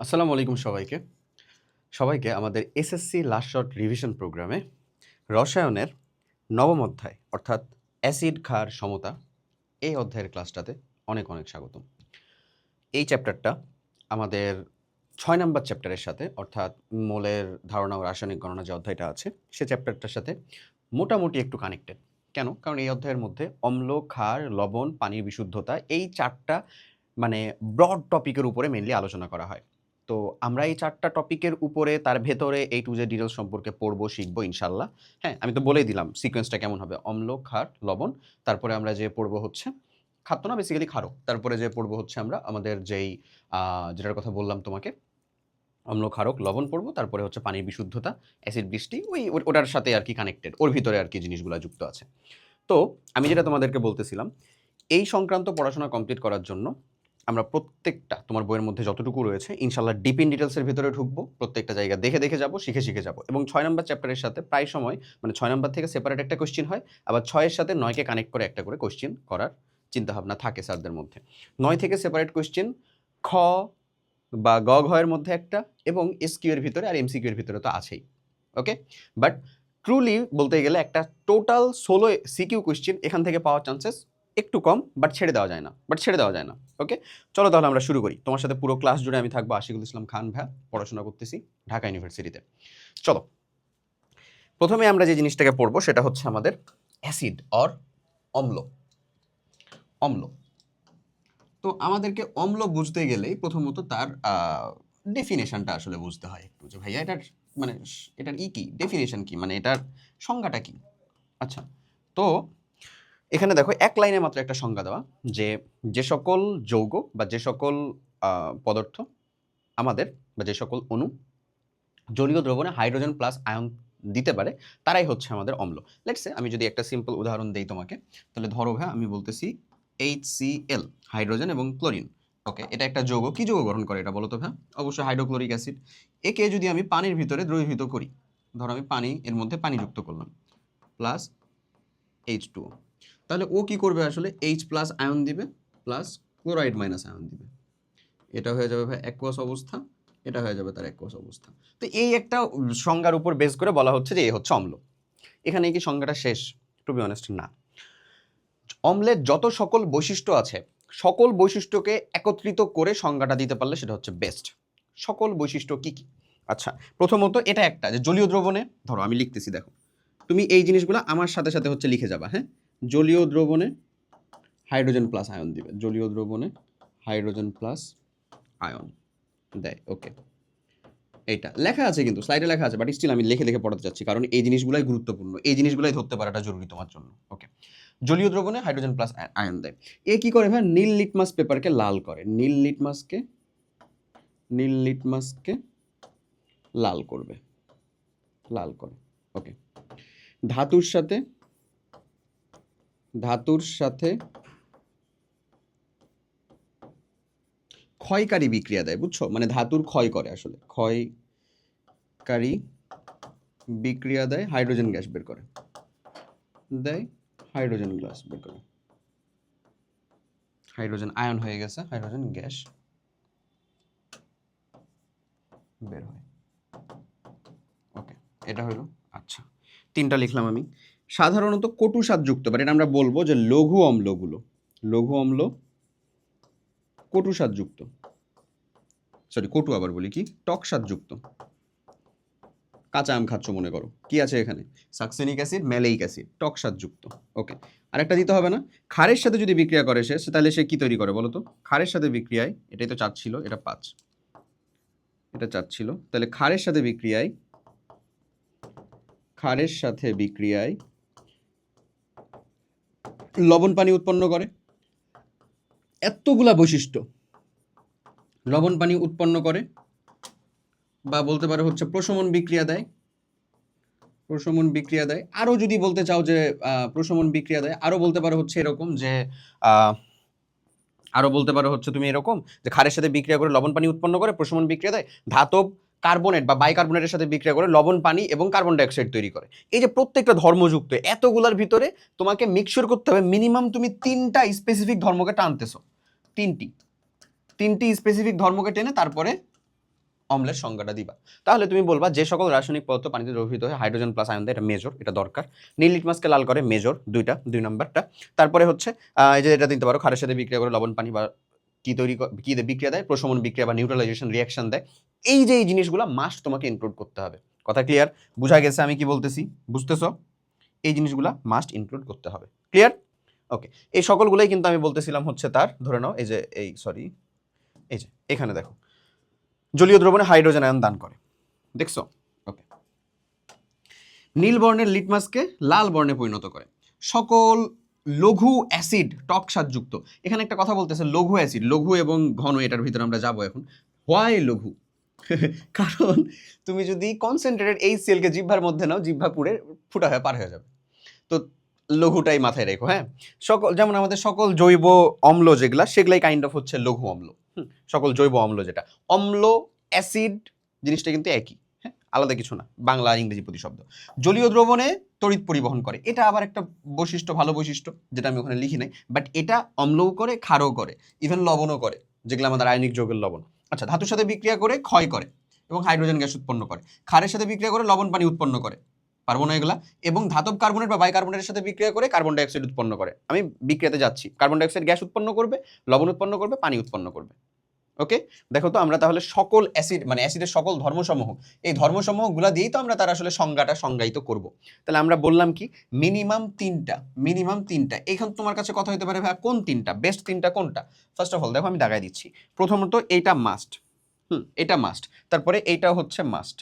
আসসালামু আলাইকুম সবাইকে। সবাইকে আমাদের এসএসসি লাস্ট শট রিভিশন প্রোগ্রামে রসায়নের নবম অধ্যায় অর্থাৎ অ্যাসিড ক্ষার সমতা এই অধ্যায়ের ক্লাসটাতে অনেক অনেক স্বাগতম। এই চ্যাপ্টারটা আমাদের ৬ নাম্বার চ্যাপ্টারের সাথে অর্থাৎ মোলের ধারণা ও রাসায়নিক গণনা যে অধ্যায়টা আছে সে চ্যাপ্টারটার সাথে মোটামুটি একটু কানেক্টেড। কেন? কারণ এই অধ্যায়ের মধ্যে অম্ল, ক্ষার, লবণ, পানির বিশুদ্ধতা এই ৪টা মানে ব্রড টপিকের উপরে মেইনলি আলোচনা করা হয়। তো আমরা এই ৪টা টপিকের উপরে তার ভেতরে A to Z ডিটেইলস সম্পর্কে পড়বো, শিখবো ইনশাআল্লাহ। হ্যাঁ, আমি তো বলেই দিলাম সিকোয়েন্সটা কেমন হবে। অম্ল, ক্ষার, লবণ, তারপরে আমরা যে পড়বো হচ্ছে খাদ্য না বেসিক্যালি ক্ষারক। তারপরে যে পড়বো হচ্ছে আমরা আমাদের যেই যেটার কথা বললাম তোমাকে, অম্ল, ক্ষারক, লবণ পড়বো। তারপরে হচ্ছে পানির বিশুদ্ধতা, অ্যাসিড বৃষ্টি ওটার সাথে আর কি কানেক্টেড। ওর ভিতরে আর কি জিনিসগুলা যুক্ত আছে। তো আমি যেটা তোমাদেরকে বলতেছিলাম, এই সংক্রান্ত পড়াশোনা কমপ্লিট করার জন্য আমরা প্রত্যেকটা তোমার বইয়ের মধ্যে যতটুকু রয়েছে ইনশাআল্লাহ ডিপ ইন ডিটেইলসের ভিতরে ঢুকবো। প্রত্যেকটা জায়গা দেখে, দেখে যাবো, শিখে, শিখে যাবো এবং ৬ নাম্বার চ্যাপ্টারের সাথে প্রায় সময় মানে ৬ নাম্বার থেকে সেপারেট একটা কোয়েশ্চেন হয়। আবার ৬ এর সাথে ৯ কে কানেক্ট করে একটা করে কোয়েশ্চেন করার চিন্তাভাবনা থাকে স্যারদের মধ্যে। ৯ থেকে সেপারেট কোয়েশ্চেন খ বা গ, ঘ এর মধ্যে একটা এবং এসকিউ এর ভিতরে আর এমসিকিউ এর ভিতরে তো আছেই। ওকে? বাট ট্রুলি বলতে গেলে একটা টোটাল ১৬ সিকিউ কোয়েশ্চেন এখান থেকে পাওয়ার চান্সেস একটু কম, বাট ছেড়ে দেওয়া যায় না। ওকে? চলো তাহলে আমরা শুরু করি। তোমার সাথে পুরো ক্লাস জুড়ে আমি থাকবো আশিকুল ইসলাম খান ভাইয়া, পড়াশোনা করতেছি ঢাকা ইউনিভার্সিটিতে। চলো। প্রথমে আমরা যে জিনিসটাকে পড়বো সেটা হচ্ছে আমাদের অ্যাসিড অর অম্ল। অম্ল। তো আমাদেরকে অম্ল বুঝতে গেলেই প্রথমত তার ডেফিনেশনটা আসলে বুঝতে হয় একটু যে ভাইয়া এটার মানে এটার কি ডেফিনেশন কি, মানে এটার সংজ্ঞাটা কি। আচ্ছা, তো এখানে দেখো এক লাইনে মাত্র একটা সংজ্ঞা দেওয়া যে যে সকল যৌগ বা যে সকল পদার্থ আমাদের বা যে সকল অণু জলীয় দ্রবণে হাইড্রোজেন প্লাস আয়ন দিতে পারে তারাই হচ্ছে আমাদের অম্ল। লেটস সে আমি যদি একটা সিম্পল উদাহরণ দেই তোমাকে, তাহলে ধরো ভাই আমি বলতেছি HCl হাইড্রোজেন এবং ক্লোরিন। ওকে, এটা একটা যৌগ। কি যৌগ গঠন করে এটা বলো তো ভাই? অবশ্যই হাইড্রোক্লোরিক অ্যাসিড। একে যদি আমি পানির ভিতরে দ্রবীভূত করি, ধরো আমি পানি এর মধ্যে পানি যুক্ত করলাম প্লাস H2O, তাহলে ও কি করবে আসলে H প্লাস আয়ন দিবে প্লাস ক্লোরাইড মাইনাস আয়ন দিবে। এটা হয়ে যাবে ভাই অ্যাকুয়াস অবস্থা, এটা হয়ে যাবে তার অ্যাকুয়াস অবস্থা। তো এই একটা সংজ্ঞার উপর বেস করে বলা হচ্ছে যে এই হচ্ছে অম্ল। এখানে কি সংজ্ঞাটা শেষ? টু বি অনেস্ট না। অম্লের যত সকল বৈশিষ্ট্য আছে সকল বৈশিষ্ট্যকে একত্রিত করে সংজ্ঞাটা দিতে পারলে সেটা হচ্ছে বেস্ট। সকল বৈশিষ্ট্য কি কি? আচ্ছা, প্রথমত এটা একটা যে জলীয় দ্রবণে, ধরো আমি লিখতেছি, দেখো তুমি এই জিনিসগুলো আমার সাথে সাথে হচ্ছে লিখে যাবা। হ্যাঁ, জলীয় দ্রবণে হাইড্রোজেন প্লাস আয়ন দিবে, জলীয় দ্রবণে হাইড্রোজেন প্লাস আয়ন দেয়। ওকে, এইটা লেখা আছে কিন্তু স্লাইডে লেখা আছে, বাট স্টিল আমি লিখে লিখে পড়াতে চাচ্ছি কারণ এই জিনিসগুলাই গুরুত্বপূর্ণ, এই জিনিসগুলাই ধরতে পারাটা জরুরি তোমার জন্য। ওকে, জলীয় দ্রবণে হাইড্রোজেন প্লাস আয়ন দেয়। এ কি করে ভাই? নীল লিটমাস পেপারকে লাল করে, নীল লিটমাসকে লাল করবে, লাল করে। ওকে, ধাতুর সাথে ক্ষয়কারী বিক্রিয়া দেয়, বুঝছো? মানে ধাতুর ক্ষয় করে, আসলে ক্ষয়কারী বিক্রিয়া দেয়, হাইড্রোজেন গ্যাস বের করে, হাইড্রোজেন গ্যাস বের করে, হাইড্রোজেন আয়ন হয়ে গেছে, হাইড্রোজেন গ্যাস বের হয়। ওকে, এটা হলো। আচ্ছা, 3টা লিখলাম আমি। সাধারণত কটু স্বাদযুক্ত, বাট এটা আমরা বলবো যে লঘু অম্ল কটু স্বাদযুক্ত, সরি কটু আবার বলি কি, টক স্বাদযুক্ত। কাঁচা আম খাচ্ছ মনে করো, কি আছে এখানে? সাকসেনিক অ্যাসিড, ম্যালেইক অ্যাসিড, টক স্বাদযুক্ত। ওকে, আরেকটা দিতে হবে না? ক্ষারের সাথে যদি বিক্রিয়া করে সে, তাহলে সে কি তৈরি করে বলো তো? ক্ষারের সাথে বিক্রিয়ায়, এটাই তো 4 ছিল, এটা 5, এটা 4 ছিল, তাহলে ক্ষারের সাথে বিক্রিয়ায় লবণ পানি উৎপন্ন করে। এতগুলা বৈশিষ্ট্য লবণ পানি উৎপন্ন করে, বা বলতে পারো হচ্ছে প্রশমন বিক্রিয়া দেয়। আরো যদি বলতে চাও যে প্রশমন বিক্রিয়া দেয়, আরো বলতে পারো হচ্ছে এরকম যে আরো বলতে পারো হচ্ছে তুমি এরকম যে ক্ষারের সাথে বিক্রিয়া করে লবণ পানি উৎপন্ন করে, প্রশমন বিক্রিয়া দেয়, ধাতব কার্বনেট বা বাইকার্বনেটের সাথে বিক্রিয়া করে লবণ পানি এবং কার্বন ডাইঅক্সাইড তৈরি করে। এই যে প্রত্যেকটা ধর্মযুক্ত, এতগুলার ভিতরে তোমাকে মিক্সচার করতে হবে মিনিমাম তুমি 3টা স্পেসিফিক ধর্মকে টানতেছো, তিনটি স্পেসিফিক ধর্মকে টেনে তারপরে অম্লের সংজ্ঞাটা দিবা। তাহলে তুমি বলবা যে সকল রাসায়নিক পদার্থ পানিতে দ্রবীভূত হয় হাইড্রোজেন প্লাস আয়ন দেয়, এটা মেজর, এটা দরকার। নীল লিটমাসকে লাল করে মেজর, দুইটা, 2 নাম্বারটা। তারপরে হচ্ছে এই যে এটা দিতে পারো, ক্ষারের সাথে বিক্রিয়া করে লবণ পানি বা কি তৈরি কি বিক্রিয়া দেয়, প্রশমন বিক্রিয়া বা নিউট্রালাইজেশন রিঅ্যাকশন দেয়। এই যে এই জিনিসগুলো মাস্ট তোমাকে ইনক্লুড করতে হবে। কথা ক্লিয়ার? বুঝা গেছে আমি কি বলতেছি? বুঝতেছো? এই জিনিসগুলো মাস্ট ইনক্লুড করতে হবে। ক্লিয়ার? ওকে, এই সকলগুলোই কিন্তু আমি বলতেছিলাম হচ্ছে তার, ধরে নাও এই যে এই যে এখানে দেখো জলীয় দ্রবণে হাইড্রোজেন আয়ন দান করে, দেখছো? ওকে, নীল বর্ণের লিটমাসকে লাল বর্ণে পরিণত করে। সকল লঘু অ্যাসিড টক স্বাদযুক্ত, এখানে একটা কথা বলতেছে লঘু অ্যাসিড, লঘু এবং ঘন, এটার ভিতরে আমরা যাবো এখন। হোয়াই লঘু? কারণ তুমি যদি কনসেন্ট্রেটেড HCl কে জিহ্বার মধ্যে নাও, জিহ্বা পুড়ে ফুটা হয়ে পার হয়ে যাবে। তো লঘুটাই মাথায় রেখো। হ্যাঁ, সকল যেমন আমাদের সকল জৈব অম্ল যেগুলা, সেগুলাই কাইন্ড অফ হচ্ছে লঘু অম্ল। সকল জৈব অম্ল যেটা অম্ল অ্যাসিড জিনিসটা কিন্তু একই, হ্যাঁ, আলাদা কিছু না, বাংলা আর ইংরেজি প্রতিশব্দ। জলীয় দ্রবণে তড়িৎ পরিবহন করে, এটা আবার একটা বৈশিষ্ট্য, ভালো বৈশিষ্ট্য, যেটা আমি ওখানে লিখি নাই, বাট এটা অম্লও করে, ক্ষারও করে, ইভেন লবণও করে, যেগুলো আমাদের আয়নিক যৌগের লবণ। আচ্ছা, ধাতুর সাথে বিক্রিয়া করে ক্ষয় করে এবং হাইড্রোজেন গ্যাস উৎপন্ন করে। ক্ষারের সাথে বিক্রিয়া করে লবণ পানি উৎপন্ন করে, পারবো না এগুলা। এবং ধাতব কার্বনেট বা বাইকার্বনেটের সাথে বিক্রিয়া করে কার্বন ডাইঅক্সাইড উৎপন্ন করে। আমি বিক্রিয়াতে যাচ্ছি, কার্বন ডাইঅক্সাইড গ্যাস উৎপন্ন করবে, লবণ উৎপন্ন করবে, পানি উৎপন্ন করবে। ওকে, দেখো তো আমরা তাহলে সকল অ্যাসিড মানে অ্যাসিডের সকল ধর্মসমূহ, এই ধর্মসমূহগুলা দিয়েই তো আমরা তার আসলে সংজ্ঞাটা সংজ্ঞায়িত করব। তাহলে আমরা বললাম কি মিনিমাম তিনটা। এইখান তোমার কাছে কথা হতে পারে ভাই কোন তিনটা, বেস্ট তিনটা কোনটা? ফার্স্ট অফ অল দেখো আমি দাগাই দিচ্ছি। প্রথমত এইটা মাস্ট, এটা মাস্ট, তারপরে এইটা হচ্ছে মাস্ট,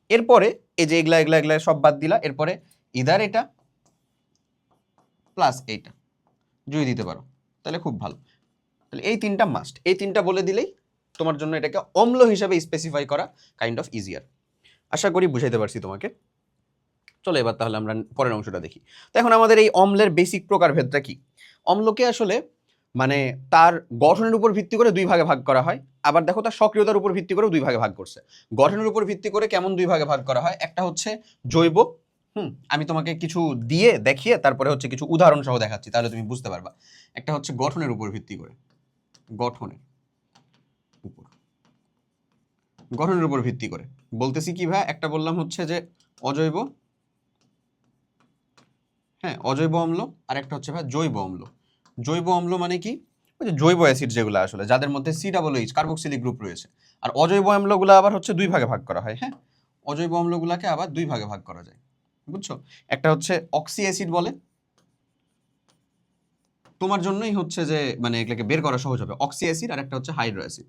এরপরে এই যে এগুলা এগুলা এগুলা সব বাদ দিলা, এরপরে ইদার এটা প্লাস এইটা যদি দিতে পারো তাহলে খুব ভালো। তাহলে এই তিনটা মাস্ট, এই তিনটা বলে দিলেই তোমার জন্য এটাকে অম্ল হিসাবে স্পেসিফাই করা কাইন্ড অফ ইজিয়ার। আশা করি বুঝাইতে পারছি তোমাকে। চলো এবার তাহলে আমরা পরের অংশটা দেখি। তো এখন আমাদের এই অম্লের বেসিক প্রকারভেদটা কি? অম্লকে আসলে মানে তার গঠনের উপর ভিত্তি করে দুই ভাগে ভাগ করা হয়, আবার দেখো তার সক্রিয়তার উপর ভিত্তি করেও দুই ভাগে ভাগ করছে। গঠনের উপর ভিত্তি করে কেমন দুই ভাগে ভাগ করা হয়? একটা হচ্ছে জৈব, আমি তোমাকে কিছু দিয়ে দেখিয়ে তারপরে হচ্ছে কিছু উদাহরণ সহ দেখাচ্ছি, তাহলে তুমি বুঝতে পারবা। একটা হচ্ছে গঠনের উপর ভিত্তি করে, গঠনের উপর ভিত্তি করে বলতেছি কি ভাই, একটা বললাম হচ্ছে যে অজৈব, হ্যাঁ অজৈব অম্ল, আর একটা হচ্ছে ভাই জৈব অম্ল। জৈব অম্ল মানে কি? ওই যে জৈব অ্যাসিড যেগুলো আসলে যাদের মধ্যে COOH কার্বক্সিলিক গ্রুপ রয়েছে। আর অজৈব অম্লগুলো আবার হচ্ছে দুই ভাগে ভাগ করা হয়। হ্যাঁ, অজৈব অম্লগুলোকে আবার দুই ভাগে ভাগ করা যায়, বুঝছো? একটা হচ্ছে অক্সি অ্যাসিড বলে, তোমার জন্যই হচ্ছে যে মানে এগুলোকে বের করা সহজ হবে, অক্সি অ্যাসিড, আর একটা হচ্ছে হাইড্রো অ্যাসিড,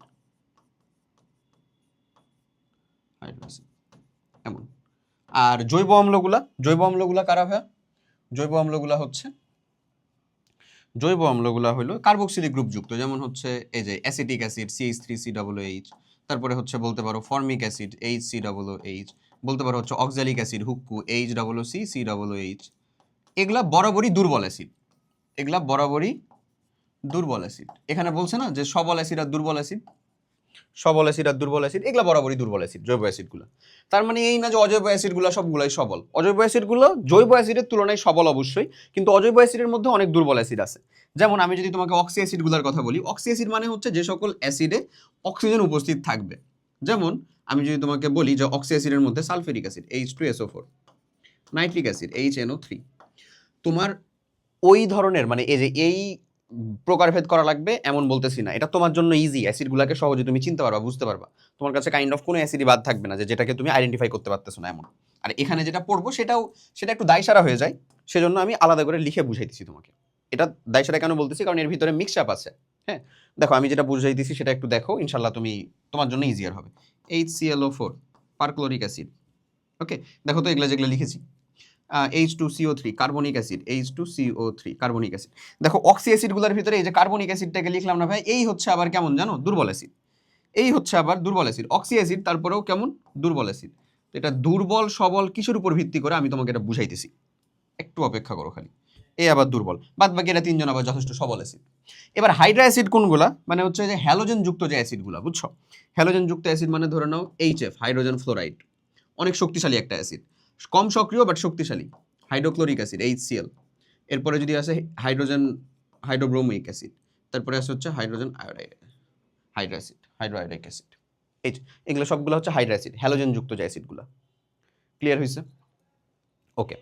এমন। আর জৈব অম্লগুলা কারা ভাইয়া? জৈব অম্লগুলা হলো কার্বক্সিলিক গ্রুপ যুক্ত, যেমন হচ্ছে এই যে অ্যাসিটিক অ্যাসিড CH3COOH, তারপরে হচ্ছে বলতে পারো ফর্মিক অ্যাসিড HCOOH, বলতে পারো হচ্ছে অক্সালিক অ্যাসিড হুক্কু HCCOOH। এগুলা বরাবরই দুর্বল অ্যাসিড, এখানে বলছে না যে সবল অ্যাসিড আর দুর্বল অ্যাসিড, এগুলা বরাবরই দুর্বল অ্যাসিড, জৈব অ্যাসিডগুলো। তার মানে এই না যে অজৈব অ্যাসিডগুলো সবগুলাই সবল, অজৈব অ্যাসিডগুলো জৈব অ্যাসিডের তুলনায় সবল অবশ্যই, কিন্তু অজৈব অ্যাসিডের মধ্যে অনেক দুর্বল অ্যাসিড আছে। যেমন আমি যদি তোমাকে অক্সি অ্যাসিডগুলোর কথা বলি, অক্সি অ্যাসিড মানে হচ্ছে যে সকল অ্যাসিডে অক্সিজেন উপস্থিত থাকবে। যেমন আমি যদি তোমাকে বলি যে অক্সি অ্যাসিডের মধ্যে sulphuric acid H2SO4, nitric acid HNO3, তোমার ওই ধরনের মানে এই প্রকারভেদ করা লাগবে এমন বলতেছি না, এটা তোমার জন্য ইজি, অ্যাসিডগুলোকে সহজে তুমি চিনতে পারবা, বুঝতে পারবা। তোমার কাছে কাইন্ড অফ কোনো অ্যাসিডই বাদ থাকবে না যেটাকে তুমি আইডেন্টিফাই করতে পারতেছো না এমন। আর এখানে যেটা পড়বো সেটা একটু দায়সারা হয়ে যায়, সেজন্য আমি আলাদা করে লিখে বুঝাইতেছি তোমাকে। এটা দায়সারা কেন বলতেছি, কারণ এর ভিতরে মিক্সআপ আছে। হ্যাঁ, দেখো আমি যেটা বুঝাইতেছি সেটা একটু দেখো, ইনশাল্লাহ তোমার জন্য ইজিয়ার হবে। HClO4 পারক্লোরিক অ্যাসিড, ওকে, দেখো তো এগুলা যেগুলো লিখেছি, H2CO3 carbonic acid H2CO3 carbonic acid. দেখো অক্সি অ্যাসিডগুলোর ভিতরে এই যে কার্বনিক অ্যাসিডটাকে লিখলাম না ভাই, এই হচ্ছে আবার কেমন জানো? দুর্বল অ্যাসিড। অক্সি অ্যাসিড তারপরেও কেমন? দুর্বল অ্যাসিড। তো এটা দুর্বল সবল কিসের উপর ভিত্তি করে আমি তোমাকে এটা বুঝাইতেছি, একটু অপেক্ষা করো খালি। এই আবার দুর্বল, বাদ বাকি এরা তিনজন আবার যথেষ্ট সবল অ্যাসিড। এবার হাইড্রা অ্যাসিড কোনগুলা? মানে হচ্ছে যে হ্যালোজেন যুক্ত যে অ্যাসিডগুলা, বুঝছো? হ্যালোজেন যুক্ত অ্যাসিড মানে ধরে নাও HF হাইড্রোজেন ফ্লোরাইড, অনেক শক্তিশালী একটা অ্যাসিড, কম সক্রিয় বাট শক্তিশালী। হাইড্রোক্লোরিক অ্যাসিড HCl, এরপরে যদি আসে হাইড্রোব্রোমিক অ্যাসিড, তারপরে আসে হচ্ছে হাইড্রোজেন হাইড্রো অ্যাসিড, হাইড্রোআয়োডিক অ্যাসিড। এই যে এগুলো সবগুলো হচ্ছে হাইড্রা অ্যাসিড, হ্যালোজেন যুক্ত যে অ্যাসিডগুলো। ক্লিয়ার হয়েছে? ওকে,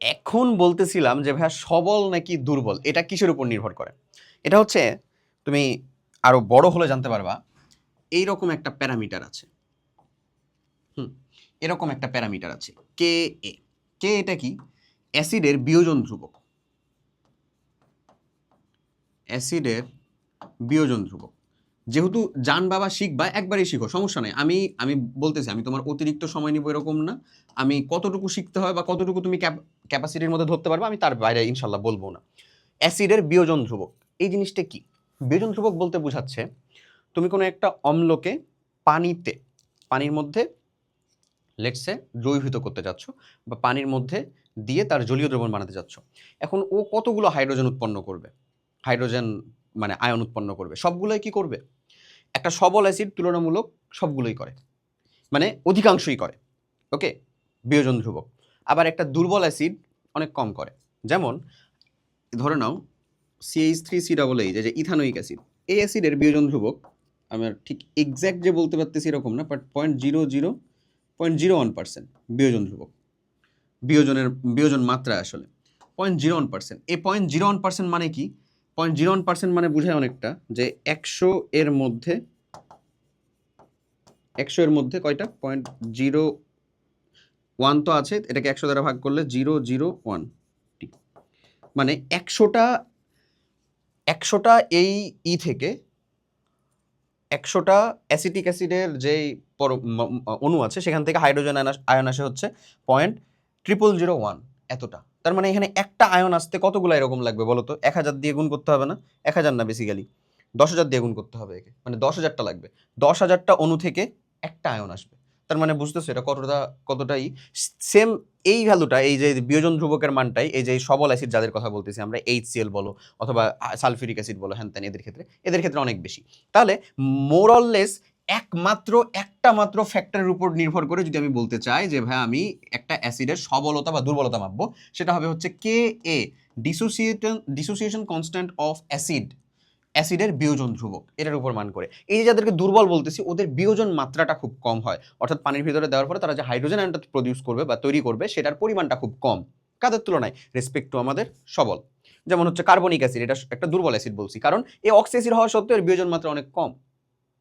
এখন বলতেছিলাম যে ভাইয়া সবল নাকি দুর্বল এটা কিসের উপর নির্ভর করে? এটা হচ্ছে তুমি আরো বড় হলে জানতে পারবা, এইরকম একটা প্যারামিটার আছে। এরকম একটা প্যারামিটার আছে কে এ। কে এটা কি? অ্যাসিডের বিয়োজন ধ্রুবক। অ্যাসিডের বিয়োজন ধ্রুবক। যেহেতু জানবা বা শিখবা একবারই শিখো, সমস্যা নেই। আমি বলতেছি আমি তোমার অতিরিক্ত সময় নিব এরকম না। আমি কতটুকু শিখতে হয় বা কতটুকু তুমি ক্যাপাসিটির মধ্যে ধরতে পারবা আমি তার বাইরে ইনশাল্লাহ বলবো না। অ্যাসিডের বিয়োজন ধ্রুবক এই জিনিসটা কি? বিয়োজন ধ্রুবক বলতে বোঝাচ্ছে তুমি কোনো একটা অম্লকে পানির মধ্যে লেটসে দ্রবীভূত করতে যাচ্ছ বা পানির মধ্যে দিয়ে তার জলীয় দ্রবণ বানাতে যাচ্ছ। এখন ও কতগুলো হাইড্রোজেন উৎপন্ন করবে, হাইড্রোজেন মানে আয়ন উৎপন্ন করবে, সবগুলোই কি করবে? একটা সবল অ্যাসিড তুলনামূলক সবগুলোই করে, মানে অধিকাংশই করে। ওকে, বিয়োজন ধ্রুবক। আবার একটা দুর্বল অ্যাসিড অনেক কম করে। যেমন ধরে নাও CH3COO যে ইথানোয়িক অ্যাসিড, এই অ্যাসিডের বিয়োজন ধ্রুবক আমার ঠিক এক্স্যাক্ট যে বলতে পারতেছি এরকম না, বাট 0.01% বিয়োজন ধ্রুবক। বিয়োজন মাত্রা আসলে 0.01%। এই 0.01% মানে কি? 0.01% মানে বোঝায় অনেকটা যে 100 এর মধ্যে কয়টা 0.01 তো আছে, এটাকে 100 দ্বারা ভাগ করলে 001, মানে 100টা এই থেকে 100টা অ্যাসিটিক অ্যাসিডের যেই অণু আছে সেখান থেকে হাইড্রোজেন আয়ন আসে হচ্ছে 0.0001 এতটা। তার মানে এখানে একটা আয়ন আসতে কতগুলো এরকম লাগবে বলো তো? 1000 দিয়ে গুণ করতে হবে না? 1000 না, বেসিক্যালি 10,000 দিয়ে গুণ করতে হবে একে, মানে 10,000টা লাগবে। 10,000টা অণু থেকে একটা আয়ন আসবে। তার মানে বুঝতেছো এটা কতটাই সেম। এই ভ্যালুটা, এই যে বিয়োজন ধ্রুবকের মানটাই এই যে সবল অ্যাসিড যাদের কথা বলতেছি আমরা, HCl বলো অথবা সালফিউরিক অ্যাসিড বলো, হ্যান ত্যান, এদের ক্ষেত্রে অনেক বেশি। তাহলে মোরললেস একটা মাত্র ফ্যাক্টরের উপর নির্ভর করে যদি আমি বলতে চাই যে ভাই আমি একটা অ্যাসিডের সবলতা বা দুর্বলতা মাপবো, সেটা হবে হচ্ছে কে এ, ডিসোসিয়েশন কনস্ট্যান্ট অফ অ্যাসিডের বিয়োজন ধ্রুবক, এটার উপর মান করে। এই যে যাদেরকে দুর্বল বলতেছি ওদের বিয়োজন মাত্রাটা খুব কম হয়, অর্থাৎ পানির ভিতরে দেওয়ার পরে তারা যে হাইড্রোজেন আয়নটা প্রডিউস করবে বা তৈরি করবে সেটার পরিমাণটা খুব কম। কাদের তুলনায়? রেসপেক্ট টু আমাদের সবল। যেমন হচ্ছে কার্বনিক অ্যাসিড, এটা একটা দুর্বল অ্যাসিড বলছি কারণ এই অক্সি অ্যাসিড হওয়া সত্ত্বেও এর বিয়োজন মাত্রা অনেক কম।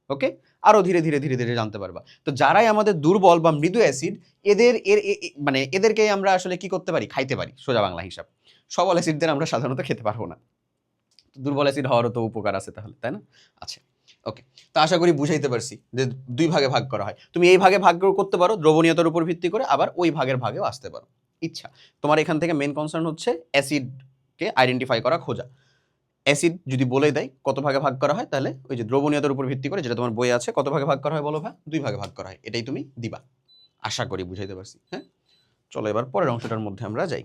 ওকে, আরো ধীরে ধীরে জানতে পারবা। তো যারাই আমাদের দুর্বল বা মৃদু অ্যাসিড, মানে এদেরকে আমরা আসলে কি করতে পারি? খাইতে পারি, সোজা বাংলা হিসাব। সবল অ্যাসিডদের আমরা সাধারণত খেতে পারবো না। দুর্বল অ্যাসিড হওয়ারও তো উপকার আছে তাহলে, তাই না? আচ্ছা, ওকে। তো আশা করি বুঝাইতে পারছি যে দুই ভাগে ভাগ করা হয়। তুমি এই ভাগে ভাগ করতে পারো দ্রবণীয়তার উপর ভিত্তি করে, আবার ওই ভাগেও আসতে পারো, ইচ্ছা। তোমার এখান থেকে মেন কনসার্ন হচ্ছে অ্যাসিডকে আইডেন্টিফাই করা, খোঁজা। অ্যাসিড যদি বলে দেয় কত ভাগে ভাগ করা হয়, তাহলে ওই যে দ্রবণীয়তার উপর ভিত্তি করে যেটা তোমার বই আছে, কত ভাগে ভাগ করা হয় বলো ভাই? 2 ভাগে ভাগ করা হয়, এটাই তুমি দিবা। আশা করি বুঝাইতে পারছি। হ্যাঁ, চলো এবার পরের অংশটার মধ্যে আমরা যাই।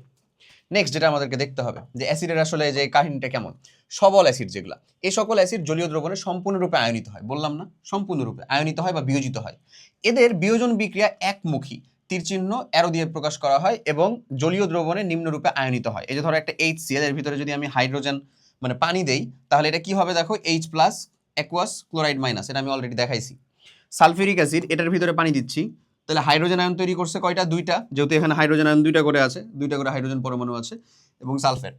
নেক্সট যেটা আমাদেরকে দেখতে হবে যে অ্যাসিডের আসলে যে কাহিনীটা কেমন। সবল অ্যাসিড যেগুলা, এই সকল অ্যাসিড জলীয় দ্রবণে সম্পূর্ণরূপে আয়নিত হয়, বললাম না? সম্পূর্ণরূপে আয়নিত হয় বা বিয়োজিত হয়। এদের বিয়োজন বিক্রিয়া একমুখী, তীর চিহ্ন অ্যারো দিয়ে প্রকাশ করা হয় এবং জলীয় দ্রবণে নিম্নরূপে আয়নিত হয়। এই যে ধরো একটা HCl, এর ভিতরে যদি আমি হাইড্রোজেন মানে পানি দেই, তাহলে এটা কি হবে দেখো? H plus aqueous chloride minus, এটা আমি অলরেডি দেখাইছি। সালফিউরিক অ্যাসিড, এটার ভিতরে পানি দিচ্ছি, তাহলে হাইড্রোজেন আয়ন তৈরি করছে কয়টা? 2টা, যেহেতু এখানে হাইড্রোজেন আয়ন 2টা করে আছে, 2টা করে হাইড্রোজেন পরমাণু আছে এবং সালফেট।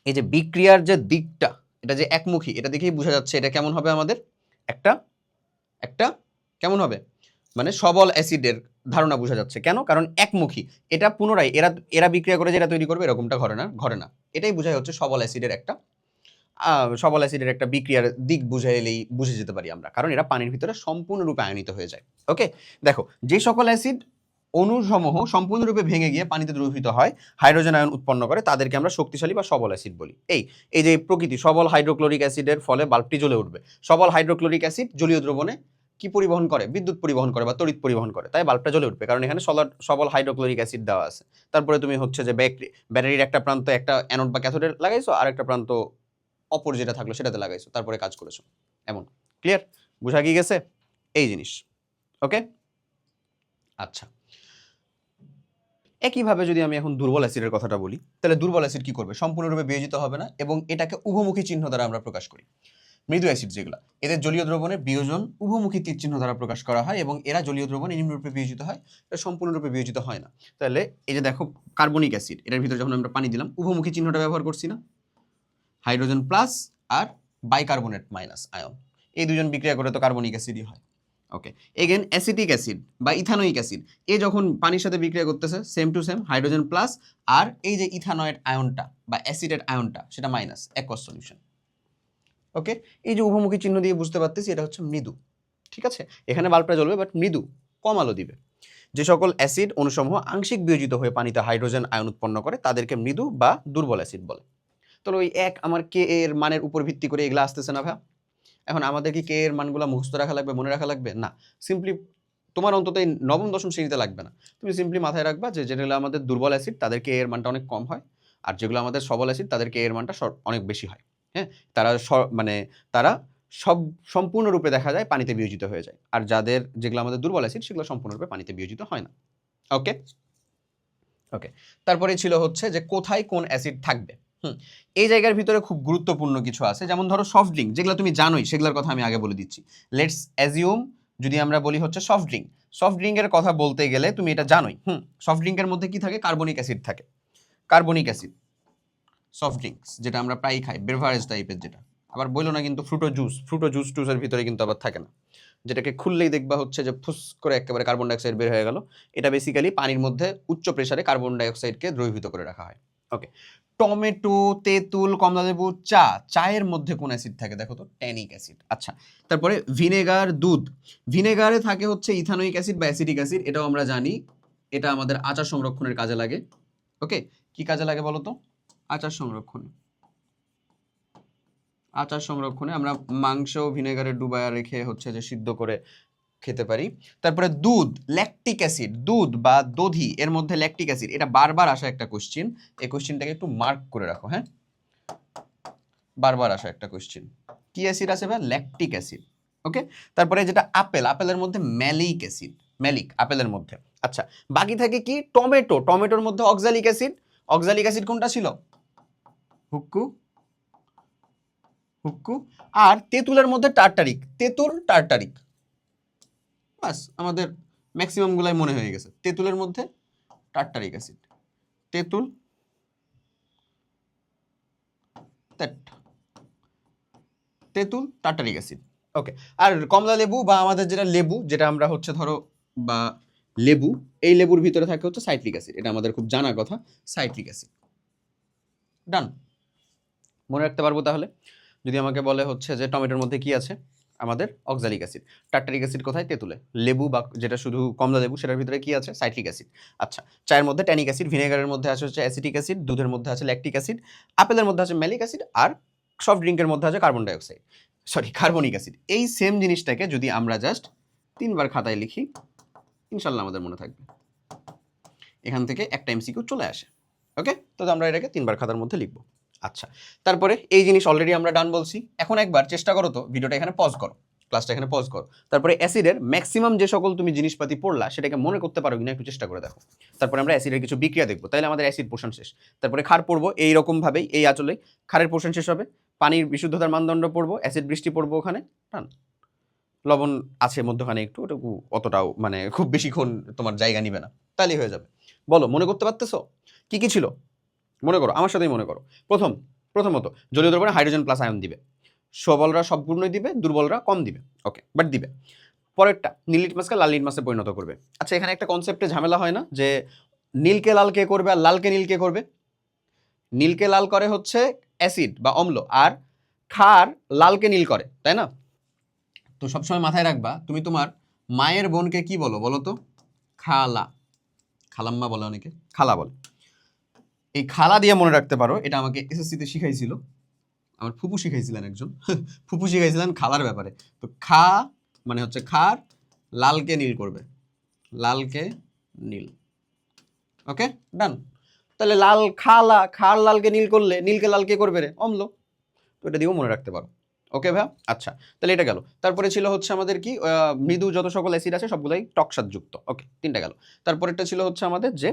এই যে বিক্রিয়ার যে দিকটা, এটা যে একমুখী, এটা দেখেই বোঝা যাচ্ছে এটা কেমন হবে আমাদের। একটা কেমন হবে? মানে সবল অ্যাসিডের ধারণা বোঝা যাচ্ছে। কেন? কারণ একমুখী। এটা পুনরায় এরা বিক্রিয়া করে যেটা তৈরি করবে এরকমটা ঘটে না। এটাই বোঝাই হচ্ছে সবল অ্যাসিডের একটা বিক্রিয়ার দিক বুঝে যেতে পারি আমরা, কারণ এরা পানির ভিতরে সম্পূর্ণরূপে আয়নিত হয়ে যায়। ওকে, দেখো যে সকল অ্যাসিড অণুসমূহ সম্পূর্ণরূপে ভেঙে গিয়ে পানিতে দ্রবীভূত হয়, হাইড্রোজেন আয়ন উৎপন্ন করে, তাদেরকে আমরা শক্তিশালী বা সবল অ্যাসিড বলি। এই যে প্রকৃতি সবল হাইড্রোক্লোরিক অ্যাসিডের ফলে বাল্বটি জ্বলে উঠবে। সবল হাইড্রোক্লোরিক অ্যাসিড জলীয় দ্রবণে কি পরিবহন করে? বিদ্যুৎ পরিবহন করে বা তড়িৎ পরিবহন করে, তাই বাল্বটা জ্বলে উঠবে, কারণ এখানে সবল হাইড্রোক্লোরিক অ্যাসিড দেওয়া আছে। তারপরে তুমি হচ্ছে যে ব্যাটারির একটা প্রান্ত একটা অ্যানোড বা ক্যাথোডে লাগাইছো, আর একটা প্রান্ত অপর যেটা থাকলো সেটাতে লাগাইছো, তারপরে কাজ করেছো। এমন ক্লিয়ার? বুঝা কি গেছে এই জিনিস? ওকে, আচ্ছা। একইভাবে যদি আমি এখন দুর্বল অ্যাসিডের কথাটা বলি, তাহলে দুর্বল অ্যাসিড কি করবে? সম্পূর্ণরূপে বিয়োজিত হবে না এবং এটাকে উভমুখী চিহ্ন দ্বারা আমরা প্রকাশ করি। মৃদু অ্যাসিড যেগুলো, এদের জলীয় দ্রবণের বিয়োজন উভমুখী তীর চিহ্ন দ্বারা প্রকাশ করা হয় এবং এরা জলীয় দ্রবণে নিম্নরূপে বিয়োজিত হয়, এটা সম্পূর্ণরূপে বিয়োজিত হয় না। তাহলে এই যে দেখো কার্বনিক অ্যাসিড, এটার ভিতরে যখন আমরা পানি দিলাম উভমুখী চিহ্নটা ব্যবহার করছি না, হাইড্রোজেন প্লাস আর বাইকার্বনেট মাইনাস আয়ন, এই দুজন বিক্রিয়া করে তো কার্বনিক অ্যাসিডই হয়। ওকে, এগেন অ্যাসিটিক অ্যাসিড বা ইথানোয়িক অ্যাসিড, এ যখন পানির সাথে বিক্রিয়া করতেছে same to same hydrogen plus আর এই যে ইথানয়েড আয়নটা বা অ্যাসিডের আয়নটা সেটা মাইনাস, অ্যাকোয়াস সলিউশন। ওকে, এই যে উভমুখী চিহ্ন দিয়ে বুঝতে পারতেছি এটা হচ্ছে মৃদু। ঠিক আছে, এখানে বাল্বটা জ্বলবে বাট মৃদু, কম আলো দিবে। যে সকল অ্যাসিড অনুসমূহ আংশিক বিয়োজিত হয়ে পানিতে হাইড্রোজেন আয়ন উৎপন্ন করে তাদেরকে মৃদু বা দুর্বল অ্যাসিড বলে। তাহলে ওই এক আমার কে এর মানের উপর ভিত্তি করে এগুলো আসতেছে না ভাই। এখন আমাদের কি কে এর মানগুলো মুখস্থ রাখা লাগবে, মনে রাখা লাগবে না, সিম্পলি তোমার অন্তত এই নবম দশম শ্রেণীতে লাগবে না, তুমি সিম্পলি মাথায় রাখবা যে যেগুলো আমাদের দুর্বল অ্যাসিড তাদের কে এর মানটা অনেক কম হয়, আর যেগুলো আমাদের সবল অ্যাসিড তাদের কে এর মানটা অনেক বেশি হয়। হ্যাঁ, তারা মানে তারা সম্পূর্ণরূপে দেখা যায় পানিতে বিয়োজিত হয়ে যায়, আর যাদের যেগুলো আমাদের দুর্বল অ্যাসিড সেগুলো সম্পূর্ণরূপে পানিতে বিয়োজিত হয় না। ওকে ওকে, তারপরে ছিল হচ্ছে যে কোথায় কোন অ্যাসিড থাকবে। এই জায়গার ভিতরে খুব গুরুত্বপূর্ণ কিছু আছে, যেমন ধরো সফট ড্রিঙ্ক, যেগুলো তুমি জানোই সেগুলোর কথা আমি আগে বলে দিচ্ছি। লেটস অ্যাজিউম যদি আমরা বলি হচ্ছে সফট ড্রিঙ্ক, সফট ড্রিঙ্কের কথা বলতে গেলে তুমি এটা জানোই। সফট ড্রিঙ্কের মধ্যে কি থাকে, কার্বনিক অ্যাসিড থাকে, কার্বনিক অ্যাসিড সফট ড্রিঙ্কস যেটা আমরা প্রায়ই খাই, বেভারেজ টাইপের যেটা। আবার বললো না কিন্তু ফ্রুটো জুস টুসের ভিতরে কিন্তু আবার থাকে না, যেটাকে খুললেই দেখবা হচ্ছে যে ফুস করে একেবারে কার্বন ডাইঅক্সাইড বের হয়ে গেল। এটা বেসিক্যালি পানির মধ্যে উচ্চ প্রেসারে কার্বন ডাইঅক্সাইডকে দ্রবীভূত করে রাখা হয়। ওকে, টমেটো, তেঁতুল, কমলালেবু, চায়ের মধ্যে কোন অ্যাসিড থাকে দেখো তো, ট্যানিক অ্যাসিড। আচ্ছা, তারপরে ভিনেগার, দুধ, ভিনেগারে থাকে হচ্ছে ইথানোয়িক অ্যাসিড বা অ্যাসিটিক অ্যাসিড, এটাও আমরা জানি, এটা আমাদের আচার সংরক্ষণের কাজে লাগে। ওকে, কি কাজে লাগে বলো তো, আচার সংরক্ষণে। আচার সংরক্ষণে আমরা মাংস ভিনেগারে ডুবায়া রেখে হচ্ছে যে সিদ্ধ করে খেতে পারি। তারপরে দুধ, ল্যাকটিক অ্যাসিড, দুধ বা দধি এর মধ্যে ল্যাকটিক অ্যাসিড, এটা বারবার আসা একটা কোশ্চিন, এই কোশ্চিনটাকে একটু মার্ক করে রাখো। হ্যাঁ, বারবার আসা একটা কোশ্চিন, কি অ্যাসিড আছে ভাই, ল্যাকটিক অ্যাসিড। ওকে, তারপরে যেটা আপেল, আপেলের মধ্যে ম্যালিক অ্যাসিড, ম্যালিক আপেলের মধ্যে। আচ্ছা, বাকি থাকে কি, টমেটো, টমেটোর মধ্যে অক্সালিক অ্যাসিড, অক্সালিক অ্যাসিড কোনটা ছিল, হুক্কু, হুক্কু। আর তেঁতুলের মধ্যে টার্টারিক, তেঁতুল টার্টারিক, বাস আমাদের ম্যাক্সিমাম গুলাই মনে হয়ে গেছে। তেঁতুলের মধ্যে টার্টারিক অ্যাসিড, তেঁতুল তেঁতুল টার্টারিক অ্যাসিড। ওকে, আর কমলা লেবু বা আমাদের যেটা লেবু, যেটা আমরা হচ্ছে ধরো বা লেবু, এই লেবুর ভিতরে থাকে হচ্ছে সাইট্রিক অ্যাসিড, এটা আমাদের খুব জানা কথা, সাইট্রিক অ্যাসিড। ডান, মনে রাখতে পারবো তাহলে। যদি আমাকে বলে হচ্ছে যে টমেটোর মধ্যে কি আছে, আমাদের অক্সালিক অ্যাসিড, টার্টারিক অ্যাসিড কোথায়, তেঁতুলে, লেবু বা যেটা শুধু কমলা লেবু সেটার ভিতরে কি আছে, সাইট্রিক অ্যাসিড। আচ্ছা, চায়ের মধ্যে ট্যানিক অ্যাসিড, ভিনেগারের মধ্যে আছে হচ্ছে অ্যাসিটিক অ্যাসিড, দুধের মধ্যে আছে ল্যাকটিক অ্যাসিড, আপেলের মধ্যে আছে ম্যালিক অ্যাসিড, আর সফট ড্রিঙ্কের মধ্যে আছে carbon dioxide, sorry carbonic acid. এই সেম জিনিসটাকে যদি আমরা জাস্ট 3বার খাতায় লিখি, ইনশাল্লাহ আমাদের মনে থাকবে, এখান থেকে একটা এমসিকিউ চলে আসে। ওকে, তো আমরা এটাকে 3বার খাতার মধ্যে লিখবো। আচ্ছা, তারপরে এই জিনিস অলরেডি আমরা ডান বলছি। এখন একবার চেষ্টা করো তো, ভিডিওটা এখানে পজ করো, ক্লাসটা এখানে পজ করো, তারপরে অ্যাসিডের ম্যাক্সিমাম যে সকল তুমি জিনিসপাতি পড়লা সেটাকে মনে করতে পারো কিনা একটু চেষ্টা করে দেখো। তারপরে আমরা অ্যাসিডের কিছু বিক্রিয়া দেখবো, তাহলে আমাদের অ্যাসিড পোর্শন শেষ। তারপরে ক্ষার পড়বো এইরকমভাবেই, এই আঁচলে ক্ষারের পোর্শন শেষ হবে। পানির বিশুদ্ধতার মানদণ্ড পড়বো, অ্যাসিড বৃষ্টি পড়বো ওখানে, ডান। লবণ আছে মধ্যখানে একটু, ওটুকু অতটাও মানে খুব বেশিক্ষণ তোমার জায়গা নিবে না, তাহলেই হয়ে যাবে। বলো, মনে করতে পারতেছো কি কি ছিল, মনে করো, আমার সাথেই মনে করো। প্রথমত জলীয় দ্রবণে হাইড্রোজেন প্লাস আয়ন দিবে, সবলরা সবগুলোই দিবে, দুর্বলরা কম দিবে। ওকে, বাট দিবে। পরেরটা, নীল লিটমাসকে লাল লিটমাসে পরিণত করবে। আচ্ছা, এখানে একটা কনসেপ্টে ঝামেলা হয় না যে নীলকে লাল কে করবে আর লালকে নীল কে করবে? নীলকে লাল করে হচ্ছে অ্যাসিড বা অম্ল, আর ক্ষার লালকে নীল করে, তাই না? তো সবসময় মাথায় রাখবা, তুমি তোমার মায়ের বোনকে কি বলো বলো তো, খালা, খালাম্মা বলে, অনেকে খালা বলে। এই খালা দিয়ে মনে রাখতে পারো, এটা আমাকে এসএসসিতে শিখাইছিল, আমার ফুপু শিখাইছিলেন একজন ফুপু শিখাইছিলেন খালার ব্যাপারে। তো খা মানে হচ্ছে খার লালকে নীল করবে, লালকে নীল। ওকে, ডান। তাহলে লাল খালা, খার লালকে নীল করলে নীলকে লালকে করবে রে, অম্ল। তো এটা দিয়েও মনে রাখতে পারো। ওকে ভাই, আচ্ছা, তাহলে এটা গেল। তারপরে ছিল হচ্ছে আমাদের কি, মৃদু যত সকল অ্যাসিড আছে সবগুলাই টকসাদযুক্ত। ওকে, 3টা গেল। তারপরেরটা ছিল হচ্ছে আমাদের যে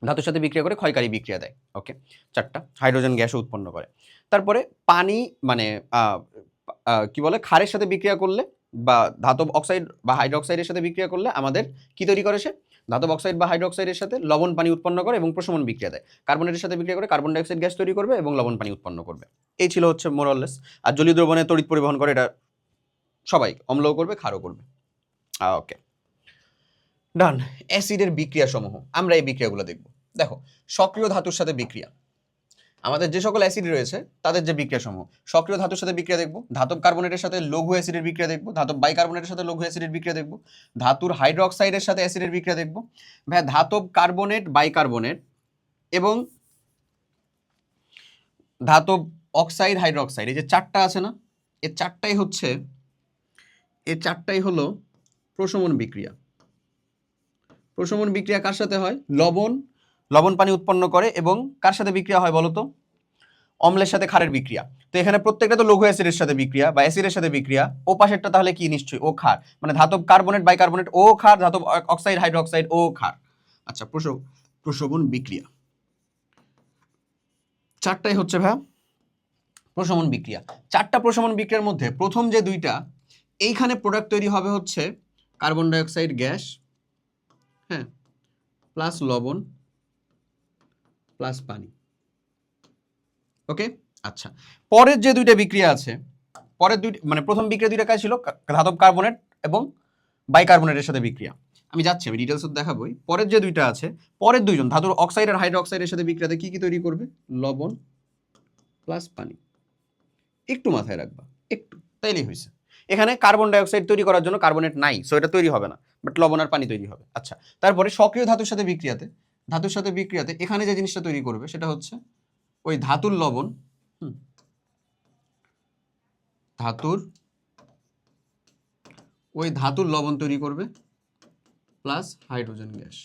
ধাতুর সাথে বিক্রিয়া করে ক্ষয়কারী বিক্রিয়া দেয়। ওকে, 4টা হাইড্রোজেন গ্যাসও উৎপন্ন করে। তারপরে পানি মানে কি বলে ক্ষারের সাথে বিক্রিয়া করলে বা ধাতব অক্সাইড বা হাইড্রোক্সাইডের সাথে বিক্রিয়া করলে আমাদের কি তৈরি করে সে? ধাতব অক্সাইড বা হাইড্রোক্সাইডের সাথে লবণ পানি উৎপন্ন করে এবং প্রশমন বিক্রিয়া দেয়। কার্বনেটের সাথে বিক্রিয়া করে কার্বন ডাইঅক্সাইড গ্যাস তৈরি করবে এবং লবণ পানি উৎপন্ন করবে। এই ছিল হচ্ছে মোরাললেস। আর জলীয় দ্রবণে তড়িৎ পরিবহন করে, এটা সবাই অম্লও করবে ক্ষারও করবে। ওকে, ডান। অ্যাসিডের বিক্রিয়া সমূহ, আমরা এই বিক্রিয়াগুলো দেখব। দেখো, সক্রিয় ধাতুর সাথে বিক্রিয়া, আমাদের যে সকল অ্যাসিড রয়েছে তাদের যে বিক্রিয়া সমূহ, সক্রিয় ধাতুর সাথে বিক্রিয়া দেখব, ধাতব কার্বনেটের সাথে লঘু অ্যাসিডের বিক্রিয়া দেখব, ধাতব বাইকার্বনেটের সাথে লঘু অ্যাসিডের বিক্রিয়া দেখব, ধাতুর হাইড্রোক্সাইডের সাথে অ্যাসিডের বিক্রিয়া দেখব। ভাই, ধাতব কার্বনেট, বাইকার্বনেট এবং ধাতব অক্সাইড, হাইড্রোক্সাইড, এই যে চারটা আছে না, এই চারটাই হলো প্রশমন বিক্রিয়া। প্রশমন বিক্রিয়া কার সাথে হয়? লবণ পানি উৎপন্ন করে এবং কার সাথে বিক্রিয়া হয় বলতো? অম্লের সাথে ক্ষারের বিক্রিয়া। তো এখানে প্রত্যেকটা তো লঘু অ্যাসিডের সাথে বিক্রিয়া বা অ্যাসিডের সাথে বিক্রিয়া, ও পাশেরটা তাহলে কি? নিশ্চয়ই ও ক্ষার, মানে ধাতব কার্বনেট, বাইকার্বনেট ও ক্ষার, ধাতব অক্সাইড, হাইড্রোক্সাইড ও ক্ষার। আচ্ছা, প্রশমন বিক্রিয়া চারটাই হচ্ছে ভাই প্রশমন বিক্রিয়া। চারটা প্রশমন বিক্রিয়ার মধ্যে প্রথম যে দুইটা, এইখানে প্রোডাক্ট তৈরি হবে হচ্ছে কার্বন ডাইঅক্সাইড গ্যাস, হ্যাঁ, প্লাস লবণ প্লাস পানি। ওকে, আচ্ছা, পরের যে দুইটা বিক্রিয়া আছে, পরের দুইটা মানে প্রথম বিক্রিয়া দুইটা কাজ ছিল ধাতব কার্বনেট এবং বাইকার্বনেটের সাথে বিক্রিয়া। আমি যাচ্ছি, আমি ডিটেলস দেখাবোই। পরের যে দুইটা আছে, পরের দুইজন ধাতুর অক্সাইড আর হাইড্রোক্সাইডের সাথে বিক্রিয়াতে কি কি তৈরি করবে? লবণ প্লাস পানি। একটু মাথায় রাখবা, একটু, তাইলেই হয়েছে। এখানে কার্বন ডাইঅক্সাইড তৈরি করার জন্য কার্বনেট নাই, সো এটা তৈরি হবে না, বাট লবণ আর পানি তৈরি হবে। আচ্ছা, তারপরে সক্রিয় ধাতুর সাথে বিক্রিয়াতে এখানে যে জিনিসটা তৈরি করবে সেটা হচ্ছে ওই ধাতুর লবণ, ধাতুর লবণ তৈরি করবে প্লাস হাইড্রোজেন গ্যাস।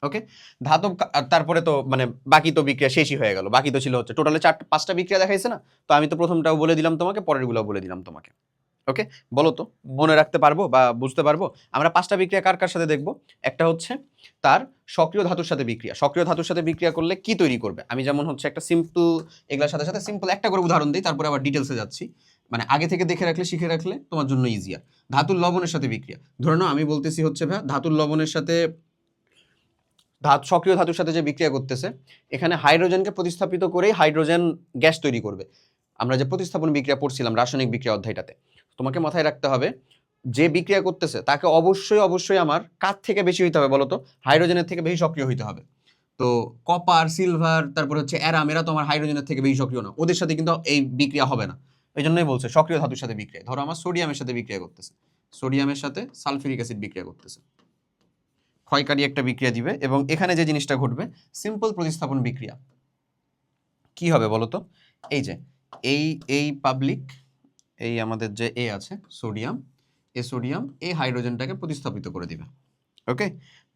ওকে, ধাতব তারপরে তো মানে বাকি তো বিক্রিয়া শেষই হয়ে গেল। বাকি তো ছিল হচ্ছে টোটালে 5টা বিক্রিয়া দেখাইছে না, তো আমি তো প্রথমটাও বলে দিলাম তোমাকে, পরেরগুলো বলে দিলাম তোমাকে। ওকে, বলো তো মনে রাখতে পারবো বা বুঝতে পারবো আমরা 5টা বিক্রিয়া কার কার সাথে দেখব? একটা হচ্ছে তার সক্রিয় ধাতুর সাথে বিক্রিয়া। সক্রিয় ধাতুর সাথে বিক্রিয়া করলে কি তৈরি করবে? আমি যেমন হচ্ছে একটা সিম্পল, এগুলোর সাথে সাথে সিম্পল একটা করে উদাহরণ দিই, তারপরে আবার ডিটেলসে যাচ্ছি। মানে আগে থেকে দেখে রাখলে, শিখে রাখলে তোমার জন্য ইজিয়ার। ধাতুর লবণের সাথে বিক্রিয়া, ধরে নাও আমি বলতেছি হচ্ছে ভাই ধাতুর লবণের সাথে সক্রিয় ধাতুর সাথে যে বিক্রিয়া করতেছে, এখানে হাইড্রোজেনকে প্রতিস্থাপিত করেই হাইড্রোজেন গ্যাস তৈরি করবে। আমরা যে প্রতিস্থাপন বিক্রিয়া পড়ছিলাম রাসায়নিক বিক্রিয়া অধ্যায়টাতে, তোমাকে মাথায় রাখতে হবে যে বিক্রিয়া করতেছে তাকে অবশ্যই আমার কার থেকে বেশি হইতে হবে বলতো? হাইড্রোজেনের থেকে বেশি সক্রিয় হইতে হবে। তো কপার, সিলভার, তারপর হচ্ছে অ্যারাম, এরা তো আমার হাইড্রোজেনের থেকে বেশি সক্রিয় না, ওদের সাথে কিন্তু এই বিক্রিয়া হবে না। এই জন্যই বলছে সক্রিয় ধাতুর সাথে বিক্রিয়া। ধরো আমার সোডিয়ামের সাথে বিক্রিয়া করতেছে, সোডিয়ামের সাথে সালফিউরিক অ্যাসিড বিক্রিয়া করতেছে, ক্ষয়কারী একটা বিক্রিয়া দিবে এবং এখানে যে জিনিসটা ঘটবে সিম্পল প্রতিস্থাপন বিক্রিয়া। কি হবে বলতো? এই যে এই পাবলিক, এই আমাদের যে এ আছে সোডিয়াম, এই হাইড্রোজেনটাকে প্রতিস্থাপিত করে দিবে। ওকে,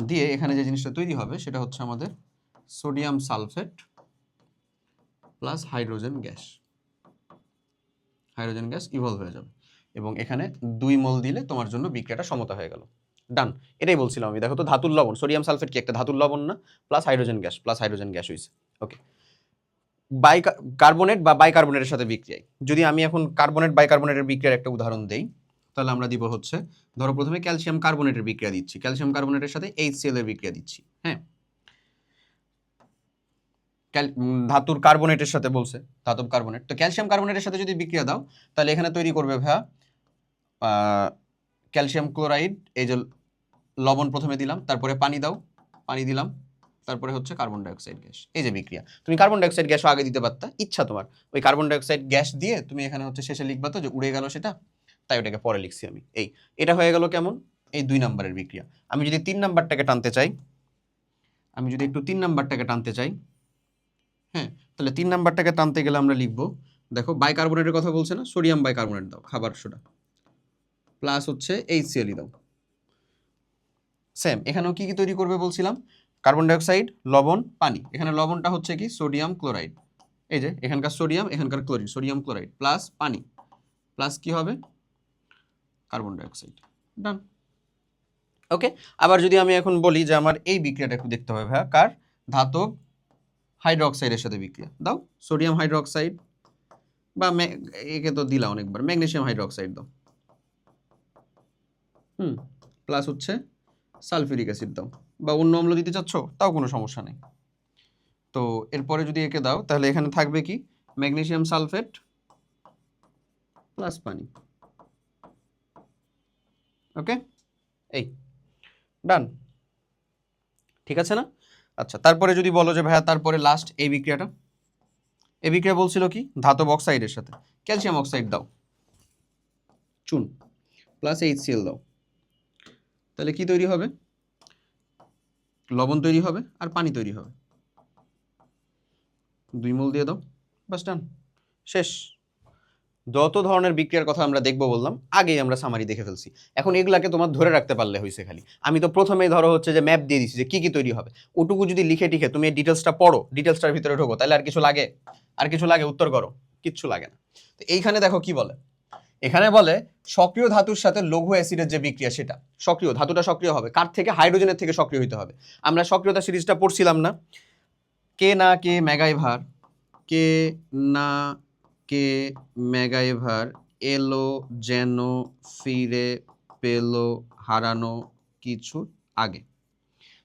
দিয়ে এখানে যে জিনিসটা তৈরি হবে সেটা হচ্ছে আমাদের sodium sulphate plus hydrogen gas evolve হয়ে যাবে এবং এখানে 2 মোল দিলে তোমার জন্য বিক্রিয়াটা সমতা হয়ে গেল। ডান, এটাই বলছিলাম আমি। দেখো তো ধাতুর লবণ, সোডিয়াম সালফেট কি একটা ধাতুর লবণ না? প্লাস হাইড্রোজেন গ্যাস হয়েছে। ওকে, কার্বনেট বা বাইকার্বনেটের সাথে বিক্রিয়ায় যদি আমি এখন কার্বনেট বাইকার্বনেটের বিক্রিয়ার একটা উদাহরণ দেই, তাহলে আমরা দিব হচ্ছে, ধরো প্রথমে ক্যালসিয়াম কার্বনেটের বিক্রিয়া দিচ্ছি, ক্যালসিয়াম কার্বনেটের সাথে HCl এর বিক্রিয়া দিচ্ছি। হ্যাঁ, ধাতুর কার্বনেটের সাথে বলছে, ধাতব কার্বনেট। তো ক্যালসিয়াম কার্বনেটের সাথে যদি বিক্রিয়া দাও তাহলে এখানে তৈরি করবে ভাইয়া ক্যালসিয়াম ক্লোরাইড। এই যে লবণ প্রথমে দিলাম, তারপরে পানি দিলাম, তারপরে হচ্ছে কার্বন ডাইঅক্সাইড গ্যাস। এই যে বিক্রিয়া, তুমি কার্বন ডাইঅক্সাইড গ্যাসও আগে দিতে পারতা, ইচ্ছা তোমার। ওই কার্বন ডাইঅক্সাইড গ্যাস দিয়ে তুমি এখানে হচ্ছে শেষে লিখবা তো যে উড়ে গেল সেটা, তাই ওটাকে পরে লিখছি আমি। এটা হয়ে গেল কেমন? এই 2 নাম্বারের বিক্রিয়া। আমি যদি 3 নাম্বারটাকে টানতে চাই, হ্যাঁ, তাহলে 3 নাম্বারটাকে টানতে গেলে আমরা লিখবো, দেখো বাইকার্বনেটের কথা বলছে না, সোডিয়াম বাইকার্বনেট দাও, খাবার সোডা, প্লাস হচ্ছে HCl দাও। সেম এখানেও কি কি তৈরি করবে বলছিলাম? কার্বন ডাইঅক্সাইড, লবণ, পানি। এখানে লবণটা হচ্ছে কি? Sodium chloride. এই যে এখানকার সোডিয়াম, এখানকার ক্লোরিন, সোডিয়াম ক্লোরাইড প্লাস পানি, প্লাস কি হবে? Carbon dioxide. ডান। ওকে, আবার যদি আমি এখন বলি যে আমার এই বিক্রিয়াটা একটু দেখতে হবে ভাইয়া, কার? ধাতব হাইড্রোক্সাইডের সাথে বিক্রিয়া দাও, সোডিয়াম হাইড্রোক্সাইড বা একে তো দিলা অনেকবার, ম্যাগনেসিয়াম হাইড্রোক্সাইড দাও, প্লাস হচ্ছে সালফিউরিক অ্যাসিড দাও, বা অন্য অম্ল দিতে চাচ্ছ তাও কোনো সমস্যা নেই। তো এরপরে যদি একে দাও তাহলে এখানে থাকবে কি, ম্যাগনেসিয়াম সালফেট প্লাস পানি। ওকে, এই ডান, ঠিক আছে না? আচ্ছা, তারপরে যদি বলো যে ভাইয়া তারপরে লাস্ট এই বিক্রিয়াটা, এই বিক্রিয়া বলছিল কি, ধাতব অক্সাইডের সাথে ক্যালসিয়াম অক্সাইড দাও, চুন প্লাস HCl দাও, তাহলে কি তৈরি হবে, লবণ তৈরি হবে আর পানি তৈরি হবে। 2 মোল দিয়ে দাও, বাস ডান, শেষ। যত ধরনের বিক্রিয়ার কথা আমরা দেখবো বললাম, আগেই আমরা সামারি দেখে ফেলছি। এখন এগুলাকে তোমার ধরে রাখতে পারলে হয়েছে খালি। আমি তো প্রথমেই ধরো হচ্ছে যে ম্যাপ দিয়ে দিচ্ছি যে কি কি তৈরি হবে, ওটুকু যদি লিখে টিখে তুমি এই ডিটেলসটা পড়ো, ডিটেলসটার ভিতরে ঢোকো, তাহলে আর কিছু লাগে? আর কিছু লাগে? উত্তর করো, কিচ্ছু লাগে না। তো এইখানে দেখো কি বলে, এখানে বলে সক্রিয় ধাতুর সাথে লঘু অ্যাসিডের যে বিক্রিয়া, সেটা সক্রিয়, ধাতুটা সক্রিয় হবে কার থেকে, হাইড্রোজেনের থেকে সক্রিয় হতে হবে। আমরা সক্রিয়তা সিরিজটা পড়ছিলাম না, কে না কে ম্যাগাইভার, কে না কে ম্যাগাইভার এলো যেন ফিরে পেলো হারানো কিছু আগে।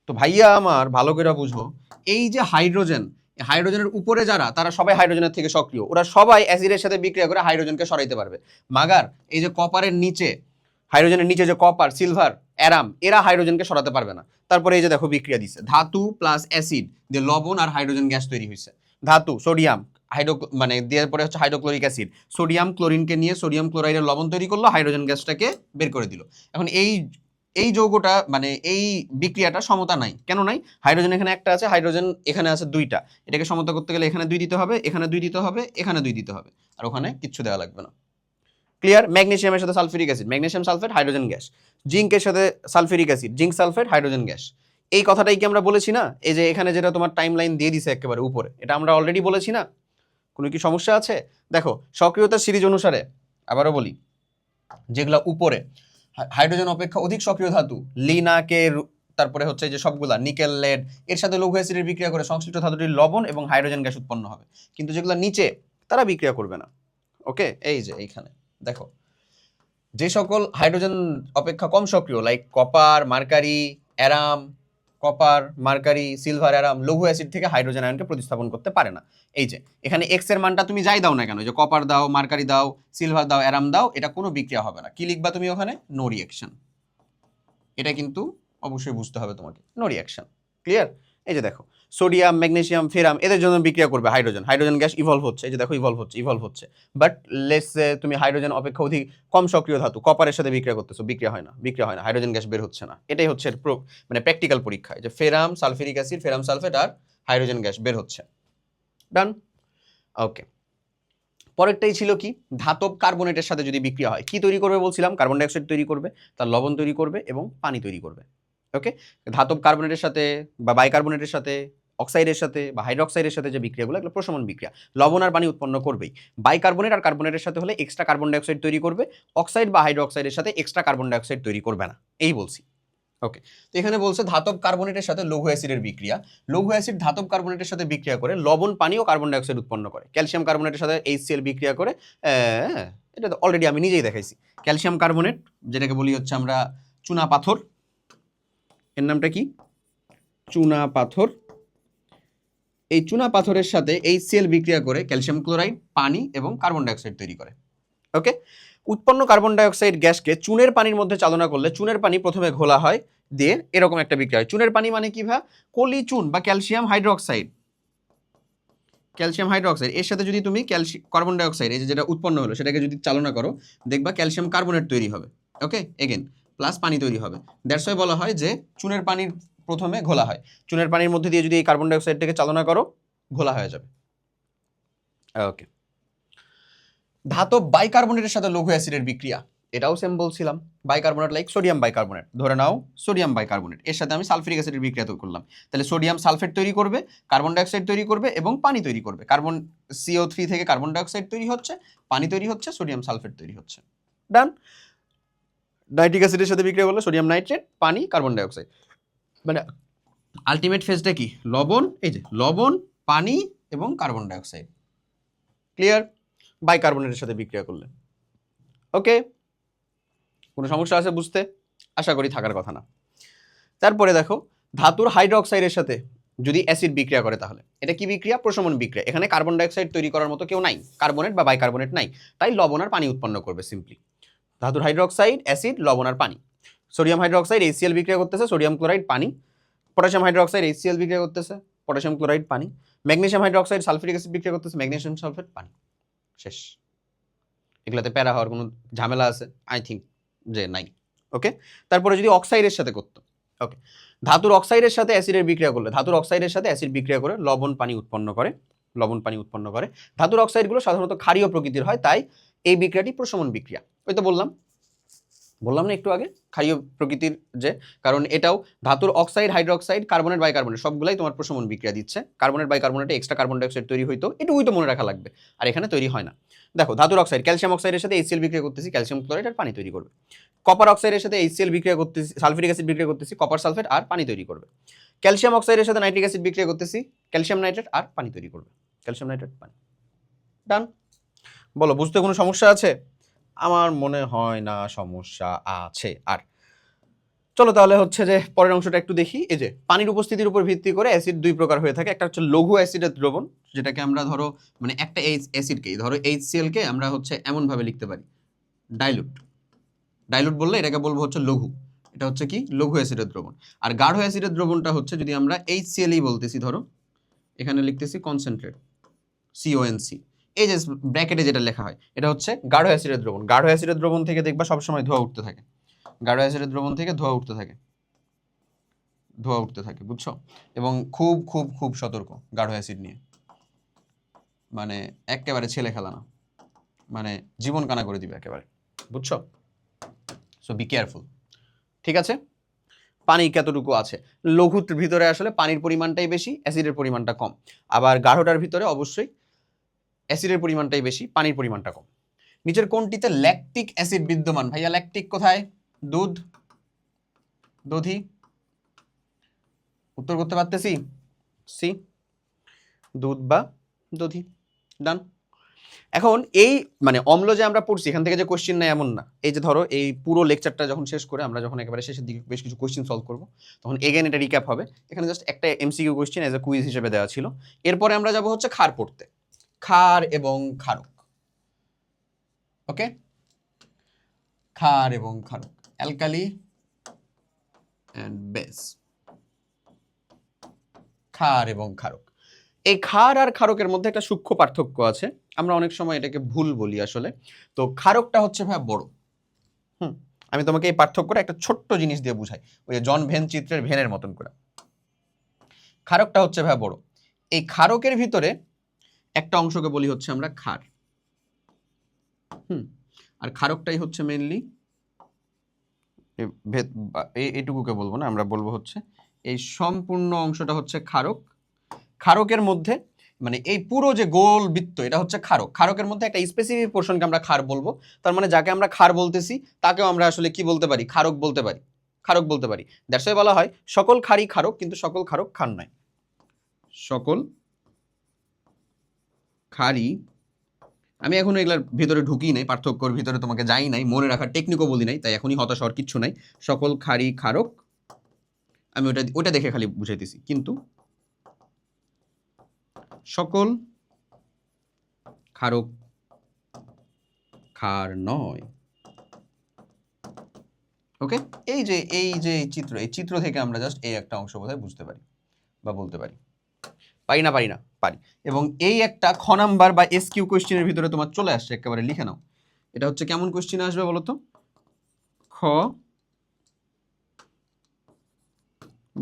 তো ভাইয়া আমার ভালো করে বুঝো, এই যে হাইড্রোজেন, হাইড্রোজেনের উপরে যারা, তারা সবাই হাইড্রোজেনের থেকে সক্রিয়, ওরা সবাই অ্যাসিডের সাথে বিক্রিয়া করে হাইড্রোজেনকে সরাইতে পারবে। মাগার এই যে কপারের নিচে, হাইড্রোজেনের নিচে যে কপার, সিলভার, অ্যারাম, এরা হাইড্রোজেনকে সরাতে পারবে না। তারপরে এই যে দেখো বিক্রিয়া দিচ্ছে, ধাতু প্লাস অ্যাসিড দিয়ে লবণ আর হাইড্রোজেন গ্যাস তৈরি হয়েছে। ধাতু সোডিয়াম মানে দেওয়ার পরে হচ্ছে হাইড্রোক্লোরিক অ্যাসিড, সোডিয়াম ক্লোরিনকে নিয়ে সোডিয়াম ক্লোরাইডের লবণ তৈরি করলো, হাইড্রোজেন গ্যাসটাকে বের করে দিল। এখন এই যৌগটা মানে এই বিক্রিয়াটা সমতা নাই। কেন নাই? হাইড্রোজেন এখানে একটা আছে, হাইড্রোজেন এখানে আছে দুইটা, এটাকে সমতা করতে গেলে এখানে 2 দিতে হবে, এখানে 2 দিতে হবে, এখানে 2 দিতে হবে, আর ওখানে কিচ্ছু দেওয়া লাগবে না। ক্লিয়ার? ম্যাগনেসিয়ামের সাথে sulphuric acid, magnesium sulphate hydrogen gas, জিঙ্কের সাথে sulphuric acid, zinc sulphate hydrogen gas. এই কথাটাই কি আমরা বলেছি না? এই যে এখানে যেটা তোমার টাইম লাইন দিয়ে দিছে একেবারে উপরে, এটা আমরা অলরেডি বলেছি না? কোনো কি সমস্যা আছে? দেখো সক্রিয়তার সিরিজ অনুসারে আবারও বলি, যেগুলো উপরে হাইড্রোজেন অপেক্ষা অধিক সক্রিয় ধাতু, লিনাকে, তারপরে হচ্ছে যে সবগুলা নিকেল, লেড, এর সাথে লঘু অ্যাসিডের বিক্রিয়া করে সংশ্লিষ্ট ধাতুটির লবণ এবং হাইড্রোজেন গ্যাস উৎপন্ন হবে। কিন্তু যেগুলো নিচে, তারা বিক্রিয়া করবে না। ওকে, এই যে এইখানে দেখো, যে সকল হাইড্রোজেন অপেক্ষা কম সক্রিয়, like copper, mercury, arum, copper, mercury, silver, arum, লঘু অ্যাসিড থেকে হাইড্রোজেন আয়নকে প্রতিস্থাপন করতে পারে না। এই যে এখানে এক্স এর মানটা তুমি যাই দাও না কেন, যে কপার দাও, মার্কারি দাও, সিলভার দাও, অ্যারাম দাও, এটা কোনো বিক্রিয়া হবে না। কি লিখবা তুমি ওখানে? No reaction. এটা কিন্তু অবশ্যই বুঝতে হবে তোমাকে, নো রিঅ্যাকশন। ক্লিয়ার? এই যে দেখো, সোডিয়াম, ম্যাগনেসিয়াম, ফেরাম, এদের জন্য বিক্রিয়া করবে হাইড্রোজেন, হাইড্রোজেন গ্যাস ইভলভ হচ্ছে, এই যে দেখো ইভলভ হচ্ছে। বাট লেটস সে তুমি হাইড্রোজেন অপেক্ষা অধিক কম সক্রিয় ধাতু কপারের সাথে বিক্রিয়া করতেছো, বিক্রিয়া হয় না, হাইড্রোজেন গ্যাস বের হচ্ছে না। এটাই হচ্ছে মানে প্র্যাকটিক্যাল পরীক্ষায়, যে ferrum, sulphuric acid, ferrum sulphate আর হাইড্রোজেন গ্যাস বের হচ্ছে। ডান? ওকে, পরেরটাই ছিল কি, ধাতব কার্বনেটের সাথে যদি বিক্রিয়া হয়, কি তৈরি করবে বলছিলাম? কার্বন ডাইঅক্সাইড তৈরি করবে, তার লবণ তৈরি করবে এবং পানি তৈরি করবে। ওকে, ধাতব কার্বনেটের সাথে বা বাইকার্বনেটের সাথে, অক্সাইডের সাথে বা হাইড্রোক্সাইডের সাথে যে বিক্রিয়াগুলো, এগুলো প্রশমন বিক্রিয়া, লবণ আর পানি উৎপন্ন করবেই। বাইকার্বনেট আর কার্বনেটের সাথে হলে এক্সট্রা কার্বন ডাইঅক্সাইড তৈরি করবে, অক্সাইড বা হাইড্রোক্সাইডের সাথে এক্সট্রা কার্বন ডাইঅক্সাইড তৈরি করবে না, এই বলছি। ওকে, তো এখানে বলছে ধাতব কার্বনেটের সাথে লঘু অ্যাসিডের বিক্রিয়া, লঘু অ্যাসিড ধাতব কার্বনেটের সাথে বিক্রিয়া করে লবণ, পানি ও কার্বন ডাইঅক্সাইড উৎপন্ন করে। ক্যালসিয়াম কার্বনেটের সাথে HCl বিক্রিয়া করে, এটা তো অলরেডি আমি নিজেই দেখাইছি। ক্যালসিয়াম কার্বনেট, যেটাকে বলি হচ্ছে আমরা চুনা পাথর, এর নামটা কি? চুনা পাথর। এই চুনা পাথরের সাথে HCl বিক্রিয়া করে ক্যালসিয়াম ক্লোরাইড, পানি এবং কার্বন ডাইঅক্সাইড তৈরি করে। ওকে, উৎপন্ন কার্বন ডাইঅক্সাইড গ্যাসকে চুনের পানির মধ্যে চালনা করলে চুনের পানি প্রথমে ঘোলা হয়, দিয়ে এরকম একটা বিক্রিয়া হয়। চুনের পানি মানে কি ভা? কলি চুন বা ক্যালসিয়াম হাইড্রোক্সাইড, এর সাথে যদি তুমি কার্বন ডাইঅক্সাইড, এই যেটা উৎপন্ন হলো, সেটাকে যদি চালনা করো, দেখবা ক্যালসিয়াম কার্বনেট তৈরি হবে। ওকে, এগেন প্লাস পানি তৈরি হবে। দ্যাটস ওয়াই বলা হয় যে চুনের পানির প্রথমে ঘোলা হয়, চুনের পানির মধ্যে দিয়ে যদি এই কার্বন ডাইঅক্সাইডটাকে চালনা করো, ঘোলা হয়ে যাবে। ওকে, ধাতব বাইকার্বনেটের সাথে লঘু অ্যাসিডের বিক্রিয়া, এটাও সেম বলছিলাম। বাইকার্বনেট লাইক সোডিয়াম বাইকার্বনেট, ধরে নাও সোডিয়াম বাইকার্বনেট, এর সাথে আমি সালফিউরিক অ্যাসিডের বিক্রিয়া তৈরি করলাম, তাহলে সোডিয়াম সালফেট তৈরি করবে, কার্বন ডাইঅক্সাইড তৈরি করবে এবং পানি তৈরি করবে। কার্বন CO3 থেকে কার্বন ডাইঅক্সাইড তৈরি হচ্ছে, পানি তৈরি হচ্ছে, সোডিয়াম সালফেট তৈরি হচ্ছে। ডান? নাইট্রিক অ্যাসিডের সাথে বিক্রিয়া করলে সোডিয়াম নাইট্রেট, পানি, কার্বন ডাইঅক্সাইড, মানে আলটিমেট ফেজটা কি? লবণ, এই যে লবণ, পানি এবং কার্বন ডাইঅক্সাইড। ক্লিয়ার? বাইকার্বনেটের সাথে বিক্রিয়া করলে। ওকে, কোনো সমস্যা আছে বুঝতে? আশা করি থাকার কথা না। তারপরে দেখো ধাতুর হাইড্রোক্সাইডের সাথে যদি অ্যাসিড বিক্রিয়া করে তাহলে এটা কি বিক্রিয়া? প্রশমন বিক্রিয়া। এখানে কার্বন ডাইঅক্সাইড তৈরি করার মতো কেউ নাই, কার্বনেট বা বাইকার্বনেট নাই, তাই লবণ আর পানি উৎপন্ন করবে সিম্পলি। ধাতুর হাইড্রোক্সাইড, অ্যাসিড, লবণ আর পানি। সোডিয়াম হাইড্রোক্সাইড HCl বিক্রিয়া করতেছে, সোডিয়াম ক্লোরাইড পানি। পটাশিয়াম হাইড্রোক্সাইড HCl বিক্রিয়া করতেছে, পটাশিয়াম ক্লোরাইড পানি। ম্যাগনেসিয়াম হাইড্রোক্সাইড সালফিউরিক অ্যাসিড বিক্রিয়া করতেছে, ম্যাগনেসিয়াম সালফেট পানি। শেষ। এগুলাতে প্যারা হওয়ার কোনো ঝামেলা আছে? আই থিঙ্ক যে নাই। ওকে, তারপরে যদি অক্সাইডের সাথে করতো, ওকে, ধাতুর অক্সাইডের সাথে অ্যাসিডের বিক্রিয়া করলে, ধাতুর অক্সাইডের সাথে অ্যাসিড বিক্রিয়া করে লবণ পানি উৎপন্ন করে, লবণ পানি উৎপন্ন করে। ধাতুর অক্সাইডগুলো সাধারণত ক্ষারীয় প্রকৃতির হয়, তাই এই বিক্রিয়াটি প্রশমন বিক্রিয়া। ওই তো বললাম না একটু আগে, ক্ষারীয় প্রকৃতির, যে কারণ এটাও ধাতুর অক্সাইড, হাইড্রোক্সাইড, কার্বনেট, বাইকার্বনেট সবগুলাই তোমার প্রশমন বিক্রিয়া দিচ্ছে। কার্বনেট বাইকার্বনেটে এক্সট্রা কার্বন ডাইঅক্সাইড তৈরি হইতো, এটুকুই তো মনে রাখা লাগবে, আর এখানে তৈরি হয় না। দেখো ধাতুর অক্সাইড ক্যালসিয়াম অক্সাইডের সাথে HCl বিক্রিয়া করতেছি, ক্যালসিয়াম ক্লোরাইড আর পানি তৈরি করবে। কপার অক্সাইডের সাথে HCl বিক্রিয়া করতেছি, সালফিউরিক অ্যাসিড বিক্রিয়া করতেছি, কপার সালফেট আর পানি তৈরি করবে। ক্যালসিয়াম অক্সাইডের সাথে নাইট্রিক অ্যাসিড বিক্রিয়া করতেছি, ক্যালসিয়াম নাইট্রেট আর পানি তৈরি করবে। ক্যালসিয়াম নাইট্রেট পানি। ডান। বলো বুঝতে কোনো সমস্যা আছে? আমার মনে হয় না সমস্যা আছে। আর চলো তাহলে হচ্ছে যে পরের অংশটা একটু দেখি। এই যে পানির উপস্থিতির উপর ভিত্তি করে অ্যাসিড দুই প্রকার হয়ে থাকে। একটা হচ্ছে লঘু অ্যাসিডের দ্রবণ, যেটাকে আমরা ধরো মানে একটা অ্যাসিডকে ধরো HCl কে আমরা হচ্ছে এমন ভাবে লিখতে পারি ডাইলুট। ডাইলুট বললে এটাকে বলবো হচ্ছে লঘু। এটা হচ্ছে কি? লঘু অ্যাসিডের দ্রবণ। আর গাঢ় অ্যাসিডের দ্রবণটা হচ্ছে যদি আমরা HCl বলতেছি, ধরো এখানে লিখতেছি কনসেন্ট্রেট CONC, এই যে ব্র্যাকেটে যেটা লেখা হয় এটা হচ্ছে গাঢ় অ্যাসিডের দ্রবণ। গাঢ় অ্যাসিডের দ্রবণ থেকে দেখবা সবসময় ধোঁয়া উঠতে থাকে। গাঢ় অ্যাসিডের দ্রবণ থেকে ধোঁয়া উঠতে থাকে, ধোঁয়া উঠতে থাকে, বুঝছো? এবং খুব খুব খুব সতর্ক গাঢ় অ্যাসিড নিয়ে, মানে একেবারে ছেলে খেলা না, মানে জীবন কানা করে দিবে একেবারে, বুঝছো? So be careful. ঠিক আছে, পানি কতটুকু আছে? লঘুর ভিতরে আসলে পানির পরিমাণটাই বেশি, অ্যাসিডের পরিমাণটা কম। আবার গাঢ়টার ভিতরে অবশ্যই অ্যাসিডের পরিমাণটাই বেশি, পানির পরিমাণটা কম। নিচের কোনটিতে ল্যাকটিক অ্যাসিড বিদ্যমান? ভাইয়া ল্যাকটিক কোথায়? দুধ, দধি। উত্তর করতে পারতেছি? সি, দুধ বা দধি। ডান। এখন এই মানে অম্ল যে আমরা পড়ছি এখান থেকে যে কোশ্চেন নেই এমন না। এই যে ধরো এই পুরো লেকচারটা যখন শেষ করে আমরা যখন একেবারে শেষের দিকে বেশ কিছু কোশ্চেন সলভ করব, তখন এগেন এটা রিক্যাপ হবে। এখানে জাস্ট একটা MCQ question as a quiz হিসেবে দেওয়া ছিল। এরপরে আমরা যাব হচ্ছে ক্ষার পড়তে, ক্ষার এবং ক্ষারক। ওকে, ক্ষার এবং ক্ষারক, অ্যালকালি অ্যান্ড বেস। ক্ষার এবং ক্ষারক, এই ক্ষার আর ক্ষারকের মধ্যে একটা সূক্ষ্ম পার্থক্য আছে। আমরা অনেক সময় এটাকে ভুল বলি আসলে। তো ক্ষারকটা হচ্ছে ভাই বড়। আমি তোমাকে এই পার্থক্যটা একটা ছোট্ট জিনিস দিয়ে বুঝাই, ওই যে জন ভেন চিত্রের ভেনের মতন করে। ক্ষারকটা হচ্ছে ভাই বড়। এই ক্ষারকের ভিতরে একটা অংশকে বলি হচ্ছে আমরা ক্ষার। আর ক্ষারকটাই হচ্ছে মেইনলি এইটুকুকে বলবো না, আমরা বলবো হচ্ছে এই সম্পূর্ণ অংশটা হচ্ছে ক্ষারক। ক্ষারকের মধ্যে মানে এই পুরো যে গোল বৃত্ত এটা হচ্ছে ক্ষারক। ক্ষারকের মধ্যে একটা স্পেসিফিক পোর্শনকে আমরা ক্ষার বলবো। তার মানে যাকে আমরা ক্ষার বলতেছি তাকেও আমরা আসলে কি বলতে পারি? ক্ষারক বলতে পারি, ক্ষারক বলতে পারি। দ্যাটস ওয়াই বলা হয় সকল ক্ষারই ক্ষারক, কিন্তু সকল ক্ষারক ক্ষার নয়। সকল ক্ষারই, আমি এখনো এগুলার ভিতরে ঢুকি নাই, পার্থক্যর ভিতরে তোমাকে যাই নাই, মনে রাখার টেকনিকও বলি নাই, তাই এখনই হতাশ হওয়ার কিচ্ছু নাই। সকল ক্ষারই ক্ষারক, আমি ওটা দেখে খালি বুঝাইতেছি, কিন্তু সকল ক্ষারক ক্ষার নয়। ওকে, এই চিত্র থেকে আমরা জাস্ট এই একটা অংশ বোধহয় বুঝতে পারি বা বলতে পারি। পারি না? পারি। এবং এই একটা খ নাম্বার বা SQ কোশ্চেনের ভিতরে তোমার চলে আসছে, একেবারে লিখে নাও। এটা হচ্ছে কেমন কোশ্চেন আসবে বলো তো? খ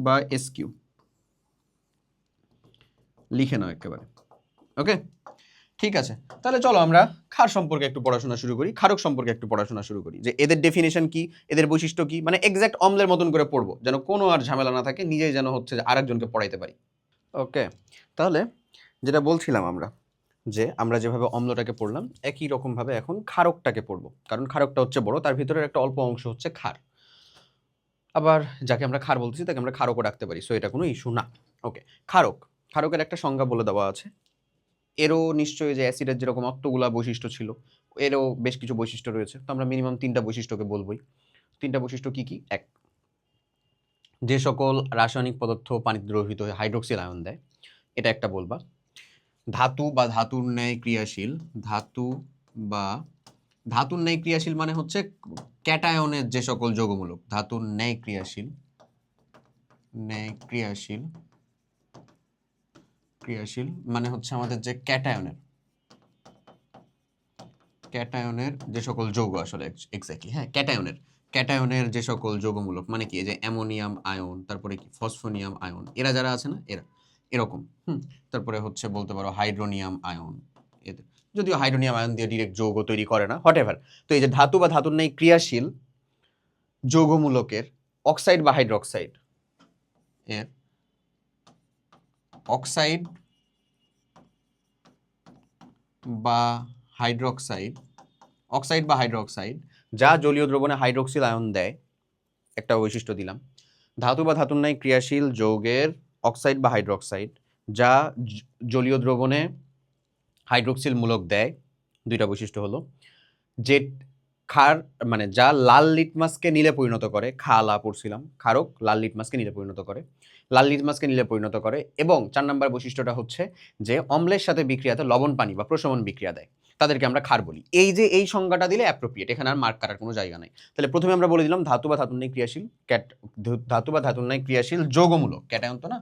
বা SQ লিখে নাও একেবারে। ওকে, ঠিক আছে, তাহলে চলো আমরা ক্ষার সম্পর্কে একটু পড়াশোনা শুরু করি, ক্ষারক সম্পর্কে একটু পড়াশোনা শুরু করি, যে এদের ডেফিনেশন কি, এদের বৈশিষ্ট্য কি, মানে এক্সাক্ট অম্লের মতন করে পড়বো, যেন কোনো আর ঝামেলা না থাকে, নিজেই যেন হচ্ছে যে আরেকজনকে পড়াইতে পারি। ওকে, তাহলে যেটা বলছিলাম আমরা, যে আমরা যেভাবে অম্লটাকে পড়লাম একই রকমভাবে এখন ক্ষারকটাকে পড়বো, কারণ ক্ষারকটা হচ্ছে বড়, তার ভিতরে একটা অল্প অংশ হচ্ছে ক্ষার। আবার যাকে আমরা ক্ষার বলতেছি তাকে আমরা ক্ষারকও রাখতে পারি, সো এটা কোনো ইস্যু না। ওকে, ক্ষারকের একটা সংজ্ঞা বলে দেওয়া আছে, এরও নিশ্চয়ই যে অ্যাসিডের যেরকম অতগুলা বৈশিষ্ট্য ছিল, এরও বেশ কিছু বৈশিষ্ট্য রয়েছে। তো আমরা মিনিমাম 3টা বৈশিষ্ট্যকে বলবই। 3টা বৈশিষ্ট্য কি কি? এক, যে সকল রাসায়নিক পদার্থ পানিতে দ্রবীভূত হয়ে হাইড্রোক্সিল আয়ন দেয়, এটা একটা বলবা। ধাতু বা ধাতুর ন্যায় ক্রিয়াশীল, ধাতু বা ধাতুর ন্যায় ক্রিয়াশীল মানে হচ্ছে ক্যাটায়নের যে সকল যৌগমূলক, ধাতুর ন্যায় ক্রিয়াশীল, ন্যায় ক্রিয়াশীল, ক্রিয়াশীল মানে হচ্ছে আমাদের যে ক্যাটায়নের যে সকল যৌগ, আসলে এক্স্যাক্টলি হ্যাঁ, ক্যাটায়নের যে সকল যৌগমূলক, মানে কি এই যে অ্যামোনিয়াম আয়ন, তারপরে কি ফসফোনিয়াম আয়ন, এরা যারা আছে না, এরা এরকম। তারপরে হচ্ছে বলতে পারো হাইড্রোনিয়াম আয়ন, এদের যদিও হাইড্রোনিয়াম আয়ন দিয়ে ডিরেক্ট যৌগ তৈরি করে না, হোয়াটএভার। তো এই যে ধাতু বা ধাতুর ন্যায় ক্রিয়াশীল যৌগমূলকের অক্সাইড বা হাইড্রোক্সাইড, এর অক্সাইড বা হাইড্রোক্সাইড, অক্সাইড বা হাইড্রোক্সাইড যা জলীয় দ্রবণে হাইড্রোক্সিল আয়ন দেয়, একটা বৈশিষ্ট্য দিলাম। ধাতু বা ধাতুর ন্যায় ক্রিয়াশীল যৌগের অক্সাইড বা হাইড্রোক্সাইড যা জলীয় দ্রবণে হাইড্রোক্সিল মূলক দেয়, 2টা বৈশিষ্ট্য হলো। যে ক্ষার মানে যা লাল লিটমাসকে নীলে পরিণত করে, লা পড়ছিলাম, ক্ষারক লাল লিটমাসকে নীলে পরিণত করে, লাল লিটমাসকে নীলে পরিণত করে। এবং 4 নম্বর বৈশিষ্ট্যটা হচ্ছে যে অম্লের সাথে বিক্রিয়াতে লবণ পানি বা প্রশমন বিক্রিয়া দেয়, তাদেরকে আমরা ক্ষার বলি। এই যে এই সংজ্ঞাটা দিলে অ্যাপ্রোপ্রিয়েট, এখানে আর মার্ক কাটার কোনো জায়গা নাই। তাহলে প্রথমে আমরা বলে দিলাম ধাতু বা ধাতুর ন্যায় ক্রিয়াশীল, ধাতু বা ধাতুর ন্যায় ক্রিয়াশীল যৌগমূলক, ক্যাটায়ন তো না,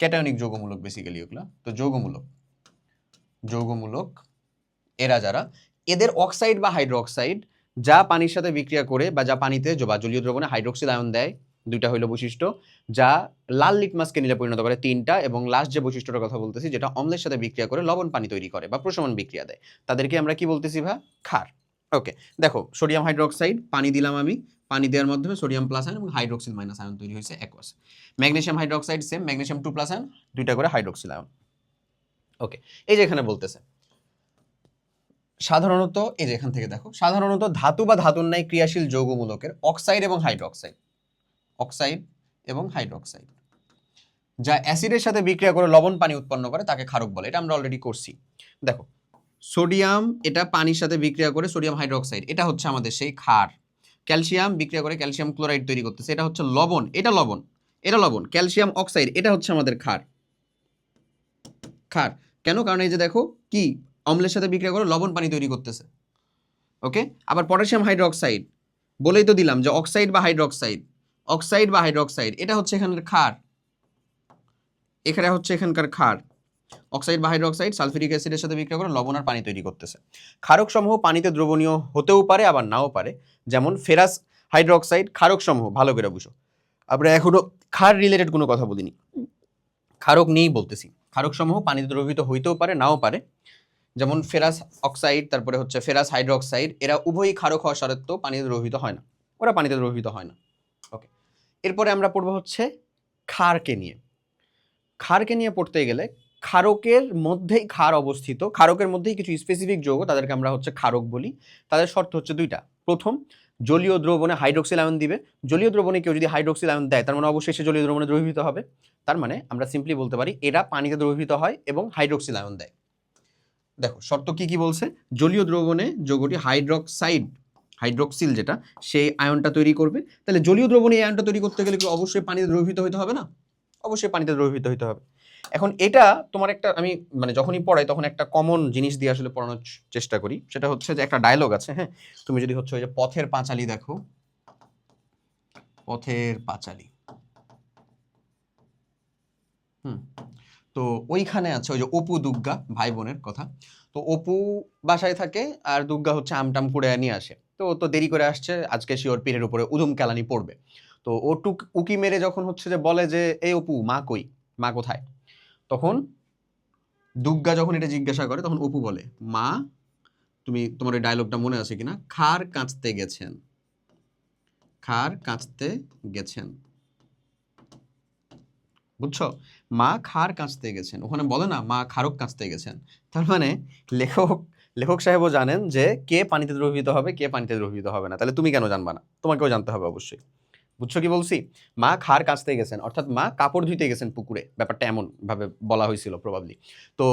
ক্যাটায়নিক যৌগমূলক বেসিক্যালি ওগুলা, তো যৌগমূলক এরা যারা, এদের অক্সাইড বা হাইড্রোক্সাইড যা পানির সাথে বিক্রিয়া করে বা যা পানিতে বা জলীয় দ্রবণে হাইড্রোক্সিল আয়ন দেয়, 2টা হইল বৈশিষ্ট্য। যা লাল লিটমাসকে নীলে পরিণত করে, 3টা। এবং লাস্ট যে বৈশিষ্ট্যটার কথা বলতেছি, যেটা অম্লের সাথে বিক্রিয়া করে লবণ পানি তৈরি করে বা প্রশমন বিক্রিয়া দেয়, তাদেরকে আমরা কি বলতেছি ক্ষার। ওকে, দেখো সোডিয়াম হাইড্রোক্সাইড পানি দিলাম আমি, পানি দেওয়ার মাধ্যমে সোডিয়াম প্লাস আয়ন এবং হাইড্রোক্সিল মাইনাস আয়ন তৈরি হয়েছে aqueous. Magnesium hydroxide same, magnesium 2 plus ion, 2টা করে হাইড্রোক্সিল আয়ন। ওকে, এই যে এখানে বলতেছে সাধারণত, এই যে এখান থেকে দেখো, সাধারণত ধাতু বা ধাতুর ন্যায় ক্রিয়াশীল যৌগমূলকের অক্সাইড এবং হাইড্রোক্সাইড যা অ্যাসিডের সাথে বিক্রিয়া করে লবণ পানি উৎপন্ন করে, তাকে ক্ষারক বলে। এটা আমরা অলরেডি করছি। দেখো সোডিয়াম, এটা পানির সাথে বিক্রিয়া করে সোডিয়াম হাইড্রোক্সাইড, এটা হচ্ছে আমাদের সেই ক্ষার। ক্যালসিয়াম বিক্রিয়া করে ক্যালসিয়াম ক্লোরাইড তৈরি করতেছে, এটা হচ্ছে লবণ, এটা লবণ। ক্যালসিয়াম অক্সাইড, এটা হচ্ছে আমাদের ক্ষার। কেন? কারণ এই যে দেখো কি, অম্লের সাথে বিক্রিয়া করে লবণ পানি তৈরি করতেছে। ওকে, আবার পটাশিয়াম হাইড্রোক্সাইড, বলেই তো দিলাম যে অক্সাইড বা হাইড্রোক্সাইড, এটা হচ্ছে এখানকার ক্ষার, এখানকার ক্ষার। অক্সাইড বা হাইড্রোক্সাইড সালফিউরিক অ্যাসিডের সাথে বিক্রিয়া করে লবণ আর পানি তৈরি করতেছে। ক্ষারক সমূহ পানিতে দ্রবণীয় হতেও পারে আবার নাও পারে, যেমন ফেরাস হাইড্রোক্সাইড। ক্ষারক সমূহ ভালো করে বুঝো, আমরা এখনো ক্ষার রিলেটেড কোনো কথা বলিনি, ক্ষারক নিয়েই বলতেছি। ক্ষারক সমূহ পানিতে দ্রবীভূত হইতেও পারে নাও পারে, যেমন ফেরাস অক্সাইড, তারপরে হচ্ছে ফেরাস হাইড্রোক্সাইড, এরা উভয়ই ক্ষারক হওয়া সত্ত্বেও পানিতে দ্রবীভূত হয় না, ওরা পানিতে দ্রবীভূত হয় না। ওকে, এরপরে আমরা পড়বো হচ্ছে ক্ষারকে নিয়ে পড়তে গেলে ক্ষারকের মধ্যেই ক্ষার অবস্থিত, ক্ষারকের মধ্যেই কিছু স্পেসিফিক যৌগ, তাদেরকে আমরা হচ্ছে ক্ষারক বলি। তাদের শর্ত হচ্ছে 2টা। প্রথম, জলীয় দ্রবণে হাইড্রোক্সিল আয়ন দিবে। জলীয় দ্রবণে কেউ যদি হাইড্রোক্সিল আয়ন দেয়, তার মানে অবশ্যই সে জলীয় দ্রবণে দ্রবীভূত হবে। তার মানে আমরা সিম্পলি বলতে পারি এরা পানিতে দ্রবীভূত হয় এবং হাইড্রোক্সিল আয়ন দেয়। দেখো শর্ত কি বলছে, জলীয় দ্রবণে যৌগটি হাইড্রোক্সিল যেটা, সেই আয়নটা তৈরি করবে। তাহলে জলীয় দ্রবণে এই আয়নটা তৈরি করতে গেলে কি অবশ্যই পানিতে দ্রবীভূত হতে হবে না? অবশ্যই পানিতে দ্রবীভূত হতে হবে। এখন এটা তোমার একটা, আমি মানে যখনই পড়াই তখন একটা কমন জিনিস দিয়ে আসলে পড়ানোর চেষ্টা করি, সেটা হচ্ছে যে একটা ডায়লগ আছে, হ্যাঁ, তুমি যদি হচ্ছে ওই যে পথের পাঁচালী দেখো, পথের পাঁচালী, তো ওইখানে আছে ওই যে অপু দুগ্গা ভাই বোনের কথা। তো অপু বাসায় থাকে আর দুগ্গা হচ্ছে আমটাম কুড়ে নিয়ে আসে। তো ও তো দেরি করে আসছে, আজকে শিওর পীরের উপরে উদুম কেলানি পড়বে। তো ও উকি মেরে যখন হচ্ছে যে বলে যে এই অপু, মা কই, মা কোথায়, তখন দুগ্গা যখন এটা জিজ্ঞাসা করে, তখন অপু বলে, মা, তোমার ওই ডায়লগটা মনে আছে কিনা, খার কাঁচতে গেছেন, বুঝছো? মা খার কাঁচতে গেছেন, ওখানে বলে না মা খারক কাঁচতে গেছেন। তার মানে লেখক সাহেবও জানেন যে কে পানিতে দ্রবীভূত হবে, কে পানিতে দ্রবীভূত হবে না। তাহলে তুমি কেন জানবা না? তোমাকেও জানতে হবে অবশ্যই। বুঝছো কি বলছি? মা খার কাচতে গেছেন, অর্থাৎ মা কাপড় ধুইতে গেছেন পুকুরে, ব্যাপারটা এমন ভাবে বলা হয়েছিল প্রবাবলি। তো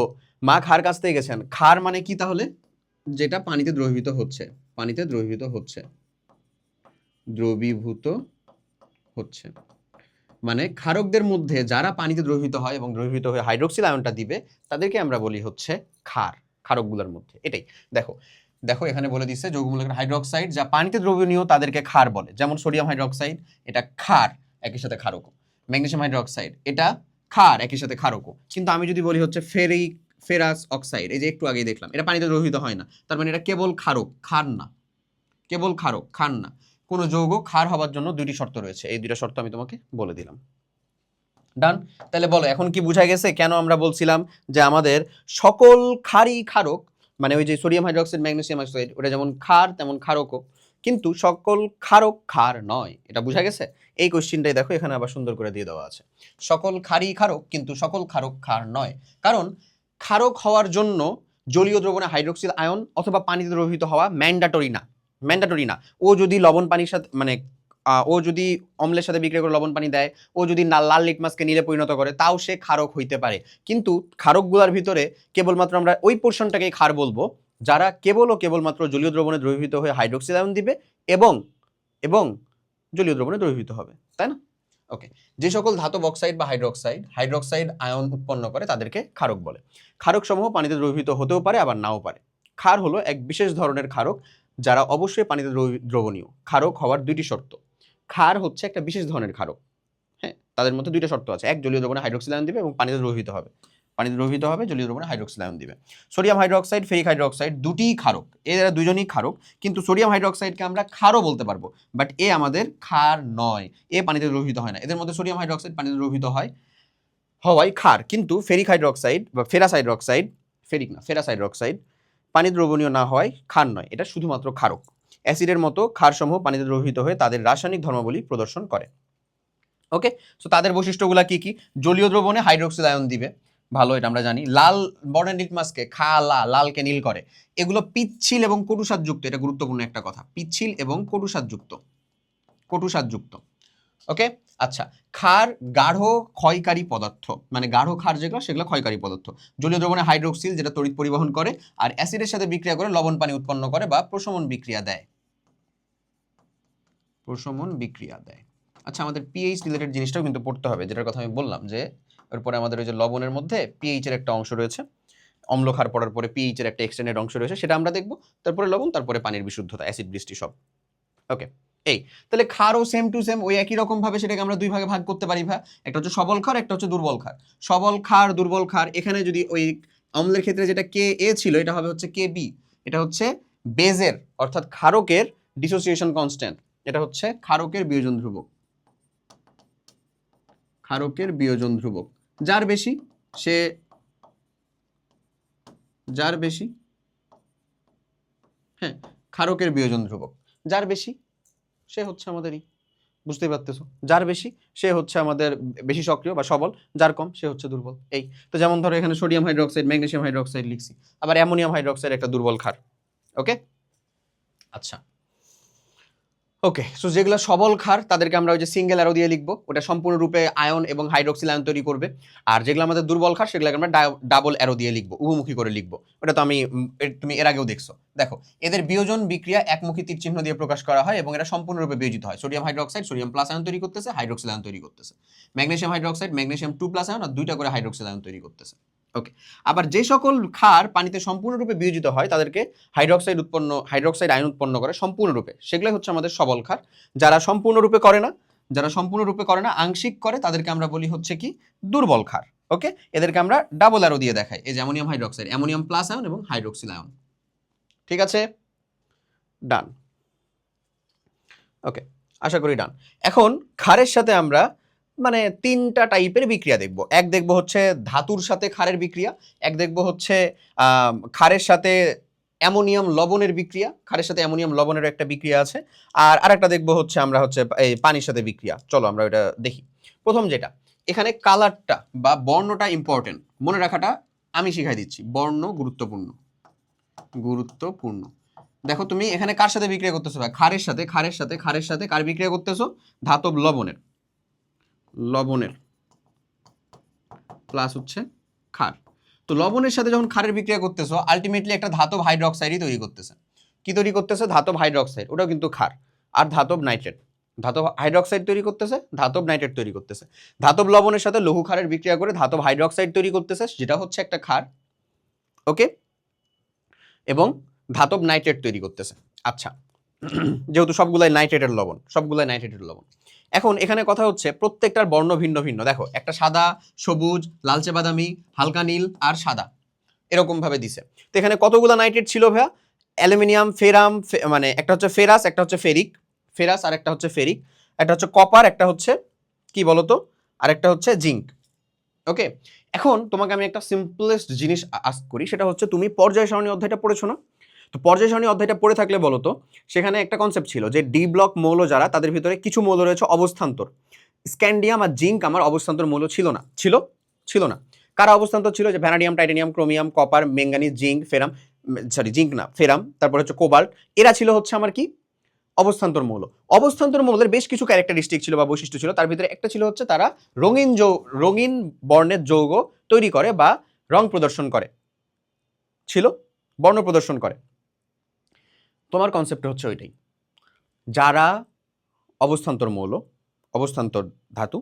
মা খার কাচতে গেছেন, খার মানে কি তাহলে? যেটা পানিতে দ্রবীভূত হচ্ছে, পানিতে দ্রবীভূত হচ্ছে, দ্রবীভূত হচ্ছে, মানে ক্ষারকদের মধ্যে যারা পানিতে দ্রবীভূত হয় এবং দ্রবীভূত হয়ে হাইড্রোক্সিল আয়নটা দিবে তাদেরকে আমরা বলি হচ্ছে ক্ষার, ক্ষারকগুলোর মধ্যে। এটাই দেখো, দেখো এখানে বলে দিচ্ছে যৌগমূলকের হাইড্রোক্সাইড যা পানিতে দ্রবণীয় তাদেরকে ক্ষার বলে, যেমন সোডিয়াম হাইড্রোক্সাইড এটা ক্ষার, একই সাথে ক্ষারকও। ম্যাগনেসিয়াম হাইড্রোক্সাইড এটা ক্ষার, একই সাথে ক্ষারকও। কিন্তু আমি যদি বলি হচ্ছে ফেরাস অক্সাইড, এই যে একটু আগেই দেখলাম, এটা পানিতে দ্রবীভূত হয় না, তার মানে এটা কেবল ক্ষারক, ক্ষার না, কেবল ক্ষারক, ক্ষার না। কোনো যৌগ ক্ষার হওয়ার জন্য দুইটি শর্ত রয়েছে, এই দুইটা শর্ত আমি তোমাকে বলে দিলাম। ডান। তাহলে বলো এখন কি বোঝা গেছে কেন আমরা বলছিলাম যে আমাদের সকল ক্ষারই ক্ষারক, মানে ওই যে সোডিয়াম হাইড্রোক্সাইড ম্যাগনেসিয়াম অক্সাইড ওটা যেমন ক্ষার তেমন ক্ষারকও, কিন্তু সকল ক্ষারক ক্ষার নয়, এটা বোঝা গেছে? এই কোশ্চেনটাই দেখো এখানে আবার সুন্দর করে দিয়ে দেওয়া আছে, সকল ক্ষারই ক্ষারক কিন্তু সকল ক্ষারক ক্ষার নয়। কারণ ক্ষারক হওয়ার জন্য জলীয় দ্রবণে হাইড্রোক্সিল আয়ন অথবা পানিতে দ্রবীভূত হওয়া ম্যান্ডাটরি না, ম্যান্ডাটরি না। ও যদি লবণ পানির সাথে মানে ও যদি অম্লের সাথে বিক্রিয়া করে লবণ পানি দেয়, ও যদি লাল লিটমাসকে নীলে পরিণত করে, তাও সে ক্ষারক হইতে পারে। কিন্তু ক্ষারকগুলোর ভিতরে কেবলমাত্র আমরা ওই পোর্শনটাকেই ক্ষার বলবো যারা কেবল ও কেবলমাত্র জলীয় দ্রবণে দ্রবীভূত হয়ে হাইড্রোক্সিল আয়ন দিবে এবং এবং জলীয় দ্রবণে দ্রবীভূত হবে, তাই না? ওকে। যে সকল ধাতব অক্সাইড বা হাইড্রোক্সাইড আয়ন উৎপন্ন করে তাদেরকে ক্ষারক বলে। ক্ষারক সমূহ পানিতে দ্রবীভূত হতেও পারে আবার নাও পারে। ক্ষার হলো এক বিশেষ ধরনের ক্ষারক যারা অবশ্যই পানিতে দ্রবণীয়। ক্ষারক হওয়ার দুইটি শর্ত, ক্ষার হচ্ছে একটা বিশেষ ধরনের ক্ষারক, হ্যাঁ, তাদের মধ্যে দুইটা শর্ত আছে, এক জলীয় দ্রবণে হাইড্রোক্সিল আয়ন দিবে এবং পানিতে দ্রবীভূত হবে, পানিতে দ্রবীভূত হবে, জলীয় দ্রবণে হাইড্রোক্সিল আয়ন দিবে। সোডিয়াম হাইড্রোক্সাইড, ফেরিক হাইড্রোক্সাইড দুটিই ক্ষারক, এরা দুজনই ক্ষারক, কিন্তু সোডিয়াম হাইড্রোক্সাইডকে আমরা ক্ষারও বলতে পারবো, বাট এ আমাদের ক্ষার নয়, এ পানিতে দ্রবীভূত হয় না। এদের মধ্যে সোডিয়াম হাইড্রোক্সাইড পানিতে দ্রবীভূত হয়, হওয়াই ক্ষার, কিন্তু ফেরিক হাইড্রোক্সাইড বা ফেরাস হাইড্রোক্সাইড, ফেরিক না ফেরাস হাইড্রোক্সাইড পানি দ্রবণীয় না হওয়ায় ক্ষার নয়, এটা শুধুমাত্র ক্ষারক। অ্যাসিডের মতো ক্ষারসমূহ পানিতে দ্রবীভূত হয়ে তাদের রাসায়নিক ধর্মাবলী প্রদর্শন করে। ওকে, সো তাদের বৈশিষ্ট্যগুলো কি কি? জলীয় দ্রবণে হাইড্রোক্সিল আয়ন দিবে, ভালো, এটা আমরা জানি। লাল বর্ণের লিটমাসকে লালকে নীল করে। এগুলো পিচ্ছিল এবং কটুস্বাদযুক্ত, এটা গুরুত্বপূর্ণ একটা কথা, পিচ্ছিল এবং কটুস্বাদযুক্ত, কটুস্বাদযুক্ত। ওকে, আচ্ছা। ক্ষার গাঢ় ক্ষয়কারী পদার্থ, মানে গাঢ় ক্ষার যেগুলো সেগুলো ক্ষয়কারী পদার্থ। জলীয় দ্রবণে হাইড্রোক্সিল যেটা তড়িৎ পরিবহন করে, আর অ্যাসিডের সাথে বিক্রিয়া করে লবণ পানি উৎপন্ন করে বা প্রশমন বিক্রিয়া দেয়, প্রশমন বিক্রিয়া দেয়। আচ্ছা, আমাদের পিএইচ রিলেটেড জিনিসটাও কিন্তু পড়তে হবে, যেটার কথা আমি বললাম যে এরপরে আমাদের ওই যে লবণের মধ্যে পিএইচ এর একটা অংশ রয়েছে, অম্ল ক্ষার পড়ার পরে পিএইচ এর একটা এক্সটেন্ডেড অংশ রয়েছে, সেটা আমরা দেখব। তারপরে লবণ, তারপরে পানির বিশুদ্ধতা, অ্যাসিড বৃষ্টি সব। ওকে, এই তাহলে ক্ষারও সেম টু সেম ওই একই রকম ভাবে সেটাকে আমরা দুই ভাগে ভাগ করতে পারি ভাই, একটা হচ্ছে সবল ক্ষার, একটা হচ্ছে দুর্বল ক্ষার। সবল ক্ষার, দুর্বল ক্ষার, এখানে যদি ওই অম্লের ক্ষেত্রে যেটা কে এ ছিল এটা হবে হচ্ছে কে বি, এটা হচ্ছে বেজের অর্থাৎ ক্ষারকের ডিসোসিয়েশন কনস্ট্যান্ট, এটা হচ্ছে ক্ষারকের বিয়োজন ধ্রুবক, ক্ষারকের বিয়োজন ধ্রুবক। যার বেশি সে, যার বেশি, হ্যাঁ, ক্ষারকের বিয়োজন ধ্রুবক, যার বেশি সে হচ্ছে আমাদেরই, বুঝতেই পারতেছো, যার বেশি সে হচ্ছে আমাদের বেশি সক্রিয় বা সবল, যার কম সে হচ্ছে দুর্বল। এই তো যেমন ধরো এখানে সোডিয়াম হাইড্রোক্সাইড, ম্যাগনেসিয়াম হাইড্রোক্সাইড লিখছি, আবার অ্যামোনিয়াম হাইড্রোক্সাইড একটা দুর্বল ক্ষার। ওকে, আচ্ছা। ওকে, সো যেগুলো সবল ক্ষার তাদেরকে আমরা ওই যে সিঙ্গেল অ্যারো দিয়ে লিখবো, ওটা সম্পূর্ণরূপে আয়ন এবং হাইড্রোক্সিল আয়ন তৈরি করবে। আর যেগুলো আমাদের দুর্বল ক্ষার সেগুলোকে আমরা ডাবল অ্যারো দিয়ে লিখবো, উভমুখী করে লিখবো। ওটা তো আমি তুমি এর আগেও দেখছো। দেখো, এদের বিয়োজন বিক্রিয়া একমুখী তীর চিহ্ন দিয়ে প্রকাশ করা হয় এবং এটা সম্পূর্ণরূপে বিয়োজিত হয়। Sodium hydroxide sodium plus ion তৈরি করতেছে, হাইড্রোক্সিল আয়ন তৈরি করতেছে। Magnesium hydroxide magnesium 2 plus ion আর দুইটা করে হাইড্রোক্সিল আয়ন তৈরি করতেছে। ওকে, আবার যে সকল ক্ষার পানিতে সম্পূর্ণরূপে বিয়োজিত হয় তাদেরকে হাইড্রোক্সাইড আয়ন উৎপন্ন করে সম্পূর্ণরূপে, সেগুলোই হচ্ছে আমাদের সবল ক্ষার। যারা সম্পূর্ণরূপে করে না, যারা সম্পূর্ণরূপে করে না, আংশিক করে, তাদেরকে আমরা বলি হচ্ছে কি দুর্বল ক্ষার। ওকে, এদেরকে আমরা ডাবল অ্যারো দিয়ে দেখাই, এই যে ammonium hydroxide, ammonium plus ion এবং হাইড্রোক্সিল আয়ন। ঠিক আছে, ডান। ওকে, আশা করি ডান। এখন ক্ষারের সাথে আমরা মানে তিনটা টাইপের বিক্রিয়া দেখব। এক দেখব হচ্ছে ধাতুর সাথে ক্ষারের বিক্রিয়া, এক দেখব হচ্ছে ক্ষারের সাথে অ্যামোনিয়াম লবণের বিক্রিয়া, ক্ষারের সাথে অ্যামোনিয়াম লবণের একটা বিক্রিয়া আছে, আর আরেকটা দেখব হচ্ছে আমরা হচ্ছে এই পানির সাথে বিক্রিয়া। চলো আমরা এটা দেখি। প্রথম যেটা, এখানে কালারটা বা বর্ণটা ইম্পর্টেন্ট, মনে রাখাটা আমি শিখাই দিচ্ছি। বর্ণ গুরুত্বপূর্ণ, গুরুত্বপূর্ণ। দেখো তুমি এখানে কার সাথে বিক্রিয়া করতেছো ভাই? ক্ষারের সাথে কার বিক্রিয়া করতেছো? ধাতব লবণের প্লাস হচ্ছে ক্ষার। তো লবণের সাথে যখন ক্ষারের বিক্রিয়া করতেছো আলটিমেটলি একটা ধাতব হাইড্রোক্সাইডই তৈরি করতেছে। কি তৈরি করতেছে? ধাতব হাইড্রোক্সাইড, ওটাও কিন্তু ক্ষার। আর ধাতব নাইট্রেট, ধাতব হাইড্রোক্সাইড তৈরি করতেছে, ধাতব নাইট্রেট তৈরি করতেছে। ধাতব লবণের সাথে লঘু ক্ষারের বিক্রিয়া করে ধাতব হাইড্রোক্সাইড তৈরি করতেছে, যেটা হচ্ছে একটা ক্ষার। ওকে, এবং ধাতব নাইট্রেট তৈরি করতেছে। আচ্ছা, যেহেতু সবগুলাই নাইট্রেটের লবণ। এখন এখানে কথা হচ্ছে প্রত্যেকটার বর্ণ ভিন্ন ভিন্ন। দেখো একটা সাদা, সবুজ, লালচে বাদামি, হালকা নীল আর সাদা, এরকম ভাবে দিছে। তো এখানে কতগুলো নাইট্রেট ছিল ভাইয়া? অ্যালুমিনিয়াম, ফেরাম, মানে একটা হচ্ছে ফেরাস, একটা হচ্ছে ফেরাস আর একটা হচ্ছে ফেরিক, একটা হচ্ছে কপার, একটা হচ্ছে কি বলতো, আর একটা হচ্ছে জিঙ্ক। ওকে, এখন তোমাকে আমি একটা সিম্পলেস্ট জিনিস আস্ক করি, সেটা হচ্ছে তুমি পর্যায় সারণী অধ্যায়টা পড়েছো না? তো পর্যায় সারণী অধ্যায়টা পড়ে থাকলে বলো তো, সেখানে একটা কনসেপ্ট ছিল যে ডি ব্লক মৌল যারা, তাদের ভিতরে কিছু মৌল রয়েছে অবস্থান্তর। স্ক্যান্ডিয়াম আর জিঙ্ক আমার অবস্থান্তর মৌল ছিল না। কারা অবস্থান্তর ছিল? যে vanadium, titanium, chromium, copper, manganese, zinc, ফেরাম, তারপর হচ্ছে কোবাল্ট। এরা ছিল হচ্ছে আমার কি? অবস্থান্তর মৌল। অবস্থান্তর মৌলের বেশ কিছু ক্যারেক্টারিস্টিক ছিল বা বৈশিষ্ট্য ছিল, তার ভিতরে একটা ছিল হচ্ছে তারা রঙিন বর্ণের যৌগ তৈরি করে বা রং প্রদর্শন করে, বর্ণ প্রদর্শন করে। তোমার কনসেপ্ট হচ্ছে ওইটাই, যারা অবস্থান্তর ধাতু,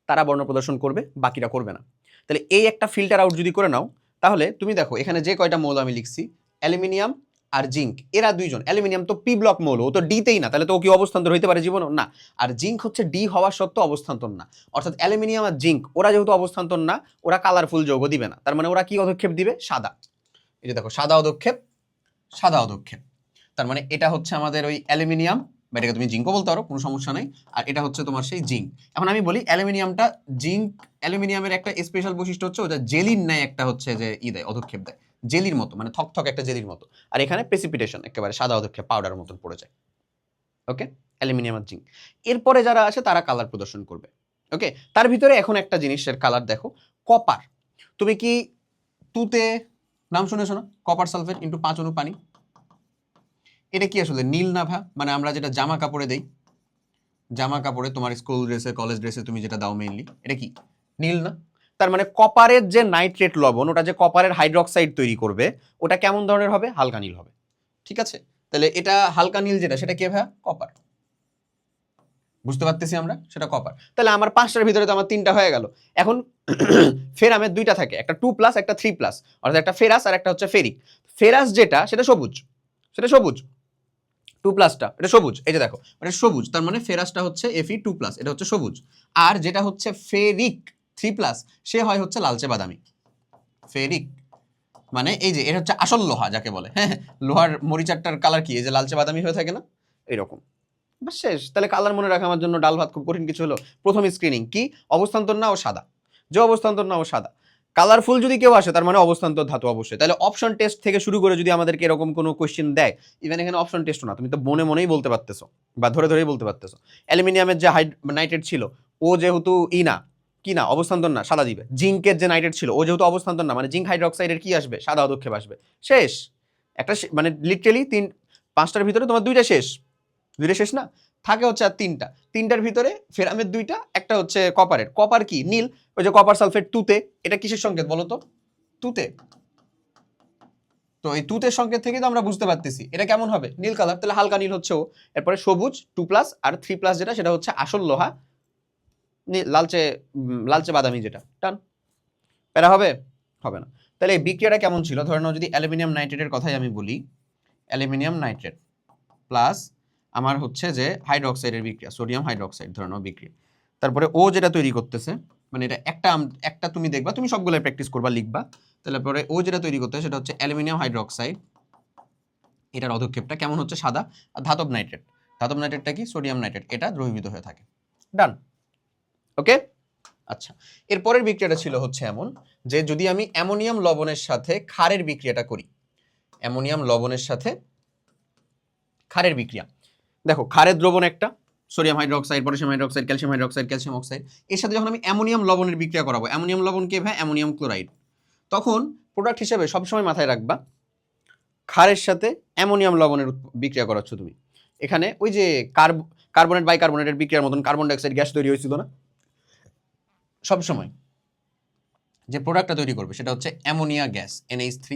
তারা বর্ণ প্রদর্শন করবে, বাকিরা করবে না। তাহলে এই একটা ফিল্টার আউট যদি করে নাও, তাহলে তুমি দেখো এখানে যে কয়টা মৌল আমি লিখছি, অ্যালুমিনিয়াম আর জিঙ্ক, এরা দুইজন। অ্যালুমিনিয়াম তো পি ব্লক মৌল, ও তো ডিতেই না, তাহলে তো ও কি অবস্থান্তর হইতে পারে জীবনও না। আর জিঙ্ক হচ্ছে ডি হওয়া সত্ত্বেও অবস্থান্তর না। অর্থাৎ অ্যালুমিনিয়াম আর জিঙ্ক ওরা যেহেতু অবস্থান্তর না, ওরা কালারফুল যৌগ দিবে না। তার মানে ওরা কি পদক্ষেপ দিবে? সাদা। এই যে দেখো, সাদা পদক্ষেপ। তার মানে এটা হচ্ছে আমাদের ওই অ্যালুমিনিয়াম, বা এটাকে তুমি জিঙ্কও বলতে পারো, কোনো সমস্যা নাই। আর এটা হচ্ছে তোমার সেই জিঙ্ক। এখন আমি বলি অ্যালুমিনিয়ামের একটা স্পেশাল বৈশিষ্ট্য হচ্ছে ওটা জেলির ন্যায় একটা হচ্ছে যে দেয়, পদক্ষেপ দেয়, জেলির মতো, মানে থকথক একটা জেলির মতো। আর এখানে প্রেসিপিটেশন, একেবারে সাদা পদক্ষেপ, পাউডারের মতন পড়ে যায়। ওকে, অ্যালুমিনিয়াম আর জিঙ্ক। এরপরে যারা আসে তারা কালার প্রদর্শন করবে। ওকে, তার ভিতরে এখন একটা জিনিসের কালার দেখো, কপার। তুমি কি তুতে নাম শুনেছো না? কপার সালফেট ইন্টু 5 অণু পানি। এটা কি আসলে নীল না ভা? মানে আমরা যেটা জামা কাপড়ে দেই, তোমার স্কুল ড্রেসে, কলেজ ড্রেসে তুমি যেটা দাও মেইনলি, এটা কি নীল না? তার মানে কপারের যে নাইট্রেট লবণ, ওটা যে কপারের হাইড্রোক্সাইড তৈরি করবে, ওটা কেমন ধরনের হবে? হালকা নীল হবে। ঠিক আছে, তাহলে এটা হালকা নীল যেটা, সেটা কে ভাইয়া? কপার। বুঝতে পারতেছি আমরা, সেটা কপার। তাহলে আমার 5টার ভিতরে তো আমার 3টা হয়ে গেল। এখন ফেরামের 2টা থাকে, একটা 2+, একটা 3+, অর্থাৎ একটা ফেরাস আর একটা হচ্ছে ফেরিক। ফেরাস যেটা, সেটা সবুজ 2+টা, এটা সবুজ। এই যে দেখো, এটা সবুজ, তার মানে ফেরাসটা হচ্ছে Fe2+, এটা হচ্ছে সবুজ। আর যেটা হচ্ছে ফেরিক 3+, সে হয় হচ্ছে লালচে বাদামি। ফেরিক মানে এই যে এটা হচ্ছে আসল লোহা যাকে বলে। হ্যাঁ, লোহার মরিচারটার কালার কি? এই যে লালচে বাদামি হয়ে থাকে না, এরকম। বাস শেষ। তাহলে কালার মনে রাখা আমার জন্য ডাল ভাত খুব কঠিন কিছু হলো? প্রথম স্ক্রিনিং কি? অবস্থান্তর না ও সাদা। যে অবস্থান্তর না ও সাদা। কালারফুল যদি কেউ আসে, তার মানে অবস্থান্তর ধাতু অবশ্যই। তাহলে অপশন টেস্ট থেকে শুরু করে যদি আমাদেরকে এরকম কোনো কোয়েশ্চেন দেয়, ইভেন এখানে অপশন টেস্টও না, তুমি তো মনেই বলতে পারতেছো বা ধরেই বলতে পারতেছো। অ্যালুমিনিয়ামের যে নাইট্রেট ছিল, ও যেহেতু অবস্থান্তর না, সাদা দিবে। জিঙ্কের যে নাইট্রেট ছিল, ও যেহেতু অবস্থান্তর না, মানে জিঙ্ক হাইড্রোক্সাইডের কি আসবে? সাদা পদক্ষেপ আসবে। শেষ। একটা মানে লিটারালি 5টার ভিতরে তোমার 2টা শেষ না, থাকে হচ্ছে আর 3টার ভিতরে ফেরামের 2টা, একটা হচ্ছে কপারের। কপার কি? নীল। ওই যে কপার সালফেট তুতে, এটা কিসের সংকেত বলো তো? তুতে। তো এই তুতের সংকেত থেকে তো আমরা বুঝতে পারতেছি এটা কেমন হবে? নীল কালার। তাহলে হালকা নীল হচ্ছে ও। এরপরে সবুজ 2+, আর 3+, যেটা সেটা হচ্ছে আসল লোহা, লালচে বাদামি যেটা। টান প্যারা হবে না। তাহলে এই বিক্রিয়াটা কেমন ছিল? ধরে নাও যদি অ্যালুমিনিয়াম নাইট্রেটের কথাই আমি বলি, অ্যালুমিনিয়াম নাইট্রেট প্লাস আমার হচ্ছে যে হাইড্রোক্সাইডের বিক্রিয়া, সোডিয়াম হাইড্রোক্সাইড ধরে নাও বিক্রিয়া। তারপরে ও যেটা তৈরি করতেছে, মানে এটা একটা তুমি দেখবা, তুমি সবগুলো প্র্যাকটিস করবা, লিখবা। তারপরে ও যেটা তৈরি করতেছে সেটা হচ্ছে অ্যালুমিনিয়াম হাইড্রোক্সাইড, এটার অধক্ষেপটা কেমন হচ্ছে? সাদা। আর ধাতব নাইট্রেটটা কি? সোডিয়াম নাইট্রেট, এটা দ্রবীভূত হয়ে থাকে। ডান। ওকে, আচ্ছা। এরপরের বিক্রিয়াটা ছিল হচ্ছে এমন যে যদি আমি অ্যামোনিয়াম লবণের সাথে ক্ষারের বিক্রিয়াটা করি, অ্যামোনিয়াম লবণের সাথে ক্ষারের বিক্রিয়া, দেখো ক্ষারের দ্রবণ একটা, sodium hydroxide, potassium hydroxide, calcium hydroxide, calcium oxide. এর সাথে যখন আমি অ্যামোনিয়াম লবণের বিক্রিয়া করাবো, অ্যামোনিয়াম লবণ কে ভাই? Ammonium chloride. তখন প্রোডাক্ট হিসেবে সবসময় মাথায় রাখবা ক্ষারের সাথে অ্যামোনিয়াম লবণের বিক্রিয়া করাচ্ছ তুমি। এখানে ওই যে কার্বনেট বাইকার্বনেটের বিক্রিয়ার মতন কার্বন ডাইঅক্সাইড গ্যাস তৈরি হয়েছিল না? সবসময় যে প্রোডাক্টটা তৈরি করবে সেটা হচ্ছে অ্যামোনিয়া গ্যাস, NH3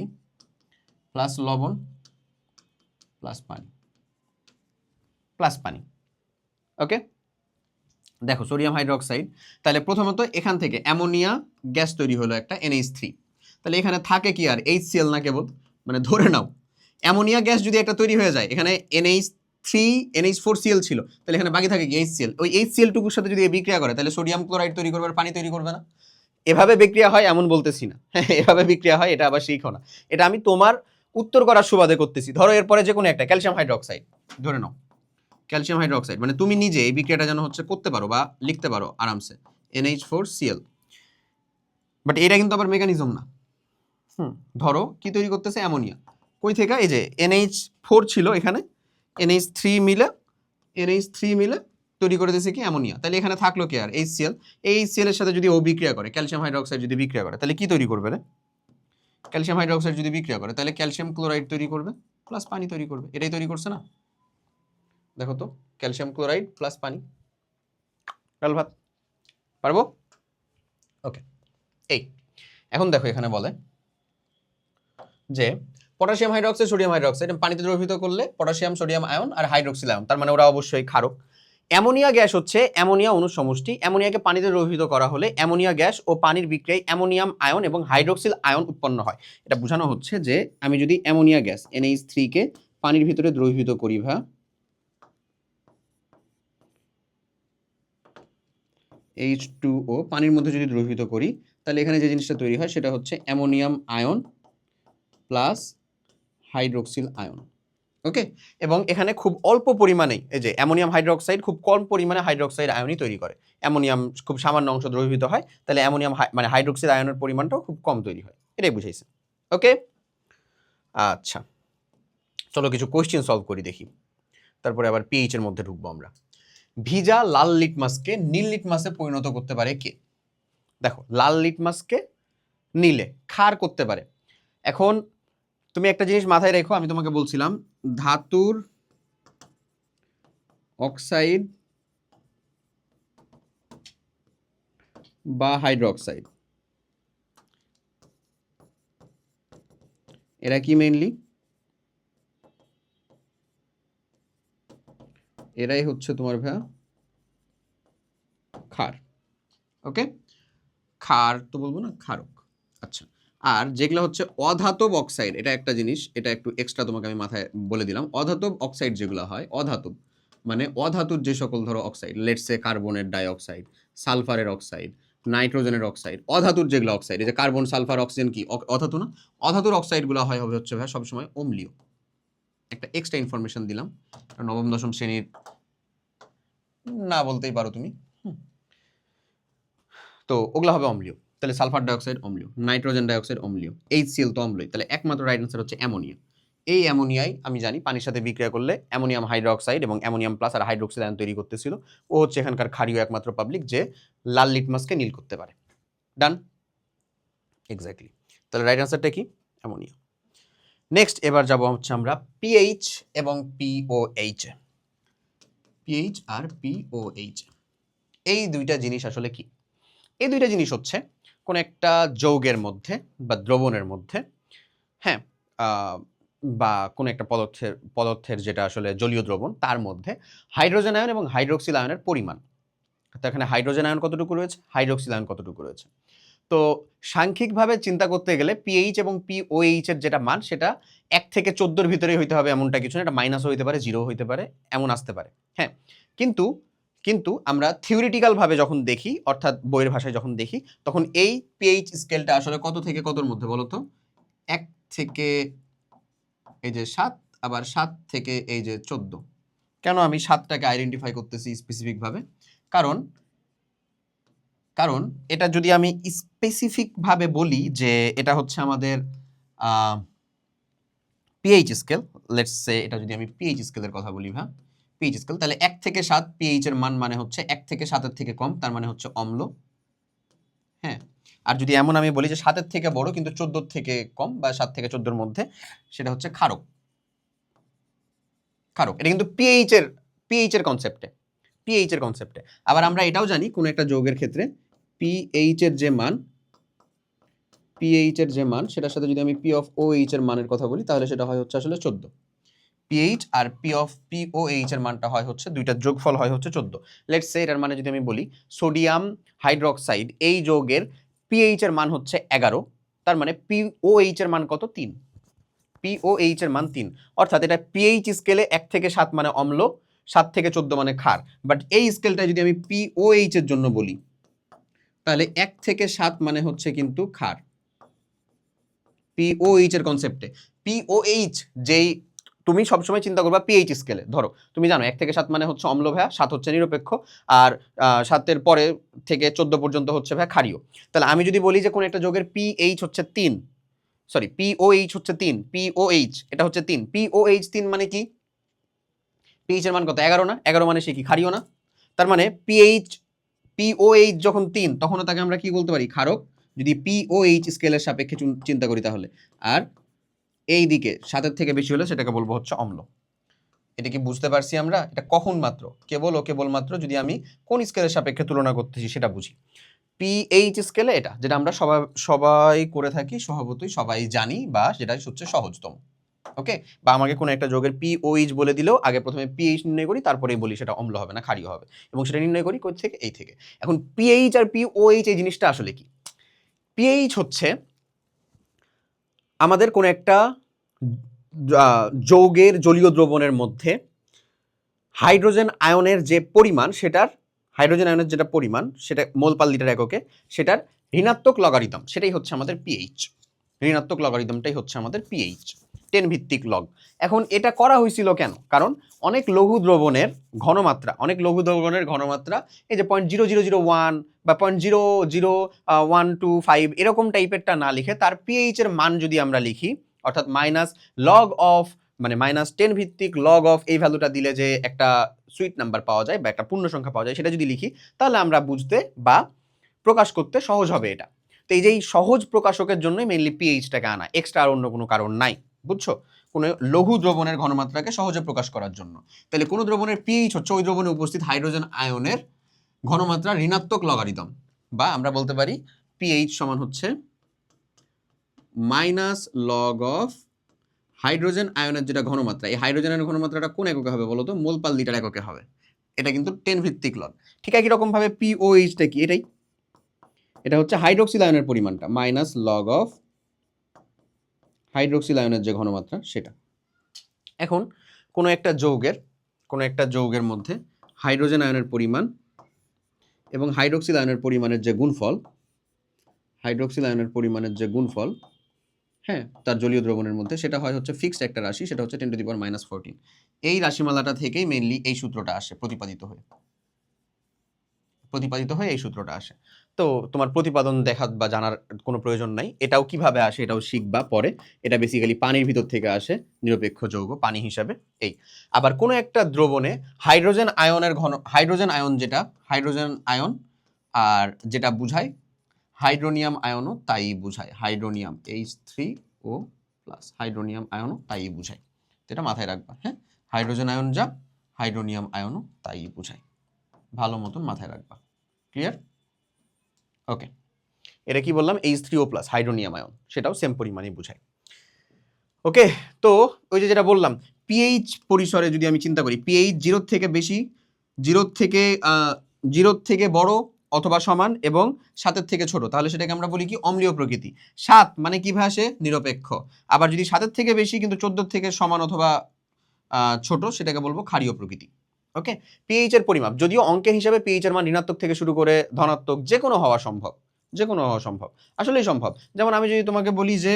প্লাস লবণ প্লাস পানি। ওকে, দেখো সোডিয়াম হাইড্রোক্সাইড, তাহলে প্রথমত এখান থেকে অ্যামোনিয়া গ্যাস তৈরি হলো একটা NH3, তাহলে এখানে থাকে কি আর HCl না কেবল, মানে ধরে নাও অ্যামোনিয়া গ্যাস যদি একটা তৈরি হয়ে যায়, এখানে NH3 NH4Cl ছিল, তাহলে এখানে বাকি থাকে কি HCl, ওই HCl টুকুর সাথে যদি বিক্রিয়া করে তাহলে সোডিয়াম ক্লোরাইড তৈরি করবে আর পানি তৈরি করবে না? এভাবে বিক্রিয়া হয় এমন বলতেছি না, এভাবে বিক্রিয়া হয় এটা আবার শিখো না, এটা আমি তোমার উত্তর করার সুবাদে করতেছি। ধরো এরপরে যে কোনো একটা ক্যালসিয়াম হাইড্রোক্সাইড ধরে নাও, ক্যালসিয়াম হাইড্রোক্সাইড, মানে তুমি নিজে এই বিক্রিয়াটা যেন হচ্ছে করতে পারো বা লিখতে পারো আরামসে, NH4Cl, বাট এটা কিন্তু আবার মেকানিজম না। ধরো কি তৈরি করতেছে অ্যামোনিয়া, কই থেকে, এই যে NH4 ছিল এখানে, NH3 মিলে তৈরি করে দিয়েছে কি অ্যামোনিয়া, তাহলে এখানে থাকলো কি আর HCl, এই HCl এর সাথে যদি ও বিক্রিয়া করে, ক্যালসিয়াম হাইড্রোক্সাইড যদি বিক্রিয়া করে তাহলে কি তৈরি করবে রে? ক্যালসিয়াম হাইড্রোক্সাইড যদি বিক্রিয়া করে তাহলে ক্যালসিয়াম ক্লোরাইড তৈরি করবে প্লাস পানি তৈরি করবে, এটাই তৈরি করছে না? দেখো তো, ক্যালসিয়াম ক্লোরাইড প্লাস পানি, ডাল ভাত, পারবো? ওকে, এই এখন দেখো এখানে বলে যে পটাশিয়াম হাইড্রোক্সাইড সোডিয়াম হাইড্রোক্সাইড পানিতে দ্রবীভূত করলে পটাশিয়াম সোডিয়াম আয়ন আর হাইড্রোক্সিল আয়ন, তার মানে ওরা অবশ্যই ক্ষারক। অ্যামোনিয়া গ্যাস হচ্ছে অ্যামোনিয়া অণুর সমষ্টি, অ্যামোনিয়াকে পানিতে দ্রবীভূত করা হলে অ্যামোনিয়া গ্যাস ও পানির বিক্রিয়ায় অ্যামোনিয়াম আয়ন এবং হাইড্রোক্সিল আয়ন উৎপন্ন হয়। এটা বোঝানো হচ্ছে যে আমি যদি অ্যামোনিয়া গ্যাস NH3 কে পানির ভিতরে দ্রবীভূত করি H2O পানির মধ্যে যদি দ্রবীভূত করি, তাহলে এখানে যে জিনিসটা তৈরি হয় সেটা হচ্ছে ammonium ion plus hydroxyl ion. Okay, এবং এখানে খুব অল্প পরিমাণেই এই যে অ্যামোনিয়াম হাইড্রোক্সাইড খুব কম পরিমাণে হাইড্রোক্সাইড আয়নই তৈরি করে, অ্যামোনিয়াম খুব সামান্য অংশ দ্রবীভূত হয়, তাহলে অ্যামোনিয়াম মানে হাইড্রোক্সাইড আয়নের পরিমাণটাও খুব কম তৈরি হয়, এটাই বুঝাইছে। ওকে, আচ্ছা চলো কিছু কোশ্চেন সলভ করি দেখি, তারপরে আবার পিএইচ এর মধ্যে ঢুকবো আমরা। ভিজা লাল লিটমাসকে নীল লিটমাসে পরিণত করতে পারে কে? দেখো লাল লিটমাসকে নীলে ক্ষার করতে পারে। এখন তুমি একটা জিনিস মাথায় রেখো, আমি তোমাকে বলছিলাম ধাতুর অক্সাইড বা হাইড্রোক্সাইড এরা কি মেইনলি, এরাই হচ্ছে তোমার ভাইয়া ক্ষার। ওকে, ক্ষার তো বলবো না, ক্ষারক। আচ্ছা, আর যেগুলো হচ্ছে অধাতব অক্সাইড, এটা একটা জিনিস, এটা একটু এক্সট্রা তোমাকে আমি মাথায় বলে দিলাম। অধাতব অক্সাইড যেগুলো হয়, অধাতব মানে অধাতুর যে সকল ধরো অক্সাইড, লেটসে কার্বনের ডাইঅক্সাইড, সালফারের অক্সাইড, নাইট্রোজেনের অক্সাইড, অধাতুর যেগুলো অক্সাইড, এই যে কার্বন সালফার অক্সিজেন কি অধাতু না? অধাতুর অক্সাইডগুলো হয় হবে হচ্ছে ভাই সবসময় অম্লীয়। একটা এক্সট্রা ইনফরমেশন দিলাম, নবম দশম শ্রেণীর না বলতেই পারো তুমি। তো ওগুলো হবে অম্লীয়, তাহলে সালফার ডাইঅক্সাইড অম্লীয়, নাইট্রোজেন ডাইঅক্সাইড অম্লীয়, HCl তো অম্লই, তাহলে একমাত্র রাইট আনসার হচ্ছে অ্যামোনিয়া। এই অ্যামোনিয়াই আমি জানি পানির সাথে বিক্রিয়া করলে অ্যামোনিয়াম হাইড্রোক্সাইড এবং অ্যামোনিয়াম প্লাস আর হাইড্রোক্সিল আয়ন তৈরি করতেছিল। ও হচ্ছে এখানকার ক্ষারীয় একমাত্র পাবলিক যে লাল লিটমাসকে নীল করতে পারে। ডান, এক্স্যাক্টলি, তাহলে রাইট আনসারটা কি? অ্যামোনিয়া। নেক্সট এবার যাব হচ্ছে আমরা পিএইচ এবং পিওএইচ। পিএইচ আর পিওএইচ এই দুইটা জিনিস আসলে কি? এই দুইটা জিনিস হচ্ছে কোন একটা যৌগের মধ্যে বা দ্রবণের মধ্যে, হ্যাঁ, বা কোন একটা পদার্থের যেটা আসলে জলীয় দ্রবণ তার মধ্যে হাইড্রোজেন আয়ন এবং হাইড্রোক্সিল আয়নের পরিমাণ। তো এখানে হাইড্রোজেন আয়ন কতটুকু রয়েছে, হাইড্রোক্সিল আয়ন কতটুকু রয়েছে। তো সাংখ্যিকভাবে চিন্তা করতে গেলে পিএইচ এবং পিওএইচ এর যেটা মান সেটা 1 থেকে 14 এর ভিতরে হইতে হবে এমনটা কিছু না, এটা মাইনাসও হইতে পারে, জিরো হইতে পারে, এমন আসতে পারে। হ্যাঁ, কিন্তু কিন্তু আমরা থিওরিটিক্যাল ভাবে যখন দেখি, অর্থাৎ বইয়ের ভাষায় যখন দেখি, তখন এই পিএইচ স্কেলটা আসলে কত থেকে কতর মধ্যে বলো তো? 1 থেকে এই যে 7, আবার 7 থেকে এই যে 14। কেন আমি 7টাকে আইডেন্টিফাই করতেছি স্পেসিফিক ভাবে? কারণ কারণ এটা যদি আমি স্পেসিফিক ভাবে বলি যে এটা হচ্ছে আমাদের পিএইচ স্কেল, লেটস সে এটা যদি আমি পিএইচ স্কেলের কথা বলি, হ্যাঁ পিএইচ স্কেল, তাহলে 1 থেকে 7 পিএইচ এর মান মানে হচ্ছে 1 থেকে 7 এর থেকে কম, তার মানে হচ্ছে অম্ল। হ্যাঁ, আর যদি এমন আমি বলি যে 7 থেকে বড় কিন্তু 14 থেকে কম বা 7 থেকে 14 মধ্যে, সেটা হচ্ছে ক্ষারক। ক্ষারক এটা কিন্তু পিএইচ এর কনসেপ্টে। আবার আমরা এটাও জানি কোন একটা যৌগের ক্ষেত্রে পিএইচ এর যে মান সেটার সাথে যদি আমি পি অফ ওএইচ এর মানের কথা বলি তাহলে সেটা হয় হচ্ছে আসলে 14। পিএইচ আর পি অফ পিওএইচ এর মানটা হয় হচ্ছে দুইটার যোগফল হয় হচ্ছে 14। লেটস সে এটার মানে যদি আমি বলি সোডিয়াম হাইড্রোক্সাইড এই যৌগের পিএইচ এর মান হচ্ছে 11, তার মানে পিওএইচ এর মান কত? 3। পিওএইচ এর মান 3, অর্থাৎ এটা পিএইচ স্কেলে 1 থেকে 7 মানে অম্ল, 7 থেকে 14 মানে ক্ষার। বাট এই স্কেলটা যদি আমি পিওএইচ এর জন্য বলি তাহলে 1 থেকে 7 মানে হচ্ছে কিন্তু ক্ষার। পিওএইচ এর কনসেপ্টে পিওএইচ যেই তুমি সবসময় চিন্তা করবা পিএইচ স্কেলে, ধরো তুমি জানো 1 থেকে 7 মানে হচ্ছে অম্ল ভায়া, 7 হচ্ছে নিরপেক্ষ, আর 7 পরে থেকে 14 পর্যন্ত হচ্ছে ভায়া ক্ষারীয়। তাহলে আমি যদি বলি যে কোন একটা যৌগের পিএইচ হচ্ছে 3, সরি পিওএইচ হচ্ছে 3, পিওএইচ এটা হচ্ছে 3, পিওএইচ 3 মানে কি? পিএইচ এর মান কত? 11 না? 11 মানে সে কি ক্ষারীয় না? তার মানে পিওএইচ যখন 3 তখন তাকে আমরা কি বলতে পারি? ক্ষারক, যদি পিওএইচ স্কেলের সাপেক্ষে চিন্তা করি তাহলে। আর এই দিকে 7 থেকে বেশি হলে সেটাকে বলবো হচ্ছে অম্ল। এটা কি বুঝতে পারছি আমরা? এটা কখন মাত্র? কেবলমাত্র যদি আমি কোন স্কেলের সাপেক্ষে তুলনা করতেছি সেটা বুঝি। পিএইচ স্কেলে এটা যেটা আমরা সবাই করে থাকি, স্বভাবতই সবাই জানি, বা সেটাই হচ্ছে সহজতম। ওকে, বা আমাকে কোনো একটা যৌগের পিওএইচ বলে দিলেও আগে প্রথমে পিএইচ নির্ণয় করি, তারপরেই বলি সেটা অম্ল হবে না ক্ষারীয় হবে, এবং সেটা নির্ণয় করি কই থেকে? এই থেকে। এখন পিএইচ আর পিওএইচ এই জিনিসটা আসলে কি? পিএইচ হচ্ছে আমাদের কোন একটা যৌগের জলীয় দ্রবণের মধ্যে হাইড্রোজেন আয়নের যে পরিমাণ, যেটা পরিমাণ সেটা মোল পার লিটার এককে, সেটার ঋণাত্মক লগারিদম, সেটাই হচ্ছে আমাদের পিএইচ। ঋণাত্মক লগারিদমটাই হচ্ছে আমাদের পিএইচ, 10 ভিত্তিক লগ। এখন এটা করা হয়েছিল কেন? কারণ অনেক লঘু দ্রবণের ঘনমাত্রা এই যে 0.0001 বা 0.00125 এরকম টাইপেরটা না লিখে তার পিএইচ এর মান যদি আমরা লিখি, অর্থাৎ -10 ভিত্তিক লগ অফ এই ভ্যালুটা দিলে যে একটা সুইট নাম্বার পাওয়া যায় বা একটা পূর্ণ সংখ্যা পাওয়া যায়, সেটা যদি লিখি তাহলে আমরা বুঝতে বা প্রকাশ করতে সহজ হবে এটা। তো এই যে সহজ প্রকাশকের জন্যই মেইনলি পিএইচটাকে আনা, এক্সট্রা আর অন্য কোনো কারণ নাই, বুঝছো? কোনো লঘু দ্রবণের ঘনমাত্রাকে সহজে প্রকাশ করার জন্য। তাহলে কোনো দ্রবণের পিএইচ হচ্ছে ওই দ্রবণে উপস্থিত হাইড্রোজেন আয়নের ঘনমাত্রা ঋণাত্মক লগারিদম, বা আমরা বলতে পারি পিএইচ সমান হচ্ছে মাইনাস লগ অফ হাইড্রোজেন আয়নের যেটা ঘনমাত্রা, এই হাইড্রোজেন আয়নের ঘনমাত্রাটা কোন এককে হবে বলতো? মোল পার লিটার এককে হবে। এটা কিন্তু 10 ভিত্তিক লগ। ঠিক একই রকম ভাবে পিওএইচটা কি? এটা হচ্ছে হাইড্রোক্সিল আয়নের পরিমাণটা, মাইনাস লগ অফ হাইড্রোক্সিল আয়নের যে ঘনমাত্রা সেটা। এখন কোনো একটা যৌগের মধ্যে হাইড্রোজেন আয়নের পরিমাণ এবং হাইড্রোক্সিল আয়নের পরিমাণের যে গুণফল, হ্যাঁ, তার জলীয় দ্রবণের মধ্যে, সেটা হয় হচ্ছে ফিক্সড একটা রাশি, সেটা হচ্ছে 10⁻⁻14। এই রাশিমালাটা থেকেই মেইনলি এই সূত্রটা আসে, প্রতিপাদিত হয়ে এই সূত্রটা আসে। তো তোমার প্রতিপাদন দেখা বা জানার কোনো প্রয়োজন নাই, এটাও কিভাবে আসে এটাও শিখবা পরে। এটা বেসিক্যালি পানির ভিতর থেকে আসে, নিরপেক্ষ যৌগ পানি হিসাবে। এই আবার কোনো একটা দ্রবণে হাইড্রোজেন আয়ন আর যেটা বুঝায় হাইড্রোনিয়াম আয়নও তাই বুঝায়, হাইড্রোনিয়াম H3O+, হাইড্রোনিয়াম আয়নও তাই বুঝায়। এটা মাথায় রাখবা, হ্যাঁ, হাইড্রোজেন আয়ন যা, হাইড্রোনিয়াম আয়নও তাই বুঝায়, ভালো মতন মাথায় রাখবা। ক্লিয়ার? ওকে, এটা কি বললাম? H3O+, হাইড্রোনিয়াম আয়ন, সেটাও সেম পরিমাণই বুঝায়। ওকে, তো ওই যেটা বললাম, পিএইচ পরিসরে যদি আমি চিন্তা করি, পিএইচ 0 থেকে বেশি, 0 থেকে বড় অথবা সমান এবং 7 থেকে ছোট, তাহলে সেটাকে আমরা বলি কি? অম্লীয় প্রকৃতি। 7 মানে কি ভাষে? নিরপেক্ষ। আবার যদি 7 থেকে বেশি কিন্তু 14 থেকে সমান অথবা ছোট, সেটাকে বলবো ক্ষারীয় প্রকৃতি। ওকে, পিএইচ এর পরিমাপ, যদিও অঙ্কের হিসাবে পিএইচ এর মান ঋণাত্মক থেকে শুরু করে ধনাত্মক যে কোনো হওয়া সম্ভব, আসলেই সম্ভব। যেমন আমি যদি তোমাকে বলি যে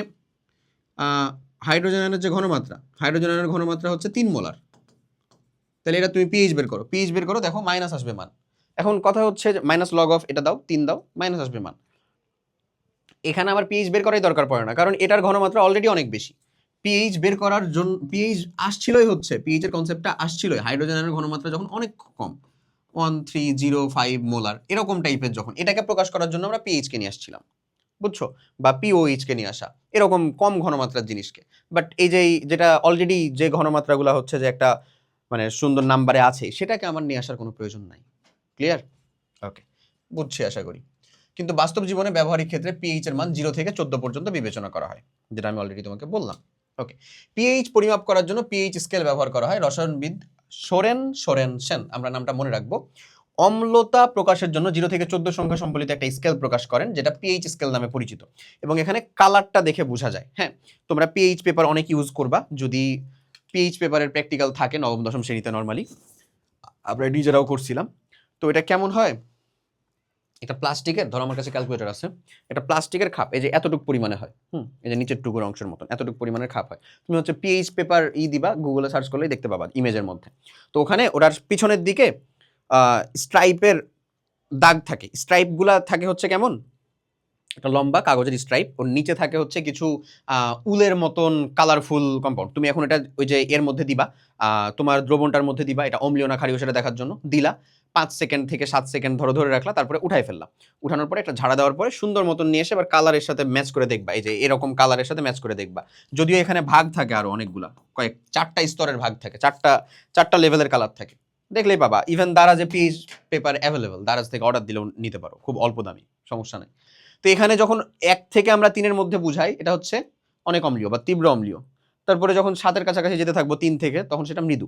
হাইড্রোজেন আয়নের যে ঘনমাত্রা হচ্ছে 3 মোলার, তাহলে এটা তুমি পিএইচ বের করো, দেখো মাইনাস আসবে মান। এখন কথা হচ্ছে মাইনাস লগ অফ এটা দাও, 3 দাও, মাইনাস আসবে মান। এখানে আবার পিএইচ বের করাই দরকার পড়ে না, কারণ এটার ঘনমাত্রা অলরেডি অনেক বেশি। পিএইচ বের করার জন্য পিএইচ এর কনসেপ্টটা আসছিলই হাইড্রোজেন আয়নের ঘনমাত্রা যখন অনেক কম, 1305 মোলার এরকম টাইপের, যখন এটাকে প্রকাশ করার জন্য আমরা পিএইচ কে নিয়ে আসছিলাম। বুঝছো, বা পিওএইচ কে নিয়ে আসা, এরকম কম ঘনমাত্রার জিনিসকে। বাট এই যে যেটা অলরেডি যে ঘনমাত্রাগুলো হচ্ছে যে একটা মানে সুন্দর নাম্বারে আছে, সেটাকে আমার নিয়ে আসার কোনো প্রয়োজন নাই। ক্লিয়ার? ওকে, বুঝছি আশা করি। কিন্তু বাস্তব জীবনে ব্যবহারিক ক্ষেত্রে পিএইচ এর মান 0 থেকে 14 পর্যন্ত বিবেচনা করা হয়, যেটা আমি অলরেডি তোমাকে বললাম। ওকে, পিএইচ পরিমাপ করার জন্য পিএইচ স্কেল ব্যবহার করা হয়। রসায়নবিদ সোরেনসেন, আমরা নামটা মনে রাখবো, অম্লতা প্রকাশের জন্য 0 থেকে 14 সংখ্যা সম্বলিত একটা স্কেল প্রকাশ করেন, যেটা পিএইচ স্কেল নামে পরিচিত। এবং এখানে কালারটা দেখে বোঝা যায়। হ্যাঁ, তোমরা পিএইচ পেপার অনেক ইউজ করবা, যদি পিএইচ পেপারের প্র্যাকটিক্যাল থাকে নবম দশম শ্রেণীতে, নর্মালি আমরা নিজেরাও করছিলাম। তো এটা কেমন হয়, এটা প্লাস্টিকের, ধরো আমার কাছে ক্যালকুলেটর আছে, এটা প্লাস্টিকের খাপ, এই যে এতটুকু পরিমাণে হয়, এই যে নিচের টুকুর অংশের মতন এতটুকু পরিমাণের খাপ হয়। তুমি হচ্ছে পিএইচ পেপার দিবা, গুগলে সার্চ করলেই দেখতে পাবা ইমেজের মধ্যে। তো ওখানে ওটার পিছনের দিকে স্ট্রাইপের দাগ থাকে, স্ট্রাইপগুলা থাকে হচ্ছে কেমন, একটা লম্বা কাগজের স্ট্রাইপ, ওর নিচে থাকে হচ্ছে কিছু উলের মতন কালারফুল কম্পাউন্ড। তুমি এখন এটা ওই যে এর মধ্যে দিবা, তোমার দ্রবণটার মধ্যে দিবা, এটা অম্লীয় না ক্ষারীয় সেটা দেখার জন্য দিলা, 5 সেকেন্ড থেকে 7 সেকেন্ড ধরে ধরে রাখলা, তারপরে উঠাই ফেললাম। উঠানোর পরে একটা ঝাড়া দেওয়ার পরে সুন্দর মতন নিয়ে এসে এবার কালারের সাথে ম্যাচ করে দেখবা, এই যে এরকম কালারের সাথে ম্যাচ করে দেখবা। যদিও এখানে ভাগ থাকে আরো অনেকগুলা, কয়েক 4টা স্তরের ভাগ থাকে, 4টা লেভেলের কালার থাকে, দেখলেই পাবা। ইভেন দারাজে পিএইচ পেপার অ্যাভেলেবল, দারাজ থেকে অর্ডার দিলেও নিতে পারো, খুব অল্প দামি, সমস্যা নেই। তো এখানে যখন 1 থেকে আমরা 3-এর মধ্যে বুঝাই, এটা হচ্ছে অনেক অম্লীয় বা তীব্র অম্লীয়। তারপরে যখন 7-এর কাছাকাছি যেতে থাকবো 3 থেকে, তখন সেটা মৃদু।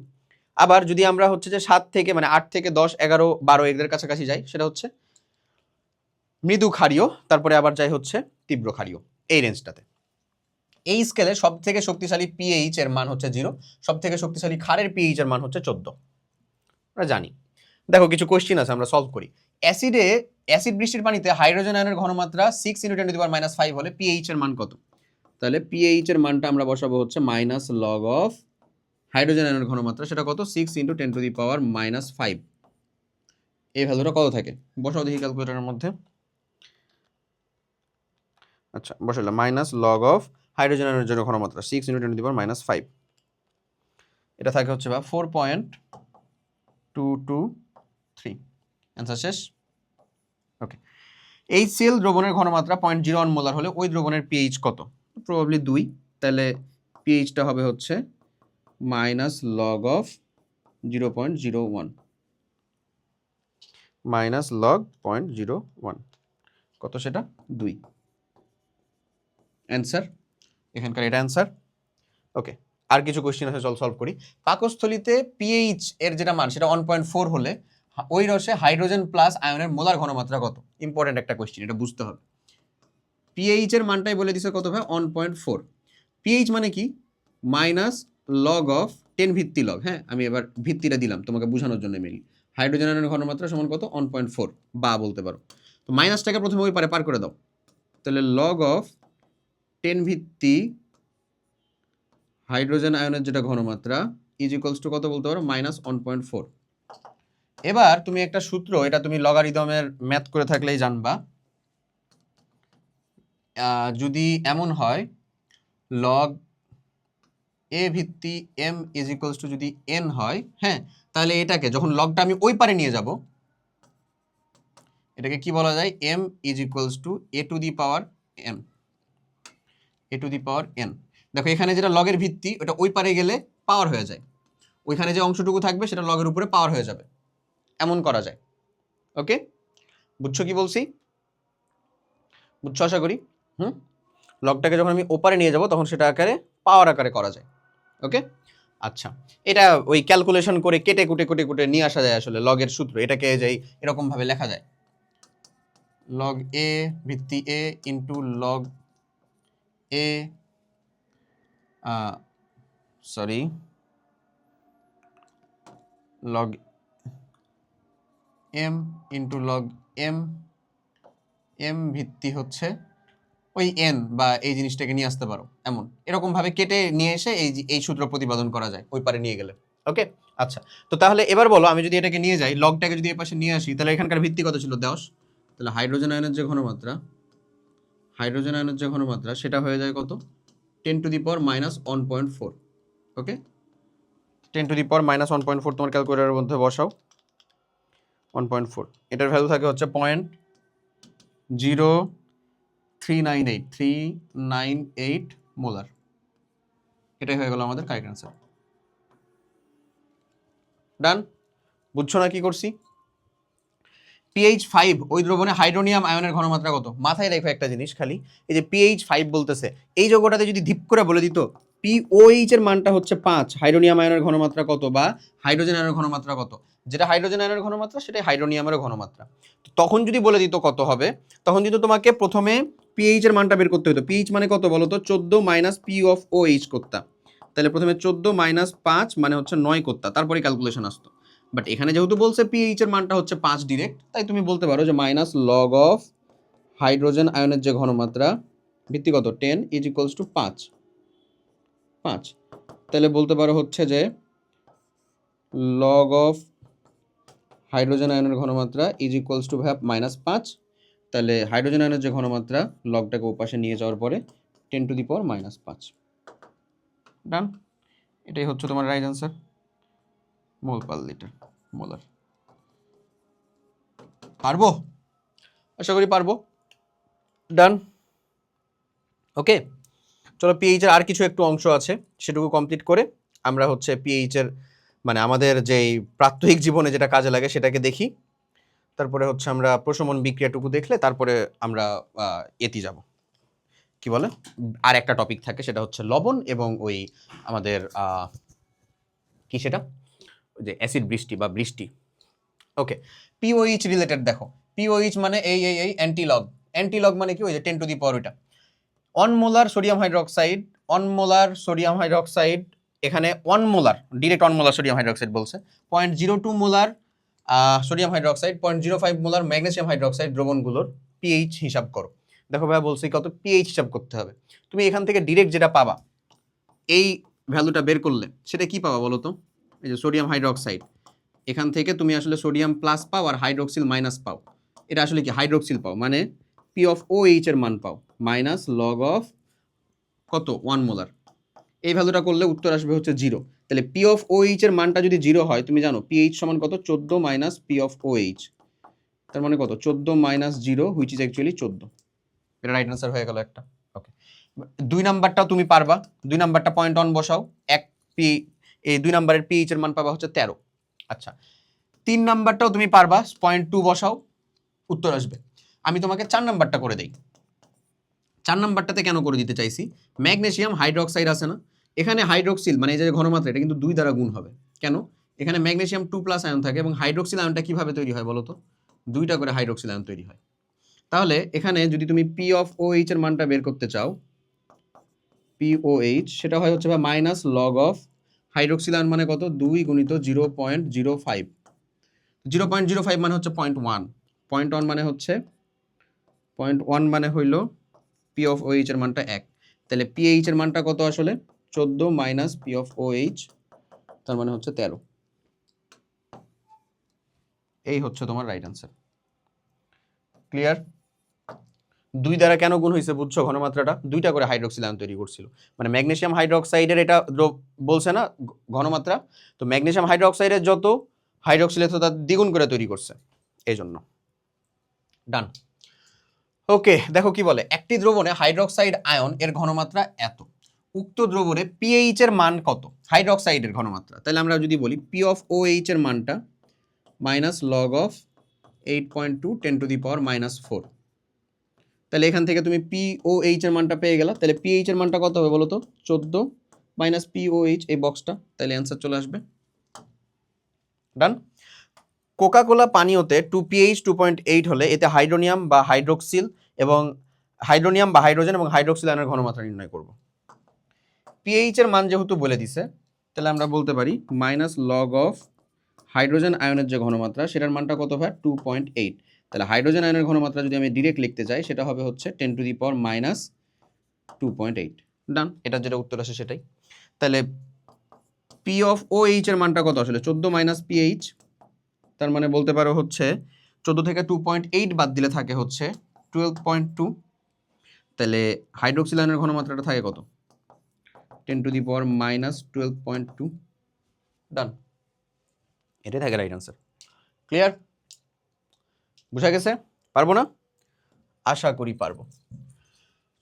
আবার যদি আমরা হচ্ছে যে 7 থেকে মানে 8 থেকে 10, 11, 12 এদের কাছাকাছি যাই, সেটা হচ্ছে মৃদু ক্ষারীয়। তারপরে আবার যাই হচ্ছে তীব্র ক্ষারীয়, এই রেঞ্জটাতে। এই স্কেলে সব থেকে শক্তিশালী পিএইচ এর মান হচ্ছে 0, সব থেকে শক্তিশালী ক্ষারের পিএইচ এর মান হচ্ছে 14। আমরা জানি। দেখো কিছু কোশ্চেন আছে, আমরা সলভ করি। অ্যাসিড বৃষ্টির পানিতে হাইড্রোজেন আয়নের ঘনমাত্রা 6 × 10⁻⁵ হলে পিএইচ এর মান কত? তাহলে পিএইচ এর মানটা আমরা বসাবো হচ্ছে মাইনাস লগ অফ হাইড্রোজেন আয়নের ঘনমাত্রা, সেটা কত? 6 × 10⁻⁵। এই ভ্যালুটা কত থাকে? বসাও দেখি ক্যালকুলেটরের মধ্যে। আচ্ছা, বসালাম মাইনাস লগ অফ হাইড্রোজেন আয়নের জন্য ঘনমাত্রা 6 × 10⁻⁵। এটা থাকে হচ্ছে বা 4.223। অ্যান্সার শেষ। ওকে, HCl দ্রবণের ঘনমাত্রা 0.01 মোলার হলে ওই দ্রবণের পিএইচ কত? প্রবাবলি 2, তাহলে পিএইচটা হবে হচ্ছে minus log of 0.01, minus log 0.01, কত সেটা? 2। অ্যান্সার, এখানকার এটা অ্যান্সার। ওকে, আর কিছু কোশ্চেন আছে, চল সলভ করি। পাকস্থলিতে পিএইচ এর যেটা মান সেটা 1.4 হলে ওই রসে হাইড্রোজেন প্লাস আয়নের মোলার ঘনমাত্রা কত? ইম্পর্টেন্ট একটা কোশ্চেন, এটা বুঝতে হবে। পিএইচ এর মানটাই বলে দিছে কত ভাই? 1.4। পিএইচ মানে কি? মাইনাস লগ অফ 10 ভিত্তি লগ। হ্যাঁ, আমি এবার ভিত্তিটা দিলাম তোমাকে বোঝানোর জন্য মেনলি। হাইড্রোজেন আয়নের ঘনমাত্রা সমান কত? 1.4 বা বলতে পারো। তো মাইনাসটাকে প্রথমে ওই পারে পার করে দাও, তাহলে লগ অফ 10 ভিত্তি হাইড্রোজেন আয়নের যেটা ঘনমাত্রা ইজ ইকুয়ালস টু কত বলতে পারো? মাইনাস 1.4। এবার তুমি একটা সূত্র, এটা তুমি লগারিদমের ম্যাথ করে থাকলেই জানবা। যদি এমন হয় লগ এ ভিত্তি এম ইজ ইকুয়ালস টু যদি এন হয়, হ্যাঁ, তাহলে এটাকে যখন লগটা আমি ওই পারে নিয়ে যাব, এটাকে কি বলা যায়? M is equals to a to the power m, a to the power n. দেখো এখানে যেটা লগের ভিত্তি, ওটা ওই পারে গেলে পাওয়ার হয়ে যায়, ওইখানে যে অংশটুকু থাকবে সেটা লগের উপরে পাওয়ার হয়ে যাবে, এমন করা যায়। ওকে, বুঝছো কি বলছি? বুঝছো আশা করি। লগটাকে যখন আমি ওপারে নিয়ে যাব তখন সেটা আকারে পাওয়ার আকারে করা যায়। ওকে, আচ্ছা, এটা ওই ক্যালকুলেশন করে কেটে কুটে নিয়ে আসা যায় আসলে লগের সূত্র। এটাকে যাই এরকম ভাবে লেখা যায়, লগ এ ভিত্তি A into log A sorry log M into log M, M ভিত্তি হচ্ছে ওই এন বা এই জিনিসটাকে নিয়ে আসতে পারো, এমন এরকম ভাবে কেটে নিয়ে এসে এই সূত্র প্রতিপাদন করা যায় ওই পারে নিয়ে গেলে। ওকে, আচ্ছা, তো তাহলে এবার বলো, আমি যদি এটাকে নিয়ে যাই, লগটাকে যদি এই পাশে নিয়ে আসি, তাহলে এখানকার ভিত্তি কত ছিল? 10। তাহলে হাইড্রোজেন আয়নের যে ঘনমাত্রা, সেটা হয়ে যায় কত? 10⁻⁻1.4। ওকে, 10⁻⁻1.4 তোমার ক্যালকুলেটরের মধ্যে বসাও। 1.4, এটার ভ্যালু থাকে হচ্ছে 0.0 398 মোলার। এটাই হয়ে গেল আমাদের কারেক্ট অ্যান্সার। ডান। বুঝছো না কি করছি? পিএইচ 5 ওই দ্রবণে হাইড্রোনিয়াম আয়নের ঘনমাত্রা কত? মাথায় রেখো একটা জিনিস খালি, এই যে পিএইচ 5 বলতেছে, এই যৌগটাতে যদি ধিপ করে বলে দিত পিওএইচ এর মানটা হচ্ছে 5, হাইড্রোনিয়াম আয়নের ঘনমাত্রা কত বা হাইড্রোজেন আয়নের ঘনমাত্রা কত, যেটা হাইড্রোজেন আয়নের ঘনমাত্রা সেটাই হাইড্রোনিয়ামের ঘনমাত্রা। তখন যদি বলে দিত কত হবে, তখন কিন্তু তোমাকে প্রথমে পিএইচ এর মানটা বের করতে হতো। পিএইচ মানে কত বলো তো? 14 minus p of O H করতা। তাহলে প্রথমে 14 মাইনাস 5 মানে হচ্ছে 9 করতা, তারপরে ক্যালকুলেশন আসতো। বাট এখানে যেহেতু বলছে পিএইচ এর মানটা হচ্ছে 5 ডিরেক্ট, তাই তুমি বলতে পারো যে মাইনাস লগ অফ হাইড্রোজেন আয়নের যে ঘনমাত্রা ভিত্তি কত 10 ইজ ইকুয়ালস টু 5। তাহলে বলতে পারো হচ্ছে যে লগ অফ হাইড্রোজেন আয়নের ঘনমাত্রা ইজ ইকুয়ালস টু মাইনাস 5। তাহলে হাইড্রোজেন আয়নের যে ঘনমাত্রা লগটাকে ওপাশে নিয়ে যাওয়ার পরে 10 টু দি পাওয়ার মাইনাস 5। ডান। এটাই হচ্ছে তোমার রাইট অ্যান্সার, মোল পার লিটার মোলার। পারবো? আশা করি পারবো। ডান। ওকে, চলো পিএইচ এর আর কিছু একটু অংশ আছে সেটুকু কমপ্লিট করে আমরা হচ্ছে পিএইচ এর মানে আমাদের যেই প্রাত্যহিক জীবনে যেটা কাজে লাগে সেটাকে দেখি। তারপরে হচ্ছে আমরা প্রশমন বিক্রিয়াটুকু দেখলে তারপরে আমরা এতে যাব, কি বলে আর একটা টপিক থাকে সেটা হচ্ছে লবণ এবং ওই আমাদের কি সেটা ওই যে অ্যাসিড বৃষ্টি বা বৃষ্টি। ওকে, পিওএইচ রিলেটেড দেখো, পিওএইচ মানে এই অ্যান্টিলগ। অ্যান্টিলগ মানে কি? ওই যে 10 টু দি পাওয়ার ওইটা। অনমোলার সোডিয়াম হাইড্রোক্সাইড, এখানে 1 molar direct 1 molar sodium hydroxide বলছে, 0.02 molar sodium hydroxide, 0.05 molar magnesium hydroxide দ্রবণগুলোর পিএইচ হিসাব করো। দেখো ভাইয়া বলছি কত পিএইচ হিসাব করতে হবে। তুমি এখান থেকে ডিরেক্ট যেটা পাবা এই ভ্যালুটা বের করলে সেটা কি পাবা বলো তো? এই যে সোডিয়াম হাইড্রোক্সাইড, এখান থেকে তুমি আসলে সোডিয়াম প্লাস পাও আর হাইড্রোক্সিল মাইনাস পাও। এটা আসলে কি হাইড্রোক্সিল পাও, মানে পি অফ ও এইচ এর মান পাও মাইনাস লগ অফ কত 1 মোলার। এই ভ্যালুটা করলে উত্তর আসবে হচ্ছে 0। তাহলে পি অফ ও এইচ এর মানটা যদি 0 হয়, তুমি জানো পিএইচ সমান কত? 14 minus p of O H, তার মানে কত? 14 মাইনাস 0 হুইচ ইজ অ্যাকচুয়ালি 14। এটা রাইট আনসার হয়ে গেল একটা। ওকে, 2 নাম্বারটাও তুমি পারবা। 2 নাম্বারটা পয়েন্ট অন বসাও, এই 2 নাম্বারের পিএইচ এর মান পাবা হচ্ছে 13। আচ্ছা, 3 নাম্বারটাও তুমি পারবা, 0.2 বসাও, উত্তর আসবে। আমি তোমাকে 4 নাম্বারটা করে দেই। 4 নাম্বারটাতে কেন করে দিতে চাইছি, ম্যাগনেসিয়াম হাইড্রোক্সাইড আছে না, এখানে হাইড্রোক্সিল মানে এই যে ঘনমাত্রা এটা কিন্তু 2 দ্বারা গুণ হবে। কেন? এখানে ম্যাগনেসিয়াম 2+ আয়ন থাকে এবং হাইড্রোক্সিল আয়নটা কিভাবে তৈরি হয় বলো তো? 2টা করে হাইড্রোক্সিল আয়ন তৈরি হয়। তাহলে এখানে যদি তুমি পি অফ ও এইচ এর মানটা বের করতে চাও, পিওএইচ সেটা হয় হচ্ছে minus log of hydroxyl ion মানে কত? 2 গুণিত 0.05। 0.05 মানে হচ্ছে 0.1, 0.1 মানে হচ্ছে 0.1 মানে হইল পি অফ ও এইচ এর মানটা 1। তাহলে পিএইচ এর মানটা কত আসলে? 14 minus p of O H, তার মানে হচ্ছে 13। এই হচ্ছে তোমার রাইট আনসার। ক্লিয়ার? 2 দ্বারা কেন গুণ হয়েছে বুঝছো? ঘনমাত্রাটা 2টা করে হাইড্রোক্সিল আয়ন তৈরি করছিল, মানে ম্যাগনেসিয়াম হাইড্রোক্সাইডের এটা বলছে না ঘনমাত্রা, তো ম্যাগনেসিয়াম হাইড্রোক্সাইডের যত হাইড্রোক্সিল আছে তার দ্বিগুণ করে তৈরি করছে, এই জন্য। ডান। ওকে, দেখো কি বলে, একটি দ্রবণে হাইড্রোক্সাইড আয়ন এর ঘনমাত্রা এত, উক্ত দ্রবণে পিএইচ এর মান কত? হাইড্রোক্সাইডের ঘনমাত্রা। তাহলে আমরা যদি বলি পি অফ ও এইচ এর মানটা minus log of 8.2 10 two the power minus 4। তাহলে এখান থেকে তুমি পিওএইচ এর মানটা পেয়ে গেলা। তাহলে পিএইচ এর মানটা কত হবে বলো তো? 14 মাইনাস পিওএইচ এই বক্সটা, তাহলে অ্যান্সার চলে আসবে। ডান। কোকাকোলা পানীয়তে 2pH 2.8 হলে এতে হাইড্রোনিয়াম বা হাইড্রোক্সিল এবং হাইড্রোজেন এবং হাইড্রোক্সিল আয়নের ঘনমাত্রা নির্ণয় করব। পিএইচ এর মান যেহেতু বলে দিছে, তাহলে আমরা বলতে পারি মাইনাস লগ অফ হাইড্রোজেন আয়নের যে ঘনমাত্রা সেটার মানটা কত হয়? 2.8। তাহলে হাইড্রোজেন আয়নের ঘনমাত্রা যদি আমি ডিরেক্ট লিখতে চাই সেটা হবে হচ্ছে 10 টু দি পাওয়ার মাইনাস 2.8। ডান, এটা যেটা উত্তর আসে সেটাই। তাহলে পি অফ ও এইচ এর মানটা কত আসলে? 14 মাইনাস পিএইচ, তার মানে বলতে পারো হচ্ছে 14 থেকে 2.8 বাদ দিলে থাকে হচ্ছে 12.2। তাহলে হাইড্রোক্সিল আয়নের ঘনমাত্রাটা থাকে কত? 10 টু দি পাওয়ার মাইনাস 12.2। ডান, এটাই থাকে রাইট আনসার। ক্লিয়ার? বুঝা গেছে? পারবো না? আশা করি পারবো।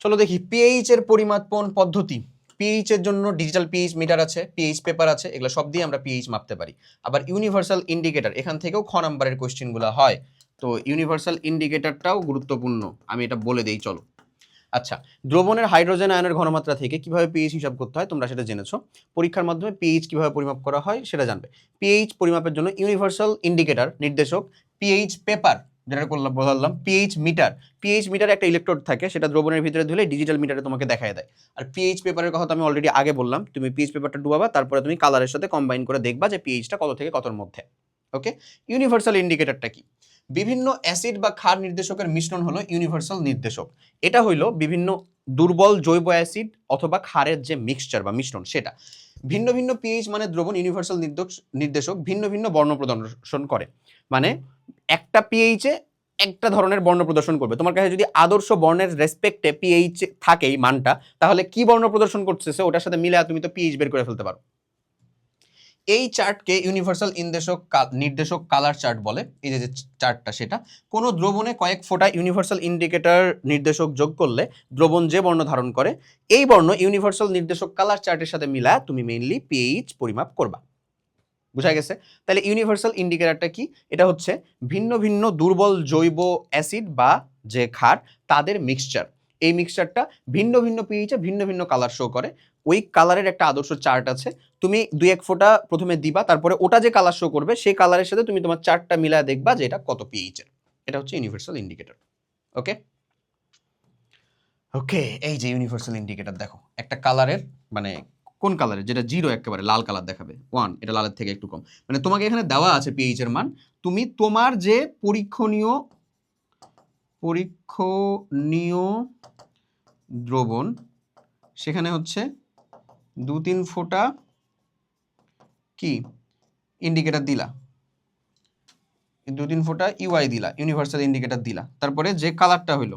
চলো দেখি পিএইচ এর পরিমাপন পদ্ধতি। পিএইচ এর জন্য ডিজিটাল পিএইচ মিটার আছে, পিএইচ পেপার আছে, এগুলো সব দিয়ে আমরা পিএইচ মাপতে পারি। আবার ইউনিভার্সাল ইন্ডিকেটর, এখান থেকেও খ নাম্বারের কোশ্চেনগুলো হয়, তো ইউনিভার্সাল ইন্ডিকেটরটাও গুরুত্বপূর্ণ, আমি এটা বলে দেই চলো। আচ্ছা, দ্রবণের হাইড্রোজেন আয়নের ঘনমাত্রা থেকে কিভাবে পিএইচ হিসাব করতে হয় তোমরা সেটা জেনেছো। পরীক্ষার মাধ্যমে পিএইচ কিভাবে পরিমাপ করা হয় সেটা জানবে। পিএইচ পরিমাপের জন্য ইউনিভার্সাল ইন্ডিকেটর নির্দেশক, পিএইচ পেপার যেটা বললাম, পিএইচ মিটার। পিএইচ মিটারে একটা ইলেকট্রোড থাকে, সেটা দ্রবণের ভিতরে ধুলে ডিজিটাল মিটারে তোমাকে দেখায় দেয়। আর পিএইচ পেপারের কথা তো আমি অলরেডি আগে বললাম, তুমি পিএইচ পেপারটা ডুবাবা, তারপরে তুমি কালারের সাথে কম্বাইন করে দেখবা যে পিএইচটা কত থেকে কতর মধ্যে। ওকে, ইউনিভার্সাল ইন্ডিকেটরটা কি? বিভিন্ন অ্যাসিড বা ক্ষার নির্দেশকের মিশ্রণ হলো ইউনিভার্সাল নির্দেশক। এটা হইলো বিভিন্ন দুর্বল জৈব অ্যাসিড অথবা ক্ষারের যে মিক্সচার বা মিশ্রণ সেটা। ভিন্ন ভিন্ন পিএইচ মানে দ্রবণ ইউনিভার্সাল নির্দেশক ভিন্ন ভিন্ন বর্ণ প্রদর্শন করে। মানে একটা পিএইচে একটা ধরনের বর্ণ প্রদর্শন করবে। তোমার কাছে যদি আদর্শ বর্ণের রেসপেক্টে পিএইচ থাকে এই মানটা, তাহলে কি বর্ণ প্রদর্শন করতেছে ওটার সাথে মিলে তুমি তো পিএইচ বের করে ফেলতে পারো। এই চার্টকে ইউনিভার্সাল নির্দেশক কালার চার্ট বলে। এই যে চার্টটা, সেটা কোনো দ্রবণে কয়েক ফোঁটা ইউনিভার্সাল ইন্ডিকেটর নির্দেশক যোগ করলে দ্রবণ যে বর্ণ ধারণ করে এই বর্ণ ইউনিভার্সাল নির্দেশক কালার চার্টের সাথে মিলা তুমি মেইনলি পিএইচ পরিমাপ করবা। বুঝা গেছে? তাহলে ইউনিভার্সাল ইন্ডিকেটরটা কি? এটা হচ্ছে ভিন্ন ভিন্ন দুর্বল জৈব অ্যাসিড বা যে ক্ষার তাদের মিক্সচার। এই মিক্সচারটা ভিন্ন ভিন্ন পিএইচে ভিন্ন ভিন্ন কালার শো করে। ওই কালারের একটা আদর্শ চার্ট আছে, তুমি 2-1 ফোঁটা প্রথমে দিবা, তারপরে ওটা যে কালার শো করবে সেই কালারের সাথে তুমি তোমার চার্টটা মিলায় দেখবা যে এটা কত পিএইচের। এটা হচ্ছে ইউনিভার্সাল ইন্ডিকেটর। ওকে ওকে, এই যে ইউনিভার্সাল ইন্ডিকেটর দেখো, একটা কালারের মানে কোন কালারের, যেটা 0 একেবারে লাল কালার দেখাবে, 1 এটা লালের থেকে একটু কম, মানে তোমাকে এখানে দেওয়া আছে পিএইচ এর মান, তুমি তোমার যে পরীক্ষণীয় দ্রবণ সেখানে হচ্ছে 2-3 ফোঁটা কি ইন্ডিকেটর দিলা, 2-3 ফোঁটা ইউআই দিলা, ইউনিভার্সাল ইন্ডিকেটর দিলা, তারপরে যে কালারটা হইলো,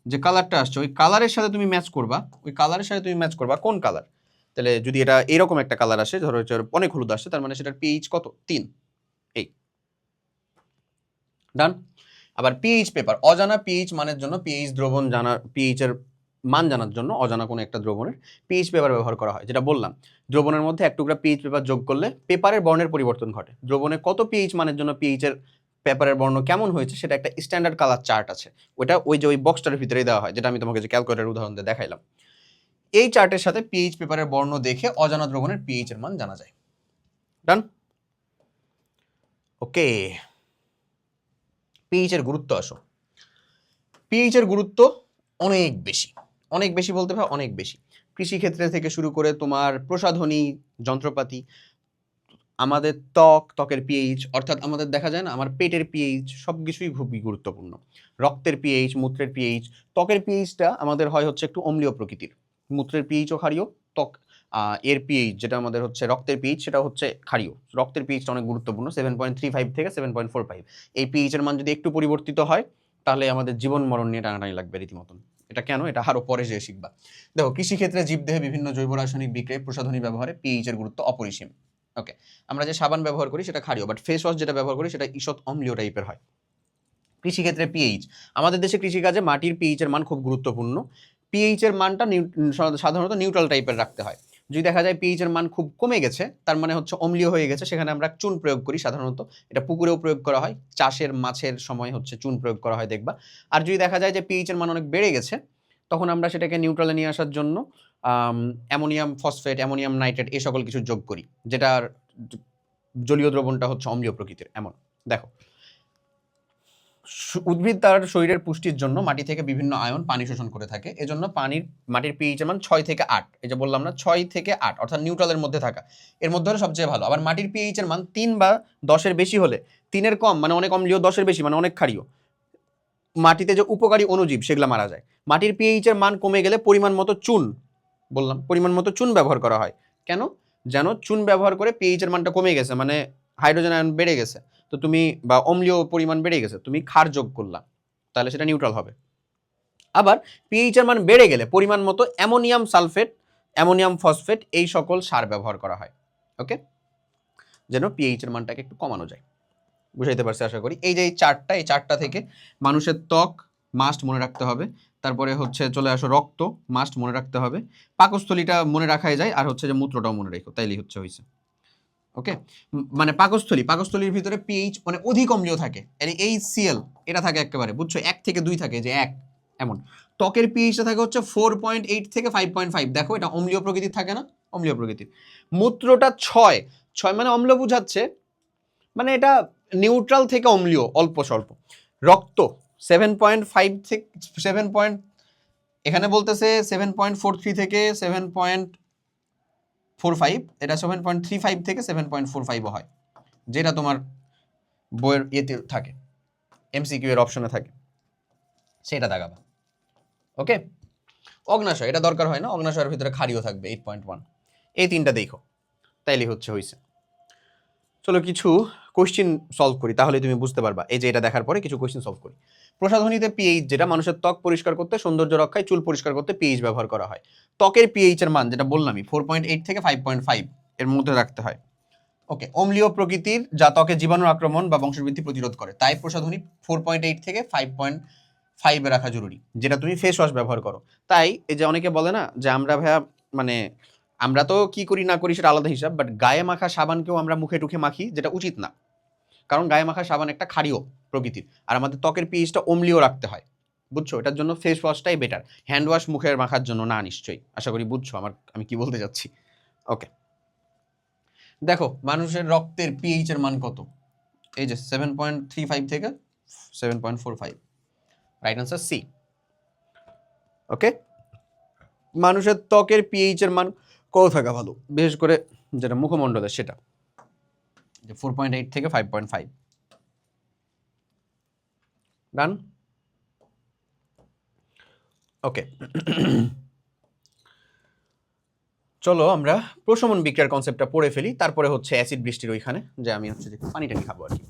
যে কালারটা আসছে ওই কালারের সাথে তুমি ম্যাচ করবা, ওই কালারের সাথে তুমি ম্যাচ করবা কোন কালার। তাহলে যদি এটা এরকম একটা কালার আসে, ধরো হচ্ছে অনেক হলুদ আসছে, তার মানে সেটার পিএইচ কত? 3। এই ডান। আবার পিএইচ পেপার, অজানা পিএইচ মানের জন্য পিএইচ দ্রবণ জানা, পিএইচ এর মান জানার জন্য অজানা কোনো একটা দ্রবণের পিএইচ পেপার ব্যবহার করা হয়। যেটা বললাম, দ্রবণের মধ্যে এক টুকরা পিএইচ পেপার যোগ করলে পেপারের বর্ণের পরিবর্তন ঘটে। দ্রবণে কত পিএইচ মানের জন্য পিএইচ এর পেপারের বর্ণ কেমন হয়েছে সেটা একটা স্ট্যান্ডার্ড কালার চার্ট আছে, ওটা ওই যে ওই বক্সটার ভিতরেই দেওয়া হয়, যেটা আমি তোমাকে যে ক্যালকুলেটর উদাহরণ দিয়ে দেখাইলাম। এই চার্টের সাথে পিএইচ পেপারের বর্ণ দেখে অজানা দ্রবণের পিএইচ এর মান জানা যায়। ডান। ওকে, পিএইচ এর গুরুত্ব আসো। পিএইচ এর গুরুত্ব অনেক বেশি, অনেক বেশি বলতে পারো অনেক বেশি। কৃষিক্ষেত্রে থেকে শুরু করে তোমার প্রসাধনী যন্ত্রপাতি, আমাদের ত্বকের পিএইচ, অর্থাৎ আমাদের দেখা যায় না আমার পেটের পিএইচ, সব কিছুই খুবই গুরুত্বপূর্ণ। রক্তের পিএইচ, মূত্রের পিএইচ। ত্বকের পিএইচটা আমাদের হয় হচ্ছে একটু অম্লীয় প্রকৃতির, মূত্রের পিএইচও ক্ষারীয়, ত্বক এর পিএইচ যেটা আমাদের হচ্ছে রক্তের পিএইচ সেটা হচ্ছে ক্ষারীয়। রক্তের পিএইচটা অনেক গুরুত্বপূর্ণ, 7.35 থেকে 7.45। এই পিএইচ এর মান যদি একটু পরিবর্তিত হয় তাহলে আমাদের জীবন মরণ নিয়ে টানাটানি লাগবে রীতিমতন। এটা কেন, এটা আরো পরে যেয়ে শিখবা। দেখো, কৃষিক্ষেত্রে জীবদেহে বিভিন্ন জৈব রাসায়নিক বিক্রিয়ায় প্রসাধনী ব্যবহারে পিএইচ এর গুরুত্ব অপরিসীম। ওকে, আমরা যে সাবান ব্যবহার করি সেটা ক্ষারীয়, বাট ফেস ওয়াশ যেটা ব্যবহার করি সেটা ঈষৎ অম্লীয় টাইপের হয়। কৃষিক্ষেত্রে পিএইচ, আমাদের দেশে কৃষিকাজে মাটির পিএইচ এর মান খুব গুরুত্বপূর্ণ। পিএইচ এর মানটা সাধারণত নিউট্রাল টাইপের রাখতে হয়। যদি দেখা যায় পিএইচ এর মান খুব কমে গেছে, তার মানে হচ্ছে অম্লীয় হয়ে গেছে, সেখানে আমরা চুন প্রয়োগ করি সাধারণত। এটা পুকুরেও প্রয়োগ করা হয়, চাষের মাছের সময় হচ্ছে চুন প্রয়োগ করা হয় দেখবা। আর যদি দেখা যায় যে পিএইচ এর মান অনেক বেড়ে গেছে, তখন আমরা সেটাকে নিউট্রালে নিয়ে আসার জন্য অ্যামোনিয়াম ফসফেট, অ্যামোনিয়াম নাইট্রেট এই সকল কিছু যোগ করি, যেটার জলীয় দ্রবণটা হচ্ছে অম্লীয় প্রকৃতির। এমন দেখো, উদ্ভিদ তার শরীরের পুষ্টির জন্য মাটি থেকে বিভিন্ন আয়ন পানি শোষণ করে থাকে, এজন্য মাটির পিএইচ এর মান 6 থেকে 8, এই যে বললাম না 6 থেকে 8, অর্থাৎ নিউট্রালের মধ্যে থাকা, এর মধ্যে হলে সবচেয়ে ভালো। আবার মাটির পিএইচ এর মান 3 বা 10 এর বেশি হলে, 3 এর কম মানে অনেক অম্লীয়, 10 এর বেশি মানে অনেক ক্ষারীয়, মাটিতে যে উপকারী অণুজীব সেগুলো মারা যায়। মাটির পিএইচ এর মান কমে গেলে পরিমাণ মতো চুন, বললাম পরিমাণ মতো চুন ব্যবহার করা হয়। কেন? যেন চুন ব্যবহার করে পিএইচ এর মানটা কমে গেছে, মানে হাইড্রোজেন আয়ন বেড়ে গেছে, তো তুমি বা অম্লীয় পরিমাণ বেড়ে গেছে, তুমি ক্ষার যোগ করলা, তাহলে সেটা নিউট্রাল হবে। আবার পিএইচ এর মান বেড়ে গেলে পরিমাণ মতো অ্যামোনিয়াম সালফেট, অ্যামোনিয়াম ফসফেট এই সকল সার ব্যবহার করা হয়। ওকে, যেন পিএইচ এর মানটাকে একটু কমানো যায়। বুঝাইতে পারছি আশা করি। এই যে এই চার্টটা, এই চার্টটা থেকে মানুষের ত্বক মাস্ট মনে রাখতে হবে, তারপরে হচ্ছে চলে আসো রক্ত, মাস্ট মনে রাখতে হবে, পাকস্থলীটা মনে রাখাই যায়, আর হচ্ছে যে মূত্রটাও মনে রেখো, তাইলেই হয়েছে। ওকে, মানে পাকস্থলীর ভিতরে পিএইচ মানে অধিক অম্লীয় থাকে, মানে HCl এটা থাকে একেবারে, বুঝছো, 1 থেকে 2 থাকে, যে 1 এমন। ত্বকের পিএইচটা থাকে হচ্ছে 4.8 থেকে 5.5, দেখো এটা অম্লীয় প্রকৃতির থাকে না, অম্লীয় প্রকৃতির। মূত্রটা 6 মানে অম্ল বুঝাচ্ছে, মানে এটা নিউট্রাল থেকে অম্লীয় অল্প স্বল্প। রক্ত 7.5 থেকে 7. এখানে বলতেছে 7.43 থেকে 7.45, এটা 7.35 থেকে 7.45 হয়, যেটা তোমার বইয়ের ইয়েতে থাকে, MCQ এর অপশনে থাকে, সেটা দাগাবা। ওকে, অগ্নাশয় এটা দরকার হয় না, অগ্নাশয়ের ভিতরে ক্ষারীয় থাকবে 8.1, এই তিনটা দেখো, তাইলে হয়েছে। চলো কিছু কোশ্চিন সলভ করি, তাহলে তুমি বুঝতে পারবা। এই যে এটা দেখার পরে কিছু কোশ্চিন সলভ করি। প্রসাধনীতে পিএইচ, যেটা মানুষের ত্বক পরিষ্কার করতে, সৌন্দর্য রক্ষায়, চুল পরিষ্কার করতে পিএইচ ব্যবহার করা হয়। ত্বকের পিএইচ এর মান যেটা বললামই 4.8 থেকে 5.5 এর মধ্যে রাখতে হয়। ওকে, অম্লীয় প্রকৃতির, যা ত্বকে জীবাণু আক্রমণ বা বংশবৃদ্ধি প্রতিরোধ করে, তাই প্রসাধনী 4.8 থেকে 5.5 এ রাখা জরুরি, যেটা তুমি ফেস ওয়াশ ব্যবহার করো। তাই এই যে অনেকে বলে না যে আমরা ভাইয়া মানে আমরা তো কি করি না করি সেটা আলাদা হিসাব, বাট গায়ে মাখা সাবানকেও আমরা মুখে টুখে মাখি, যেটা উচিত না, কারণ গায়ে মাখা সাবান একটা ক্ষারীয় প্রকৃতির, আর আমাদের ত্বকের পিএইচটা অম্লীয় রাখতে হয়, বুঝছো, এটার জন্য ফেস ওয়াশটাই বেটার, হ্যান্ড ওয়াশ মুখের মাখার জন্য না, নিশ্চয়ই আশা করি বুঝছো আমি কি বলতে যাচ্ছি। ওকে, দেখো মানুষের রক্তের পিএইচ এর মান কত, এই যে 7.35 থেকে 7.45, রাইট আনসার সি। ওকে, মানুষের ত্বকের পিএইচ এর মান কত থাকা ভালো, বিশেষ করে যেটা মুখমণ্ডলের, সেটা যে 4.8 থেকে 5.5, ডান। ওকে, চলো আমরা প্রশমন বিক্রিয়ার কনসেপ্টটা পড়ে ফেলি, তারপরে হচ্ছে অ্যাসিড বৃষ্টির ওইখানে যে আমি হচ্ছে যে পানিটা খাবো আর কি।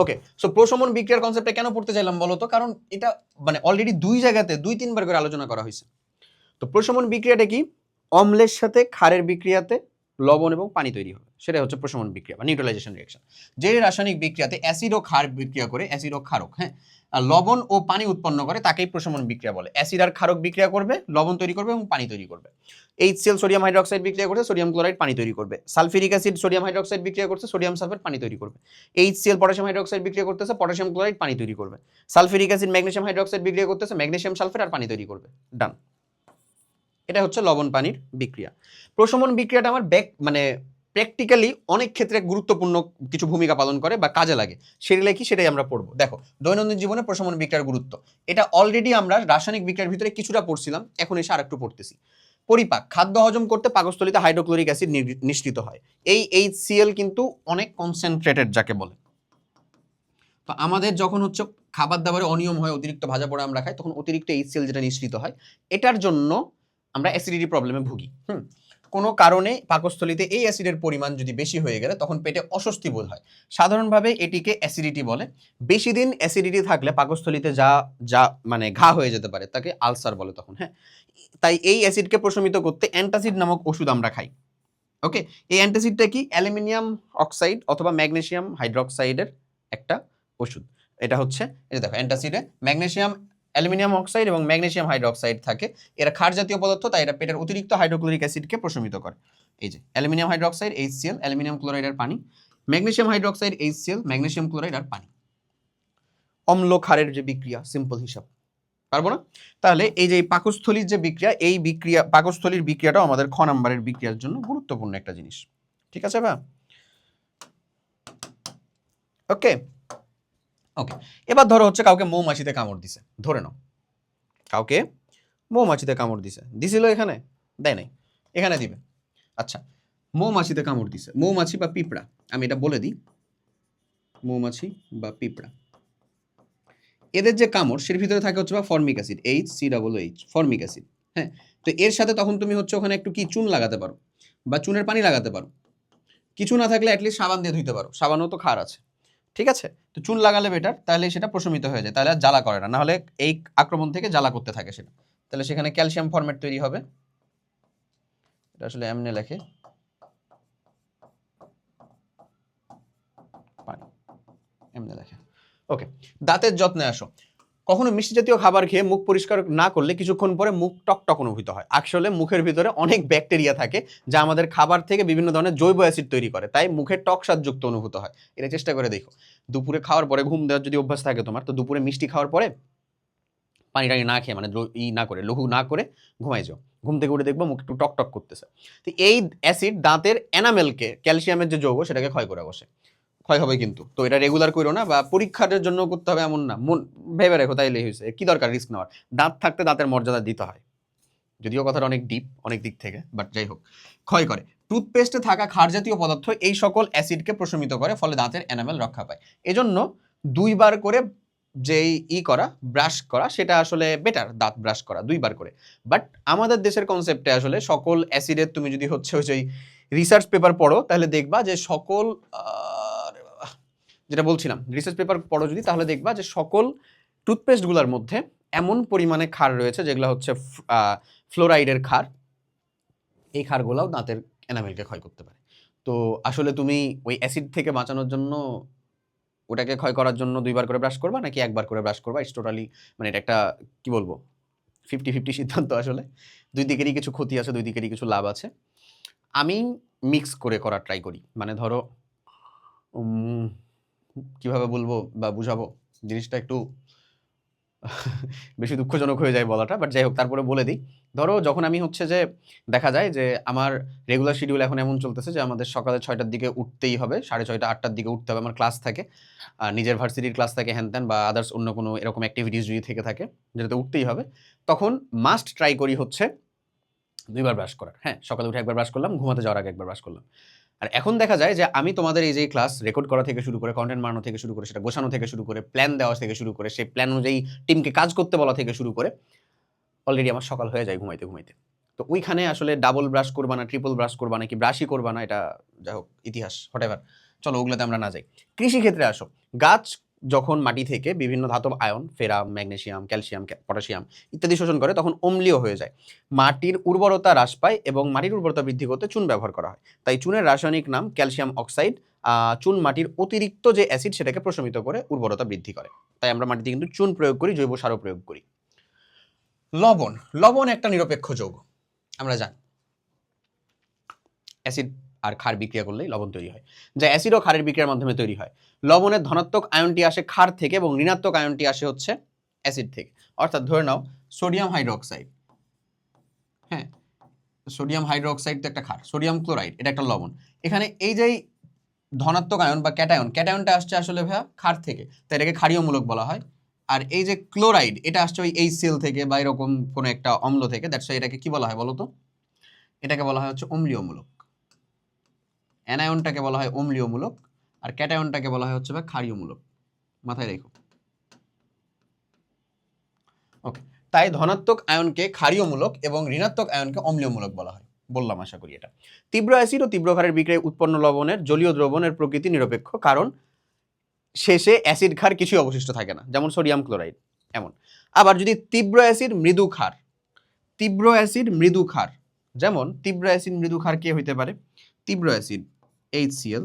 ওকে, সো প্রশমন বিক্রিয়ার কনসেপ্টটা কেন পড়তে চাইলাম বলো তো, কারণ এটা মানে অলরেডি 2 জায়গাতে 2-3 বার করে আলোচনা করা হয়েছে। তো প্রশমন বিক্রিয়াটা কি, অম্লের সাথে ক্ষারের বিক্রিয়াতে লবণ এবং পানি তৈরি হবে, সেটা হচ্ছে প্রশমন বিক্রিয়া বা নিউট্রালাইজেশন রিঅ্যাকশন। যে রাসায়নিক বিক্রিয়াতে অ্যাসিড ও ক্ষার বিক্রিয়া করে, অ্যাসিড ও ক্ষারক, হ্যাঁ, আর লবণ ও পানি উৎপন্ন করে, তাকেই প্রশমন বিক্রিয়া বলে। অ্যাসিড আর ক্ষারক বিক্রিয়া করবে, লবণ তৈরি করবে এবং পানি তৈরি করবে। HCl সোডিয়াম হাইড্রোক্সাইড বিক্রিয়া করছে, সোডিয়াম ক্লোরাইড পানি তৈরি করবে। সালফিউরিক অ্যাসিড সোডিয়াম হাইড্রোক্সাইড বিক্রিয়া করছে, সোডিয়াম সালফেট পানি তৈরি করবে। HCl পটাশিয়াম হাইড্রোক্সাইড বিক্রিয়া করতেছে, পটাশিয়াম ক্লোরাইড পানি তৈরি করবে। সালফিউরিক অ্যাসিড ম্যাগনেসিয়াম হাইড্রোক্সাইড বিক্রিয়া করতেছে, ম্যাগনেসিয়াম সালফেট আর পানি তৈরি করবে, ডান। এটা হচ্ছে লবণ পানির বিক্রিয়া। প্রশমন বিক্রিয়াটা আমার মানে প্র্যাকটিক্যালি অনেক ক্ষেত্রে গুরুত্বপূর্ণ কিছু ভূমিকা পালন করে বা কাজে লাগে, সেটা কি সেটাই আমরা পড়বো। দেখো দৈনন্দিন জীবনে প্রশমন বিক্রিয়ার গুরুত্ব, এটা অলরেডি আমরা রাসায়নিক বিক্রিয়ার ভিতরে কিছুটা পড়ছিলাম, এখন এসে আরেকটু পড়তেছি। পরিপাক, খাদ্য হজম করতে পাকস্থলীতে হাইড্রোক্লোরিক অ্যাসিড নিঃসৃত হয়। এই HCl কিন্তু অনেক কনসেন্ট্রেটেড যাকে বলে। তো আমাদের যখন হচ্ছে খাবার দাবারে অনিয়ম হয়, অতিরিক্ত ভাজা পোড়া আমরা খাই, তখন অতিরিক্ত HCl যেটা নিঃসৃত হয়, এটার জন্য আমরা অ্যাসিডিটি প্রবলেমে ভুগি। কোনো কারণে পাকস্থলীতে এই অ্যাসিডের পরিমাণ যদি বেশি হয়ে গেলে তখন পেটে অস্বস্তি বোধ হয়, সাধারণভাবে এটিকে অ্যাসিডিটি বলে। বেশি দিন অ্যাসিডিটি থাকলে পাকস্থলীতে যা যা মানে ঘা হয়ে যেতে পারে, তাকে আলসার বলে তখন, হ্যাঁ। তাই এই অ্যাসিডকে প্রশমিত করতে অ্যান্টাসিড নামক ওষুধ আমরা খাই। ওকে, এই অ্যান্টাসিডটা কি, অ্যালুমিনিয়াম অক্সাইড অথবা ম্যাগনেসিয়াম হাইড্রোক্সাইডের একটা ওষুধ। এটা হচ্ছে এই যে দেখো অ্যান্টাসিডে ম্যাগনেসিয়াম, অ্যালুমিনিয়াম অক্সাইড এবং ম্যাগনেসিয়াম হাইড্রোক্সাইড থাকে, এরা ক্ষার জাতীয় পদার্থ, তাই এটা পেটের অতিরিক্ত হাইড্রোক্লোরিক অ্যাসিডকে প্রশমিত করে। এই যে aluminium hydroxide HCl, aluminium chloride আর পানি, magnesium hydroxide HCl, magnesium chloride আর পানি। অম্ল ক্ষারের যে বিক্রিয়া, সিম্পল হিসাব পারবো না, তাহলে এই যে পাকস্থলীর যে বিক্রিয়া, এই বিক্রিয়া পাকস্থলীর বিক্রিয়াটাও আমাদের খ নাম্বারের বিক্রিয়ার জন্য গুরুত্বপূর্ণ একটা জিনিস, ঠিক আছে ভাই? ওকে ওকে, এবার ধরো হচ্ছে কাউকে মৌমাছিতে কামড় দিছে, ধরে নাও কাউকে মৌমাছিতে কামড় দিছিল, এখানে দেয় নাই, এখানে দিবে। আচ্ছা, মৌমাছিতে কামড় দিছে, মৌমাছি বা পিঁপড়া, আমি এটা বলে দিই, মৌমাছি বা পিঁপড়া, এদের যে কামড় সের ভিতরে থাকে হচ্ছে বা formic acid, HCOOH, formic acid, হ্যাঁ। তো এর সাথে তখন তুমি হচ্ছে ওখানে একটু কি চুন লাগাতে পারো বা চুনের পানি লাগাতে পারো, কিছু না থাকলে অ্যাটলিস্ট সাবান দিয়ে ধুইতে পারো, সাবানও তো ক্ষার আছে, ঠিক আছে। তো চুন লাগালে বেটার, তাহলে সেটা প্রশমিত হয়ে যায়, তাহলে আর জ্বালা করে না, নাহলে এই আক্রমণ থেকে জ্বালা করতে থাকে সেটা, তাহলে সেখানে ক্যালসিয়াম ফরম্যাট তৈরি হবে। এটা আসলে এমনি লেখে পানি, এমনি লেখে। ওকে, দাঁতের যত্নে আসো। কখনো মিষ্টি জাতীয় খাবার খেয়ে মুখ পরিষ্কার না করলে কিছুক্ষণ পরে মুখ টকটক অনুভূত হয়। আসলে মুখের ভিতরে অনেক ব্যাকটেরিয়া থাকে যা আমাদের খাবার থেকে বিভিন্ন ধরনের জৈব অ্যাসিড তৈরি করে, তাই মুখে টক স্বাদযুক্ত অনুভূত হয়। এটা চেষ্টা করে দেখো। দুপুরে খাওয়ার পরে ঘুম দেওয়ার যদি অভ্যাস থাকে তোমার, তো দুপুরে মিষ্টি খাওয়ার পরে পানি টানি না খেয়ে, মানে না করে, লঘু না করে ঘুমাই যাও। ঘুম থেকে উঠে দেখবো মুখ একটু টকটক করতেছে। তো এই অ্যাসিড দাঁতের এনামেলকে, ক্যালসিয়ামের যে যৌগ, সেটাকে ক্ষয় করে বসে। ক্ষয় হবে কিন্তু। তো এটা রেগুলার করো না, বা পরীক্ষার জন্য করতে হবে এমন না। মন ভেবে রেখো, তাইলেই হয়েছে। কি দরকার রিস্ক নেওয়ার? দাঁত থাকতে দাঁতের মর্যাদা দিতে হয়। যদিও কথাটা অনেক ডিপ, অনেক দিক থেকে, বাট যাই হোক, ক্ষয় করে। টুথপেস্টে থাকা ক্ষার জাতীয় পদার্থ এই সকল অ্যাসিডকে প্রশমিত করে, ফলে দাঁতের এনামেল রক্ষা পায়। এজন্য 2 বার করে যেই ব্রাশ করা, সেটা আসলে বেটার। দাঁত ব্রাশ করা 2 বার করে। বাট আমাদের দেশের কনসেপ্টে আসলে সকল অ্যাসিডের, তুমি যদি হচ্ছে ওই রিসার্চ পেপার পড়ো, তাহলে দেখবা যে সকল যেটা বলছিলাম, রিসার্চ পেপার পড়ো যদি, তাহলে দেখবা যে সকল টুথপেস্টগুলোর মধ্যে এমন পরিমাণে ক্ষার রয়েছে যেগুলো হচ্ছে ফ্লোরাইডের ক্ষার। এই ক্ষারগুলোও দাঁতের এনামেলকে ক্ষয় করতে পারে। তো আসলে তুমি ওই অ্যাসিড থেকে বাঁচানোর জন্য, ওটাকে ক্ষয় করার জন্য 2 বার করে ব্রাশ করবা নাকি 1 বার করে ব্রাশ করবা, ইটস টোটালি, মানে এটা একটা কি বলবো, 50-50 সিদ্ধান্ত আসলে। দুই দিকেরই কিছু ক্ষতি আছে, দুই দিকেরই কিছু লাভ আছে। আমি মিক্স করে করার ট্রাই করি। মানে ধরো কিভাবে বলবো বা বুঝাবো, জিনিসটা একটু বেশি দুঃখজনক হয়ে যায় বলাটা, বাট যাই হোক, তারপরে বলে দিই। ধরো যখন আমি হচ্ছে যে, দেখা যায় যে আমার রেগুলার শিডিউল এখন এমন চলতেছে যে আমাদের সকালে 6টার দিকে উঠতেই হবে, 6:30 8টার দিকে উঠতে হবে, আমার ক্লাস থাকে, নিজের ভার্সিটির ক্লাস থাকে, হ্যান ত্যান, বা আদার্স অন্য কোনো এরকম অ্যাক্টিভিটিস যদি থেকে থাকে যেটাতে উঠতেই হবে, তখন মাস্ট ট্রাই করি হচ্ছে 2 বার ব্রাশ করার। হ্যাঁ, সকালে উঠে 1 বার ব্রাশ করলাম, ঘুমাতে যাওয়ার আগে 1 বার ব্রাশ করলাম। আর এখন দেখা যায় যে আমি তোমাদের এই যে ক্লাস রেকর্ড করা থেকে শুরু করে, কন্টেন্ট বানানো থেকে শুরু করে, সেটা গোছানো থেকে শুরু করে, প্ল্যান দেওয়া থেকে শুরু করে, সেই প্ল্যান অনুযায়ী টিমকে কাজ করতে বলা থেকে শুরু করে, অলরেডি আমার সকাল হয়ে যায় ঘুমাইতে ঘুমাইতে। তো ওইখানে আসলে ডাবল ব্রাশ করবা না, ট্রিপল ব্রাশ করবা না, কি ব্রাশই করবা না, এটা যাই হোক ইতিহাস, হোয়াটএভার। চলো ওগুলোতে আমরা না যাই। কৃষি ক্ষেত্রে আসো। গাছ যখন মাটি থেকে বিভিন্ন ধাতব আয়ন, ফেরাম, ম্যাগনেসিয়াম, ক্যালসিয়াম, পটাশিয়াম ইত্যাদি শোষণ করে, তখন অম্লীয় হয়ে যায়। মাটির উর্বরতা হ্রাস পায় এবং মাটির উর্বরতা বৃদ্ধি করতে চুন ব্যবহার করা হয়। তাই চুনের রাসায়নিক নাম ক্যালসিয়াম অক্সাইড। চুন মাটির অতিরিক্ত যে অ্যাসিড, সেটাকে প্রশমিত করে উর্বরতা বৃদ্ধি করে। তাই আমরা মাটিতে কিন্তু চুন প্রয়োগ করি, জৈব সারও প্রয়োগ করি। লবণ। লবণ একটা নিরপেক্ষ যৌগ, আমরা জানি। অ্যাসিড আর ক্ষার বিক্রিয়া করলেই লবণ তৈরি হয়, যা অ্যাসিড ও ক্ষারের বিক্রিয়ার মাধ্যমে তৈরি হয়। লবণের ধনাত্মক আয়নটি আসে ক্ষার থেকে এবং ঋণাত্মক আয়নটি আসে হচ্ছে অ্যাসিড থেকে। অর্থাৎ ধরে নাও সোডিয়াম হাইড্রোক্সাইড, হ্যাঁ, সোডিয়াম হাইড্রোক্সাইড তো একটা ক্ষার, সোডিয়াম ক্লোরাইড এটা একটা লবণ। এখানে এই যে ধনাত্মক আয়ন বা ক্যাটায়ন, ক্যাটায়নটা আসছে আসলে ভাইয়া ক্ষার থেকে, তাই এটাকে ক্ষারীয় মূলক বলা হয়। আর এই যে ক্লোরাইড, এটা আসছে ওই HCl থেকে বা এরকম কোনো একটা অম্ল থেকে, দ্যাটস ওয়াই এটাকে কি বলা হয় বলো তো? এটাকে বলা হয় হচ্ছে অম্লীয় মূলক। অ্যানায়নটাকে বলা হয় অম্লীয় মূলক, আর ক্যাটায়নটাকে বলা হয় হচ্ছে বা ক্ষারীয় মূলক। মাথায় রেখো। ওকে, তাই ধনাত্মক আয়নকে ক্ষারীয় মূলক এবং ঋণাত্মক আয়নকে অম্লীয় মূলক বলা হয়। বললাম আশা করি এটা। তীব্র অ্যাসিড ও তীব্র ক্ষারের বিক্রিয়ায় উৎপন্ন লবণের জলীয় দ্রবণের প্রকৃতি নিরপেক্ষ, কারণ শেষে অ্যাসিড ক্ষার কিছুই অবশিষ্ট থাকে না, যেমন সোডিয়াম ক্লোরাইড এমন। আবার যদি তীব্র অ্যাসিড মৃদু ক্ষার, তীব্র অ্যাসিড মৃদু ক্ষার, যেমন তীব্র অ্যাসিড মৃদু ক্ষার কে হইতে পারে? তীব্র অ্যাসিড HCl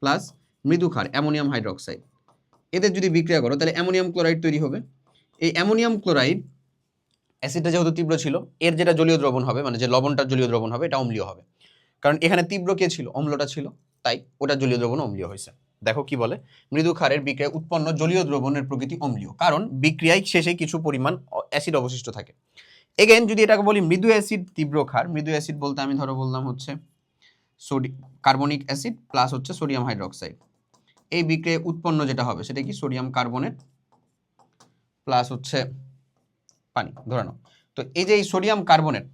প্লাস মৃদু ক্ষার অ্যামোনিয়াম হাইড্রোক্সাইড, এদের যদি বিক্রিয়া করো তাহলে অ্যামোনিয়াম ক্লোরাইড তৈরি হবে। এই অ্যামোনিয়াম ক্লোরাইড, অ্যাসিডটা যেহেতু তীব্র ছিল, এর যেটা জলীয় দ্রবণ হবে, মানে যে লবণটার জলীয় দ্রবণ হবে, এটা অম্লীয় হবে। কারণ এখানে তীব্র কে ছিল? অম্লটা ছিল, তাই ওটা জলীয় দ্রবণ অম্লীয় হয়েছে। দেখো কি বলে, মৃদু ক্ষারের বিক্রিয়ায় উৎপন্ন জলীয় দ্রবণের প্রকৃতি অম্লীয়, কারণ বিক্রিয়ায় শেষে কিছু পরিমাণ অ্যাসিড অবশিষ্ট থাকে। এগেন যদি এটাকে বলি মৃদু অ্যাসিড তীব্র ক্ষার, মৃদু অ্যাসিড বলতে আমি ধরো বললাম হচ্ছে কার্বনিক অ্যাসিড প্লাস হচ্ছে সোডিয়াম হাইড্রোক্সাইড, এই বিক্রিয়ায় উৎপন্ন যেটা হবে সেটা কি? সোডিয়াম কার্বনেট প্লাস হচ্ছে পানি, ধরে নাও। তো এই যে এই সোডিয়াম কার্বনেট,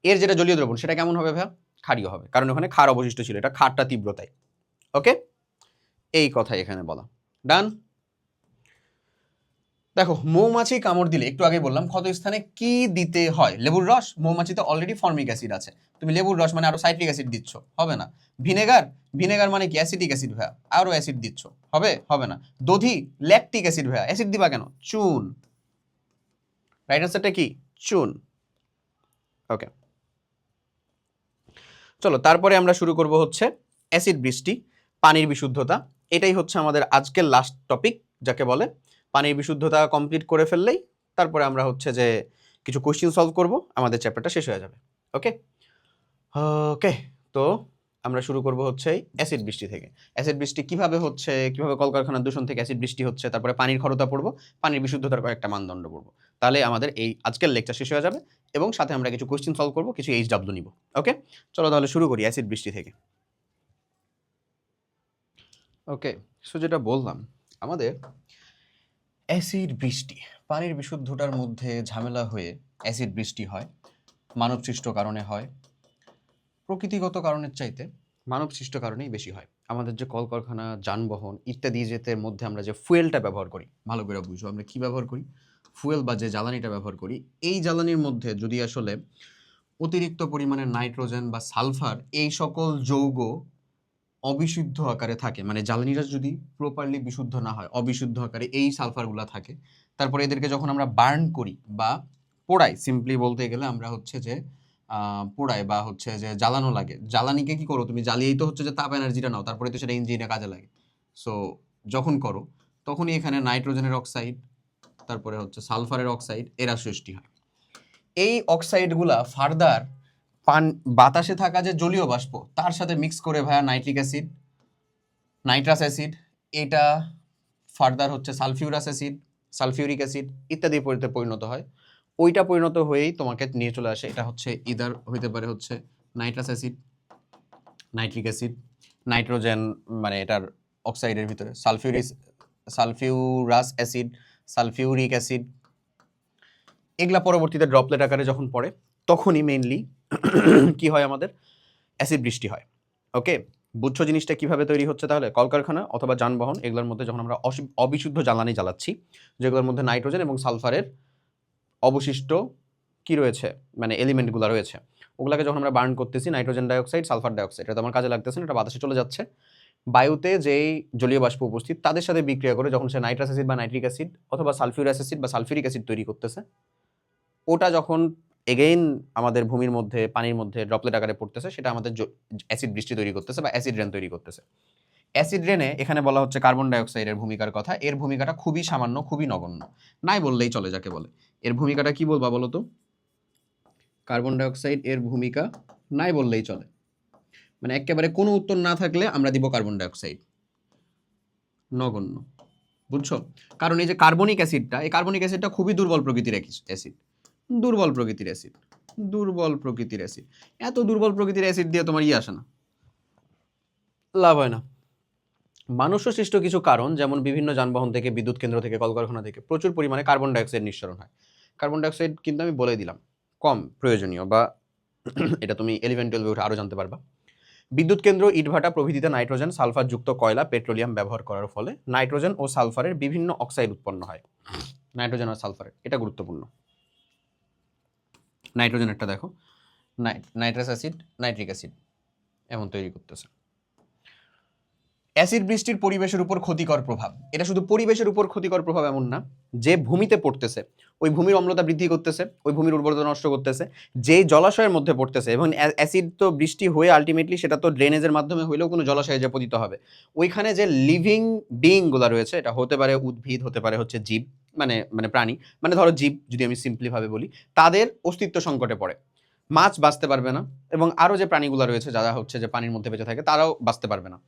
এর যেটা জলীয় দ্রবণ, সেটা কেমন হবে ভাইয়া? ক্ষারীয় হবে, কারণ ওখানে ক্ষার অবশিষ্ট ছিল, এটা ক্ষারটা তীব্রতায়। ওকে, এই কথাই এখানে বলা। ডান। দেখো, মৌমাছি কামড় দিলে, একটু আগে বললাম ক্ষত স্থানে কি দিতে হয়? লেবুর রস। মৌমাছিতে অলরেডি ফর্মিক অ্যাসিড আছে, তুমি লেবুর রস মানে আরো সাইট্রিক অ্যাসিড দিচ্ছ, হবে না। ভিনেগার, ভিনেগার মানে কি? অ্যাসিডিক অ্যাসিড ভাইয়া, আরো অ্যাসিড দিচ্ছ, হবে? হবে না। দধি, ল্যাকটিক অ্যাসিড ভাইয়া, অ্যাসিড দিবা কেন? চুন। রাইট আনসারটা কি? চুন। ওকে, চলো তারপরে আমরা শুরু করব হচ্ছে অ্যাসিড বৃষ্টি, পানির বিশুদ্ধতা। এটাই হচ্ছে আমাদের আজকের লাস্ট টপিক, যাকে বলে পানির বিশুদ্ধতা কমপ্লিট করে ফেললেই তারপরে আমরা হচ্ছে যে কিছু কোশ্চেন সলভ করব, আমাদের চ্যাপ্টারটা শেষ হয়ে যাবে। ওকে ওকে, তো আমরা শুরু করব হচ্ছে অ্যাসিড বৃষ্টি থেকে। অ্যাসিড বৃষ্টি কিভাবে হচ্ছে, কিভাবে কলকারখানার দূষণ থেকে অ্যাসিড বৃষ্টি হচ্ছে, তারপরে পানির ক্ষরতা পড়বো, পানির বিশুদ্ধতার কয়েকটা মানদণ্ড পড়বো। তাহলে আমাদের এই আজকের লেকচার শেষ হয়ে যাবে এবং সাথে আমরা কিছু কোশ্চেন সলভ করব, কিছু এইচডব্লিউ নিব। ওকে, চলো তাহলে শুরু করি অ্যাসিড বৃষ্টি থেকে। ওকে, সো যেটা বললাম, আমাদের অ্যাসিড বৃষ্টি, পানির বিশুদ্ধতার মধ্যে ঝামেলা হয়ে অ্যাসিড বৃষ্টি হয়। মানবসৃষ্ট কারণে হয়, প্রকৃতিগত কারণের চাইতে মানবসৃষ্ট কারণেই বেশি হয়। আমাদের যে কলকারখানা, যানবাহন ইত্যাদি যেতের মধ্যে আমরা যে ফুয়েলটা ব্যবহার করি, ভালো করে বুঝো আমরা কি ব্যবহার করি, ফুয়েল বা যে জ্বালানিটা ব্যবহার করি, এই জ্বালানির মধ্যে যদি আসলে অতিরিক্ত পরিমাণে নাইট্রোজেন বা সালফার এই সকল যৌগ অবিশুদ্ধ আকারে থাকে, মানে জ্বালানিটা যদি প্রপারলি বিশুদ্ধ না হয়, অবিশুদ্ধ আকারে এই সালফারগুলো থাকে, তারপরে এদেরকে যখন আমরা বার্ন করি বা পোড়াই, সিম্পলি বলতে গেলে আমরা হচ্ছে যে পোড়াই বা হচ্ছে যে জ্বালানো লাগে। জ্বালানিকে কি করো তুমি, জ্বালিয়েই তো হচ্ছে যে তাপ এনার্জিটা নাও, তারপরে তো সেটা ইঞ্জিনে কাজে লাগে। সো যখন করো তখনই এখানে নাইট্রোজেনের অক্সাইড, তারপরে হচ্ছে সালফারের অক্সাইড, এরা সৃষ্টি হয়। এই অক্সাইডগুলা ফার্দার বাতাসে থাকা যে জলীয় বাষ্প তার সাথে মিক্স করে ভায়া নাইট্রিক অ্যাসিড, নাইট্রাস অ্যাসিড, এটা ফার্দার হচ্ছে সালফিউরাস অ্যাসিড, সালফিউরিক অ্যাসিড ইত্যাদি পরিণত হয়। ওইটা পরিণত হয়েই তোমাকে নিয়ে চলে আসে, এটা হচ্ছে ইদার হইতে পারে হচ্ছে nitrous acid, nitric acid, nitrogen মানে এটার অক্সাইডের ভিতরে সালফিউরাস অ্যাসিড, সালফিউরিক অ্যাসিড, এগুলা পরবর্তীতে ড্রপলেট আকারে যখন পড়ে তখনই মেইনলি কি হয়, আমাদের অ্যাসিড বৃষ্টি হয়। ওকে, বুঝছো জিনিসটা কিভাবে তৈরি হচ্ছে? তাহলে কলকারখানা অথবা যানবাহন এগুলোর মধ্যে যখন আমরা অবিশুদ্ধ জ্বালানি জ্বালাচ্ছি, যেগুলোর মধ্যে নাইট্রোজেন এবং সালফারের অবশিষ্ট কি রয়েছে, মানে এলিমেন্টগুলো রয়েছে, ওগুলোকে যখন আমরা বার্ন করতেছি, নাইট্রোজেন ডাইঅক্সাইড, সালফার ডাইঅক্সাইড, এটা তো আমার কাজে লাগতেছে না, এটা বাতাসে চলে যাচ্ছে। বায়ুতে যেই জলীয় বাষ্প উপস্থিত তাদের সাথে বিক্রিয়া করে যখন সে নাইট্রাস অ্যাসিড বা নাইট্রিক অ্যাসিড অথবা সালফিউরাস অ্যাসিড বা সালফিউরিক অ্যাসিড তৈরি করতেছে, ওটা যখন এগেইন আমাদের ভূমির মধ্যে, পানির মধ্যে ড্রপলেট আকারে পড়তেছে, সেটা আমাদের অ্যাসিড বৃষ্টি তৈরি করতেছে বা অ্যাসিড রেন তৈরি করতেছে। অ্যাসিড রেনে এখানে বলা হচ্ছে কার্বন ডাইঅক্সাইডের ভূমিকার কথা। এর ভূমিকাটা খুবই সামান্য, খুবই নগণ্য, নাই বললেই চলে যাকে বলে। এর ভূমিকাটা কি বলবা বলো তো? কার্বন ডাইঅক্সাইড এর ভূমিকা নাই বললেই চলে, মানে একেবারে কোনো উত্তর না থাকলে আমরা দিব কার্বন ডাইঅক্সাইড, নগণ্য। বুঝছো? কারণ এই যে কার্বনিক অ্যাসিডটা, এই কার্বনিক অ্যাসিডটা খুবই দুর্বল প্রকৃতির অ্যাসিড, দুর্বল প্রকৃতির অ্যাসিড, দুর্বল প্রকৃতির অ্যাসিড। এত দুর্বল প্রকৃতির অ্যাসিড দিয়ে তোমার আসে না, লাভ হয় না। মানুষ সৃষ্ট কিছু কারণ, যেমন বিভিন্ন যানবাহন থেকে, বিদ্যুৎ কেন্দ্র থেকে, কলকারখানা থেকে প্রচুর পরিমাণে কার্বন ডাইঅক্সাইড নিঃসরণ হয়। কার্বন ডাইঅক্সাইড কিন্তু আমি বলে দিলাম কম প্রয়োজনীয়, বা এটা তুমি 11-12 উঠে আরও জানতে পারবা। বিদ্যুৎ কেন্দ্র, ইটভাটা প্রভৃতিতে নাইট্রোজেন সালফার যুক্ত কয়লা, পেট্রোলিয়াম ব্যবহার করার ফলে নাইট্রোজেন ও সালফারের বিভিন্ন অক্সাইড উৎপন্ন হয়। নাইট্রোজেন আর সালফারের, এটা গুরুত্বপূর্ণ। নাইট্রোজেনেরটা দেখো, নাইট্রাস অ্যাসিড, নাইট্রিক অ্যাসিড এমন তৈরি করতেছে। অ্যাসিড বৃষ্টির পরিবেশের উপর ক্ষতিকর প্রভাব, এটা শুধু পরিবেশের উপর ক্ষতিকর প্রভাব এমন না, যে ভূমিতে পড়তেছে ওই ভূমির অম্লতা বৃদ্ধি করতেছে, ওই ভূমির উর্বরতা নষ্ট করতেছে, যেই জলাশয়ের মধ্যে পড়তেছে, এবং অ্যাসিড তো বৃষ্টি হয়ে আলটিমেটলি সেটা তো ড্রেনেজের মাধ্যমে হইলেও কোনো জলাশয়ে যে পতিত হবে, ওইখানে যে লিভিং বিইংগুলো রয়েছে, এটা হতে পারে উদ্ভিদ, হতে পারে হচ্ছে জীব, মানে মানে প্রাণী, মানে ধরো জীব যদি আমি সিম্পলিভাবে বলি, তাদের অস্তিত্ব সংকটে পড়ে। মাছ বাঁচতে পারবে না, এবং আরও যে প্রাণীগুলো রয়েছে যারা হচ্ছে যে পানির মধ্যে বেঁচে থাকে তারাও বাঁচতে পারবে না।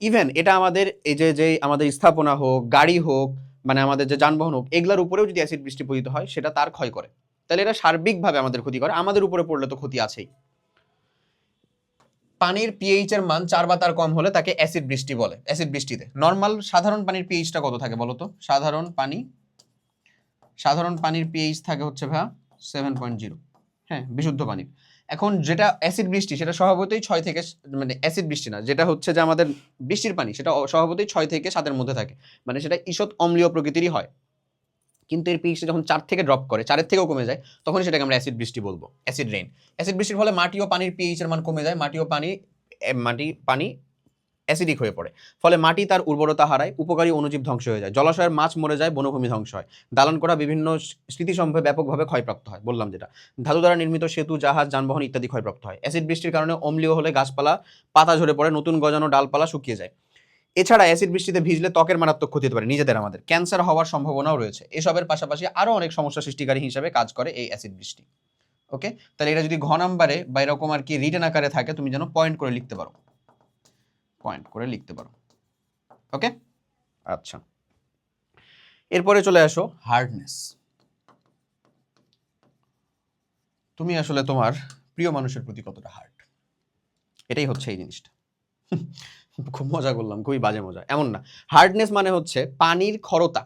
ইভেন এটা আমাদের এই যে আমাদের স্থাপনা হোক, গাড়ি হোক, মানে আমাদের যে যানবাহন হোক, এগুলোর উপরেও যদি অ্যাসিড বৃষ্টি পতিত হয় সেটা তার ক্ষয় করে। তাহলে এটা সার্বিকভাবে আমাদের ক্ষতি করে, আমাদের উপরে পড়লে তো ক্ষতি আছেই। পানির পিএইচ এর মান 4 বা তার কম হলে তাকে অ্যাসিড বৃষ্টি বলে। অ্যাসিড বৃষ্টিতে নর্মাল সাধারণ পানির পিএইচটা কত থাকে বলো তো? সাধারণ পানির পিএইচ থাকে হচ্ছে 7.0, হ্যাঁ, বিশুদ্ধ পানির। এখন যেটা অ্যাসিড বৃষ্টি সেটা স্বভাবতই 6 থেকে, মানে অ্যাসিড বৃষ্টি না, যেটা হচ্ছে যে আমাদের বৃষ্টির পানি, সেটা স্বভাবতই 6 থেকে 7-এর মধ্যে থাকে, মানে সেটা ঈষৎ অম্লীয় প্রকৃতিরই হয়। কিন্তু এর পিএইচ যখন 4 থেকে ড্রপ করে, 4-এর থেকেও কমে যায়, তখন সেটাকে আমরা অ্যাসিড বৃষ্টি বলবো, অ্যাসিড রেইন। অ্যাসিড বৃষ্টির ফলে মাটি ও পানির পিএইচ এর মান কমে যায়, পানি অ্যাসিডিক হয়ে পড়ে, ফলে মাটি তার উর্বরতা হারায়, উপকারী অণুজীব ধ্বংস হয়ে যায়, জলাশয়ের মাছ মরে যায়, বনভূমি ধ্বংস হয়, দালান করা বিভিন্ন স্মৃতিসম্ভব ব্যাপকভাবে ক্ষয়প্রাপ্ত হয়, বললাম যেটা, ধাতু দ্বারা নির্মিত সেতু, জাহাজ, যানবাহন ইত্যাদি ক্ষয়প্রাপ্ত হয়। অ্যাসিড বৃষ্টির কারণে অম্লীয় হলে গাছপালা পাতা ঝরে পড়ে, নতুন গজানো ডালপালা শুকিয়ে যায়। এছাড়া অ্যাসিড বৃষ্টিতে ভিজলে ত্বকের মারাত্মক ক্ষতি হতে পারে, নিজেদের আমাদের ক্যান্সার হওয়ার সম্ভাবনাও রয়েছে। এসবের পাশাপাশি আরও অনেক সমস্যা সৃষ্টিকারী হিসেবে কাজ করে এই অ্যাসিড বৃষ্টি। ওকে, তাহলে এটা যদি ঘ নাম্বারে বা এরকম আর কি রিটেন আকারে থাকে, তুমি যেন পয়েন্ট করে লিখতে পারো, পয়েন্ট করে লিখতে পারো। ওকে, আচ্ছা, এরপরে চলে আসো হার্ডনেস। তুমি আসলে তোমার প্রিয় মানুষের প্রতি কতটা হার্ড, এটাই হচ্ছে এই জিনিসটা। খুব মজা করলাম, খুবই বাজে মজা, এমন না। হার্ডনেস মানে হচ্ছে পানির খরতা।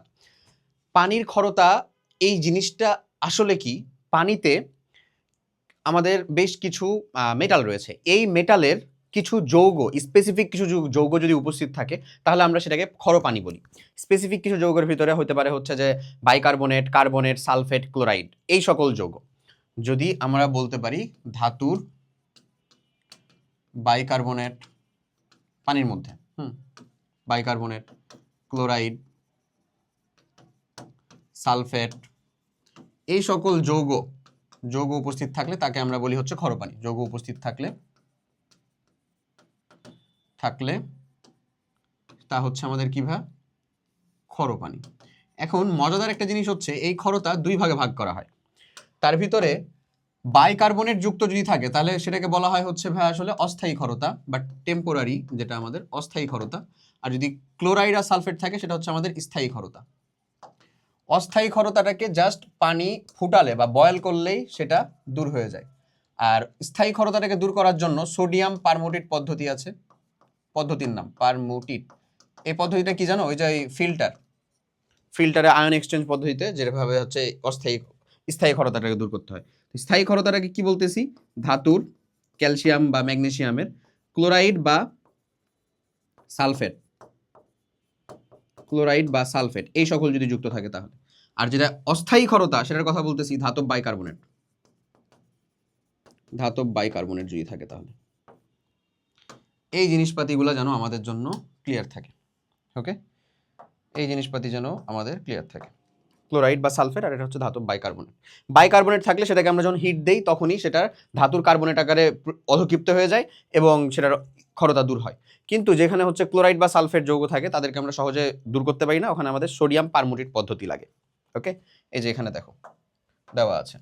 পানির খরতা এই জিনিসটা আসলে কি, পানিতে আমাদের বেশ কিছু মেটাল রয়েছে, এই মেটালের কিছু যৌগ, স্পেসিফিক কিছু যৌগ যদি উপস্থিত থাকে তাহলে আমরা সেটাকে ক্ষরপানি বলি। স্পেসিফিক কিছু যৌগের ভিতরে হতে পারে হচ্ছে যে বাইকার্বনেট, কার্বনেট, সালফেট, ক্লোরাইড, এই সকল যৌগ। যদি আমরা বলতে পারি ধাতুর বাইকার্বনেট পানির মধ্যে, বাইকার্বনেট, ক্লোরাইড, সালফেট, এই সকল যৌগ উপস্থিত থাকলে তাকে আমরা বলি হচ্ছে ক্ষরপানি। যৌগ উপস্থিত থাকলে তা হচ্ছে আমাদের কি ক্ষরপানি। এখন মজাদার একটা জিনিস হচ্ছে এই ক্ষরতা দুই ভাগে ভাগ করা হয়। তার ভিতরে বাইকার্বনেট যুক্ত যদি থাকে তাহলে সেটাকে বলা হয় হচ্ছে আসলে অস্থায়ী ক্ষরতা বা টেম্পোরারি, যেটা আমাদের অস্থায়ী ক্ষরতা। আর যদি ক্লোরাইড আর সালফেট থাকে সেটা হচ্ছে আমাদের স্থায়ী ক্ষরতা। অস্থায়ী ক্ষরতাটাকে জাস্ট পানি ফুটালে বা বয়েল করলেই সেটা দূর হয়ে যায়। আর স্থায়ী ক্ষরতাটাকে দূর করার জন্য সোডিয়াম পারমোটেট পদ্ধতি আছে, পদ্ধতির নাম পারমোটিট। এই পদ্ধতিটা কি জানো, ওই যে ফিল্টারে আয়ন এক্সচেঞ্জ পদ্ধতিতে যেভাবে হচ্ছে স্থায়ী ক্ষরতাটাকে দূর করতে হয়। স্থায়ী ক্ষরতাটাকে কি বলতেছি, ধাতুর ক্যালসিয়াম বা ম্যাগনেসিয়ামের ক্লোরাইড বা সালফেট এই সকল যদি যুক্ত থাকে তাহলে। আর যেটা অস্থায়ী ক্ষরতা সেটার কথা বলতেছি ধাতব বাইকার্বনেট যদি থাকে তাহলে। এই জিনিসপাতিগুলো যেন আমাদের জন্য ক্লিয়ার থাকে। ওকে, এই জিনিসপাতি যেন আমাদের ক্লিয়ার থাকে, ক্লোরাইড বা সালফেট, আর এটা হচ্ছে ধাতব বাইকার্বনেট থাকলে সেটাকে আমরা যখন হিট দেই তখনই সেটা ধাতুর কার্বনেট আকারে অধক্ষিপ্ত হয়ে যায় এবং সেটার ক্ষরতা দূর হয়। কিন্তু যেখানে হচ্ছে ক্লোরাইড বা সালফেট যৌগ থাকে তাদেরকে আমরা সহজে দূর করতে পারি না, ওখানে আমাদের সোডিয়াম পারমোটেট পদ্ধতি লাগে। ওকে, এই যে এখানে দেখো দেওয়া আছে।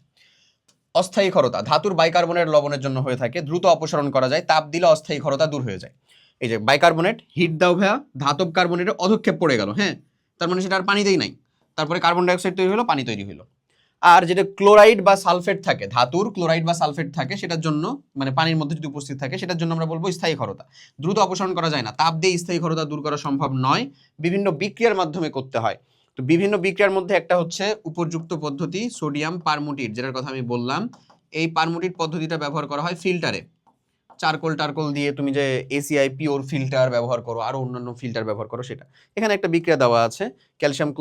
অস্থায়ী ক্ষরতা ধাতুর বাইকার্বনেট লবণের জন্য হয়ে থাকে, দ্রুত অপসারণ করা যায়, তাপ দিলে অস্থায়ী ক্ষরতা দূর হয়ে যায়। এই যে বাইকার্বনেট হিট দাও ধাতব কার্বনেটের অধক্ষেপ পড়ে গেল, তার মানে সেটা আর পানিতেই নাই, তারপরে কার্বন ডাইঅক্সাইড তৈরি হলো, পানি তৈরি হলো। আর যেটা ক্লোরাইড বা সালফেট থাকে, ধাতুর ক্লোরাইড বা সালফেট থাকে, সেটার জন্য মানে পানির মধ্যে যদি উপস্থিত থাকে সেটার জন্য আমরা বলবো স্থায়ী ক্ষরতা। দ্রুত অপসারণ করা যায় না, তাপ দিয়ে স্থায়ী ক্ষরতা দূর করা সম্ভব নয়, বিভিন্ন বিক্রিয়ার মাধ্যমে করতে হয়। তো বিভিন্ন বিক্রিয়ার মধ্যে একটা হচ্ছে উপযুক্ত পদ্ধতি সোডিয়াম পারমোটিট, যেটার কথা আমি বললাম। এই পারমোটিট পদ্ধতিটা ব্যবহার করা হয় ফিল্টারে, টারকোল দিয়ে তুমি যে এসিআই পিওর ফিল্টার ব্যবহার করো, আরো অন্যান্য ফিল্টার ব্যবহার করো, সেটা এখানে একটা বিক্রিয়া দেওয়া আছে। ক্যালসিয়াম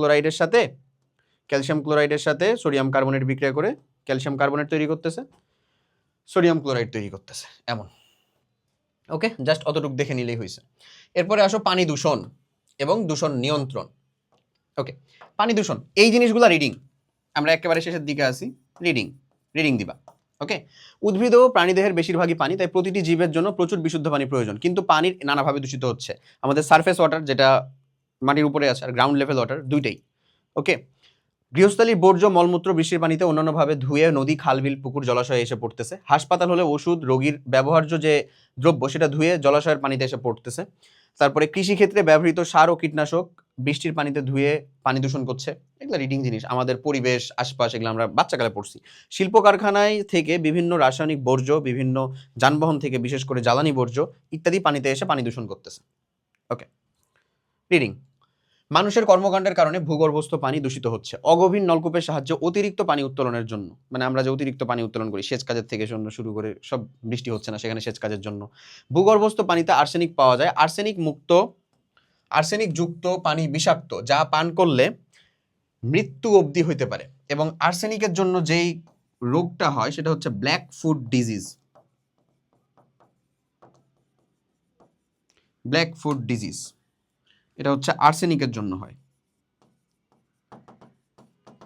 ক্লোরাইডের সাথে সোডিয়াম কার্বনেট বিক্রিয়া করে ক্যালসিয়াম কার্বনেট তৈরি করতেছে, সোডিয়াম ক্লোরাইড তৈরি করতেছে, এমন। ওকে, জাস্ট অতটুকু দেখে নিলেই হয়েছে। এরপরে আসো পানি দূষণ এবং দূষণ নিয়ন্ত্রণ। ওকে, পানি দূষণ এই জিনিসগুলো রিডিং, আমরা একেবারে শেষের দিকে আসি, রিডিং দিবা। ওকে, উদ্ভিদ ও প্রাণীদেহের বেশিরভাগই পানি, তাই প্রতিটি জীবের জন্য প্রচুর বিশুদ্ধ পানি প্রয়োজন। কিন্তু পানির নানাভাবে দূষিত হচ্ছে, আমাদের সারফেস ওয়াটার যেটা মাটির উপরে আছে আর গ্রাউন্ড লেভেল ওয়াটার দুইটাই। ওকে, গৃহস্থালীর বর্জ্য মলমূত্র বৃষ্টির পানিতে অন্যান্যভাবে ধুয়ে নদী, খালবিল, পুকুর, জলাশয়ে এসে পড়তেছে। হাসপাতাল হলে ওষুধ, রোগীর ব্যবহার্য যে দ্রব্য সেটা ধুয়ে জলাশয়ের পানিতে এসে পড়তেছে। তারপরে কৃষিক্ষেত্রে ব্যবহৃত সার ও কীটনাশক বৃষ্টির পানিতে ধুয়ে পানি দূষণ করছে। এগুলো রিডিং জিনিস, আমাদের পরিবেশ আশপাশ এগুলো আমরা বাচ্চাকালে পড়ছি। শিল্প কারখানায় থেকে বিভিন্ন রাসায়নিক বর্জ্য, বিভিন্ন যানবাহন থেকে বিশেষ করে জ্বালানি বর্জ্য ইত্যাদি পানিতে এসে পানি দূষণ করতেছে। ওকে, রিডিং। মানুষের কর্মকাণ্ডের কারণে ভূগর্ভস্থ পানি দূষিত হচ্ছে। অগভীর নলকূপের সাহায্যে অতিরিক্ত পানি উত্তোলনের জন্য, মানে আমরা যে অতিরিক্ত পানি উত্তোলন করি সেচ কাজের থেকে শুরু করে সব, বৃষ্টি হচ্ছে না সেখানে সেচ কাজের জন্য। ভূগর্ভস্থ পানিতে আর্সেনিক পাওয়া যায়। আর্সেনিক যুক্ত পানি বিষাক্ত, যা পান করলে মৃত্যু অবধি হইতে পারে। এবং আর্সেনিকের জন্য যেই রোগটা হয় সেটা হচ্ছে ব্ল্যাক ফুট ডিজিজ। এটা হচ্ছে আর্সেনিকের জন্য হয়,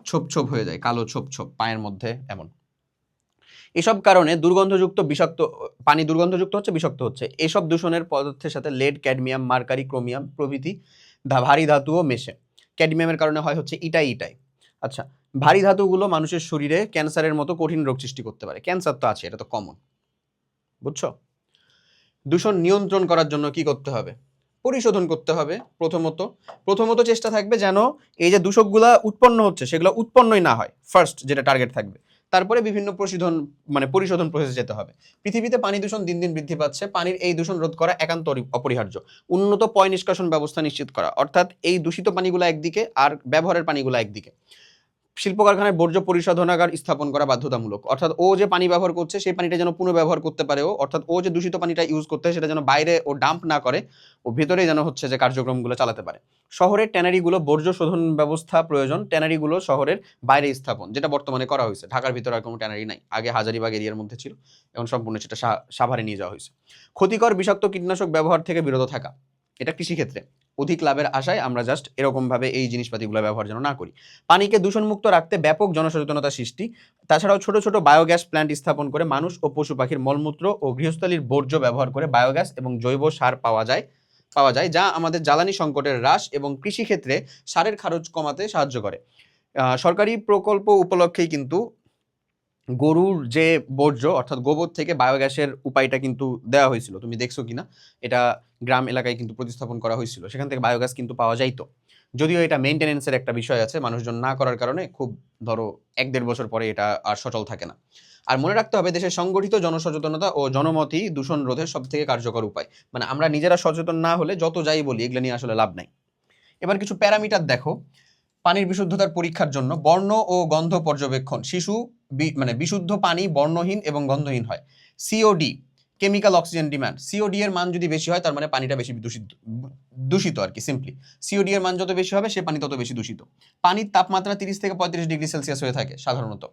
ছোপ হয়ে যায়, কালো ছোপ পায়ের মধ্যে এমন। এসব কারণে দুর্গন্ধযুক্ত বিষাক্ত পানি দুর্গন্ধযুক্ত হচ্ছে, বিষাক্ত হচ্ছে। এসব দূষণের পদার্থের সাথে লেড, ক্যাডমিয়াম, মার্কারি, ক্রোমিয়াম প্রভৃতি ভারী ধাতুও মেশে। ক্যাডমিয়ামের কারণে হয় হচ্ছে ইটাই। আচ্ছা, ভারী ধাতুগুলো মানুষের শরীরে ক্যান্সারের মতো কঠিন রোগ সৃষ্টি করতে পারে। ক্যান্সার তো আছে, এটা তো কমন, বুঝছো? দূষণ নিয়ন্ত্রণ করার জন্য কি করতে হবে? পরিশোধন করতে হবে। প্রথমত চেষ্টা থাকবে যেন এই যে দূষকগুলা উৎপন্ন হচ্ছে সেগুলো উৎপন্নই না হয়, ফার্স্ট যেটা টার্গেট থাকবে। তারপরে বিভিন্ন পরিশোধন প্রসেসে যেতে হবে। পৃথিবীতে পানি দূষণ দিন দিন বৃদ্ধি পাচ্ছে। পানির এই দূষণ রোধ করা একান্ত অপরিহার্য। উন্নত পয় নিষ্কাশন ব্যবস্থা নিশ্চিত করা, অর্থাৎ এই দূষিত পানিগুলো একদিকে আর ব্যবহারের পানিগুলো একদিকে। শিল্প কারখানায় বর্জ্য পরিশোধনাগার স্থাপন করা বাধ্যতামূলক, অর্থাৎ ও যে পানি ব্যবহার করছে সেই পানিটা যেন পুনর্ব্যবহার করতে পারে, অর্থাৎ ও যে দূষিত পানিটা ইউজ করতে হয় সেটা যেন বাইরে ও ডাম্প না করে, ও ভেতরেই যেন হচ্ছে যে কার্যক্রমগুলো চালাতে পারে। শহরের ট্যানারিগুলো বর্জ্য শোধন ব্যবস্থা প্রয়োজন। ট্যানারিগুলো শহরের বাইরে স্থাপন, যেটা বর্তমানে করা হয়েছে। ঢাকার ভিতরে আর কোনো ট্যানারি নাই, আগে হাজারীবাগ এরিয়ার মধ্যে ছিল, এখন সম্পূর্ণ সেটা সাভারে নিয়ে যাওয়া হয়েছে। ক্ষতিকর বিষাক্ত কীটনাশক ব্যবহার থেকে বিরত থাকা, এটা কৃষিক্ষেত্রে অধিক লাভের আশায় আমরা জাস্ট এরকমভাবে এই জিনিসপাতিগুলো ব্যবহার যেন না করি। পানিকে দূষণমুক্ত রাখতে ব্যাপক জনসচেতনতা সৃষ্টি। তাছাড়াও ছোট ছোট বায়োগ্যাস প্ল্যান্ট স্থাপন করে মানুষ ও পশু পাখির মলমূত্র ও গৃহস্থালির বর্জ্য ব্যবহার করে বায়োগ্যাস এবং জৈব সার পাওয়া যায়, যা আমাদের জ্বালানি সংকটের হ্রাস এবং কৃষিক্ষেত্রে সারের খরচ কমাতে সাহায্য করে। সরকারি প্রকল্প উপলক্ষেই কিন্তু গরুর যে বর্জ্য অর্থাৎ গোবর থেকে বায়োগ্যাসের উপায়টা কিন্তু দেওয়া হয়েছিল, তুমি দেখছো কিনা? এটা গ্রাম এলাকায় কিন্তু প্রতিস্থাপন করা হয়েছিল, সেখান থেকে বায়োগ্যাস কিন্তু পাওয়া যাইতো। যদিও এটা মেইনটেনেন্সের একটা বিষয় আছে, মানুষজন না করার কারণে খুব ধরো 1-1.5 বছর পরে এটা আর সচল থাকে না। আর মনে রাখতে হবে, দেশের সংগঠিত জনসচেতনতা ও জনমতই দূষণ রোধের সব থেকে কার্যকর উপায়। মানে আমরা নিজেরা সচেতন না হলে যত যাই বলি এগুলো নিয়ে আসলে লাভ নাই। এবার কিছু প্যারামিটার দেখো পানির বিশুদ্ধতার পরীক্ষার জন্য। বর্ণ ও গন্ধ পর্যবেক্ষণ। বিশুদ্ধ পানি বর্ণহীন এবং গন্ধহীন হয়। COD, chemical oxygen demand. COD এর মান যদি বেশি হয় তার মানে পানিটা বেশি দূষিত আর কি, সিম্পলি। সিওডি এর মান যত বেশি হবে সে পানি তত বেশি দূষিত। পানির তাপমাত্রা 30 থেকে 35 ডিগ্রি সেলসিয়াস হয়ে থাকে সাধারণত।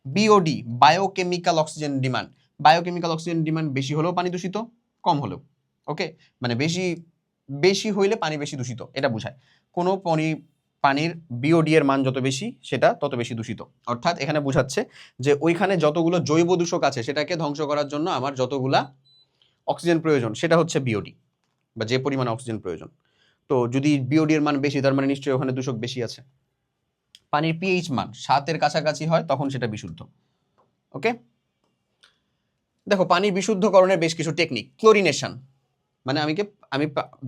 BOD, biochemical oxygen demand. Biochemical oxygen demand বেশি হলেও পানি দূষিত, কম হলেও। ওকে, মানে বেশি হইলে পানি বেশি দূষিত, এটা বোঝায়। কোনো পানির বিওডি এর মান যত বেশি সেটা তত বেশি দূষিত। অর্থাৎ এখানে বোঝাচ্ছে যে ওইখানে যতগুলো জৈব দূষক আছে সেটাকে ধ্বংস করার জন্য আমার যতগুলা অক্সিজেন প্রয়োজন সেটা হচ্ছে বিওডি, বা যে পরিমাণে অক্সিজেন প্রয়োজন। তো যদি বিওডি এর মান বেশি তার মানে নিশ্চয়ই ওখানে দূষক বেশি আছে। পানির পিএইচ মান 7-এর কাছাকাছি হয় তখন সেটা বিশুদ্ধ। ওকে, দেখো পানি বিশুদ্ধকরণের বেশ কিছু টেকনিক। ক্লোরিনেশন, মানে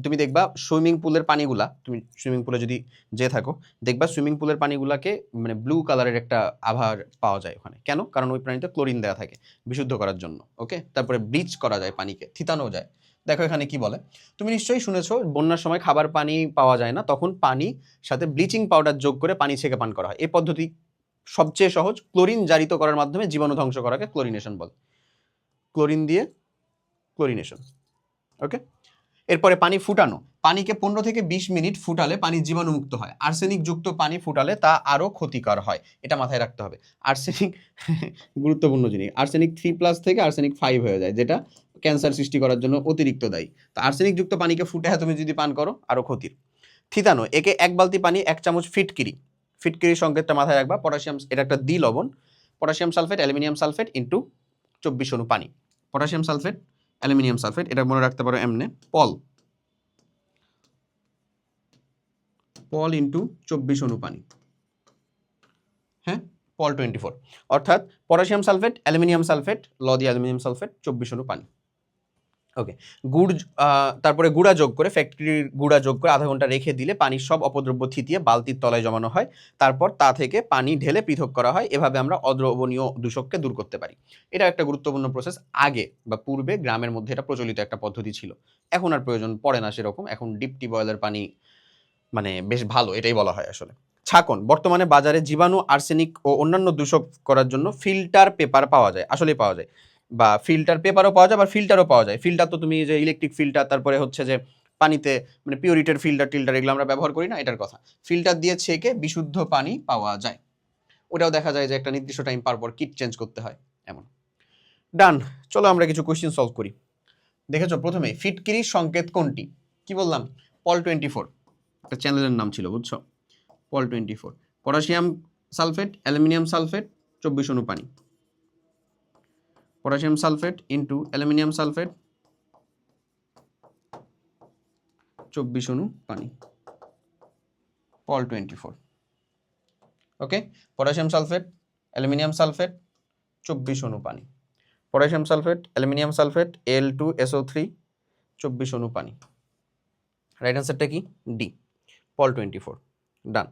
তুমি দেখবা সুইমিং পুলের পানিগুলা, তুমি সুইমিং পুলে যদি যে থাকো দেখবা সুইমিং পুলের পানিগুলাকে মানে ব্লু কালারের একটা আভার পাওয়া যায় ওখানে। কেন? কারণ ওই পানিতে ক্লোরিন দেওয়া থাকে বিশুদ্ধ করার জন্য। ওকে, তারপরে ব্লিচ করা যায়, পানিকে থিতানো যায়। দেখো এখানে কি বলে, তুমি নিশ্চয়ই শুনেছো বন্যার সময় খাবার পানি পাওয়া যায় না, তখন পানি সাথে ব্লিচিং পাউডার যোগ করে পানি ছেঁকে পান করা হয়। এই পদ্ধতি সবচেয়ে সহজ। ক্লোরিন জারিত করার মাধ্যমে জীবাণু ধ্বংস করাকে ক্লোরিনেশন বলে। ক্লোরিন দিয়ে ক্লোরিনেশন। ওকে, এরপরে পানি ফুটানো। পানিকে 15 থেকে 20 মিনিট ফুটালে পানি জীবাণুমুক্ত হয়। আর্সেনিক যুক্ত পানি ফুটালে তা আরও ক্ষতিকর হয়, এটা মাথায় রাখতে হবে। আর্সেনিক গুরুত্বপূর্ণ জিনিস। আর্সেনিক 3+ থেকে আর্সেনিক 5 হয়ে যায়, যেটা ক্যান্সার সৃষ্টি করার জন্য অতিরিক্ত দায়ী। তো আর্সেনিক যুক্ত পানিকে ফুটে তুমি যদি পান করো আরও ক্ষতির। থিতানো, একে 1 বালতি পানি 1 চামচ ফিটকিরির সংকেতটা মাথায় রাখবা। পটাশিয়াম, এটা একটা দ্বিলবণ। Potassium sulphate, aluminium sulphate into 24 অণু পানি। পটাশিয়াম সালফেট, অ্যালুমিনিয়াম সালফেট, এটা মনে রাখতে পারো এমনে পল ইন্টু 24 অণু পানি। হ্যাঁ, পল 24, অর্থাৎ পটাশিয়াম সালফেট, অ্যালুমিনিয়াম সালফেট, দিয়ে অ্যালুমিনিয়াম সালফেট, 24 অণু পানি। ওকে, তারপরে গুঁড়া যোগ করে, ফ্যাক্টরির গুঁড়া যোগ করে আধা ঘন্টা রেখে দিলে পানির সব অপদ্রব্য থিতিয়ে বালতির তলায় জমানো হয়। তারপর তা থেকে পানি ঢেলে পৃথক করা হয়। এভাবে আমরা অদ্রবণীয় দূষককে দূর করতে পারি। এটা একটা গুরুত্বপূর্ণ প্রসেস। আগে বা পূর্বে গ্রামের মধ্যে এটা প্রচলিত একটা পদ্ধতি ছিল, এখন আর প্রয়োজন পড়ে না সেরকম। এখন ডিপ টিউবওয়েলের পানি মানে বেশ ভালো, এটাই বলা হয় আসলে। ছাঁকন, বর্তমানে বাজারে জীবাণু, আর্সেনিক ও অন্যান্য দূষক করার জন্য ফিল্টার পেপার পাওয়া যায়, আসলেই পাওয়া যায়, বা ফিল্টার পেপারও পাওয়া যায়, বা ফিল্টারও পাওয়া যায়। ফিল্টার তো তুমি যে ইলেকট্রিক ফিল্টার, তারপরে হচ্ছে যে পানিতে মানে পিউরিটের টিল্টার এগুলো আমরা ব্যবহার করি না, এটার কথা। ফিল্টার দিয়ে ছেঁকে বিশুদ্ধ পানি পাওয়া যায়। ওটাও দেখা যায় যে একটা নির্দিষ্ট টাইম পর কিট চেঞ্জ করতে হয় এমন। ডান, চলো আমরা কিছু কোশ্চেন সলভ করি। দেখেছো প্রথমে ফিটকিরির সংকেত কোনটি? কি বললাম? পল 24, একটা চ্যানেলের নাম ছিল, বুঝছো? পল 24। পটাশিয়াম সালফেট, অ্যালুমিনিয়াম সালফেট, 24 অণু পানি। Potassium sulphate into aluminium sulphate 24 অণু পানি, পল 24। ওকে, পটাশিয়াম সালফেট অ্যালুমিনিয়াম সালফেট 24 অণু পানি, potassium sulphate aluminium sulphate Al2SO3 24 অণু পানি। রাইট অ্যান্সারটা কি? ডি, পল 24। ডান।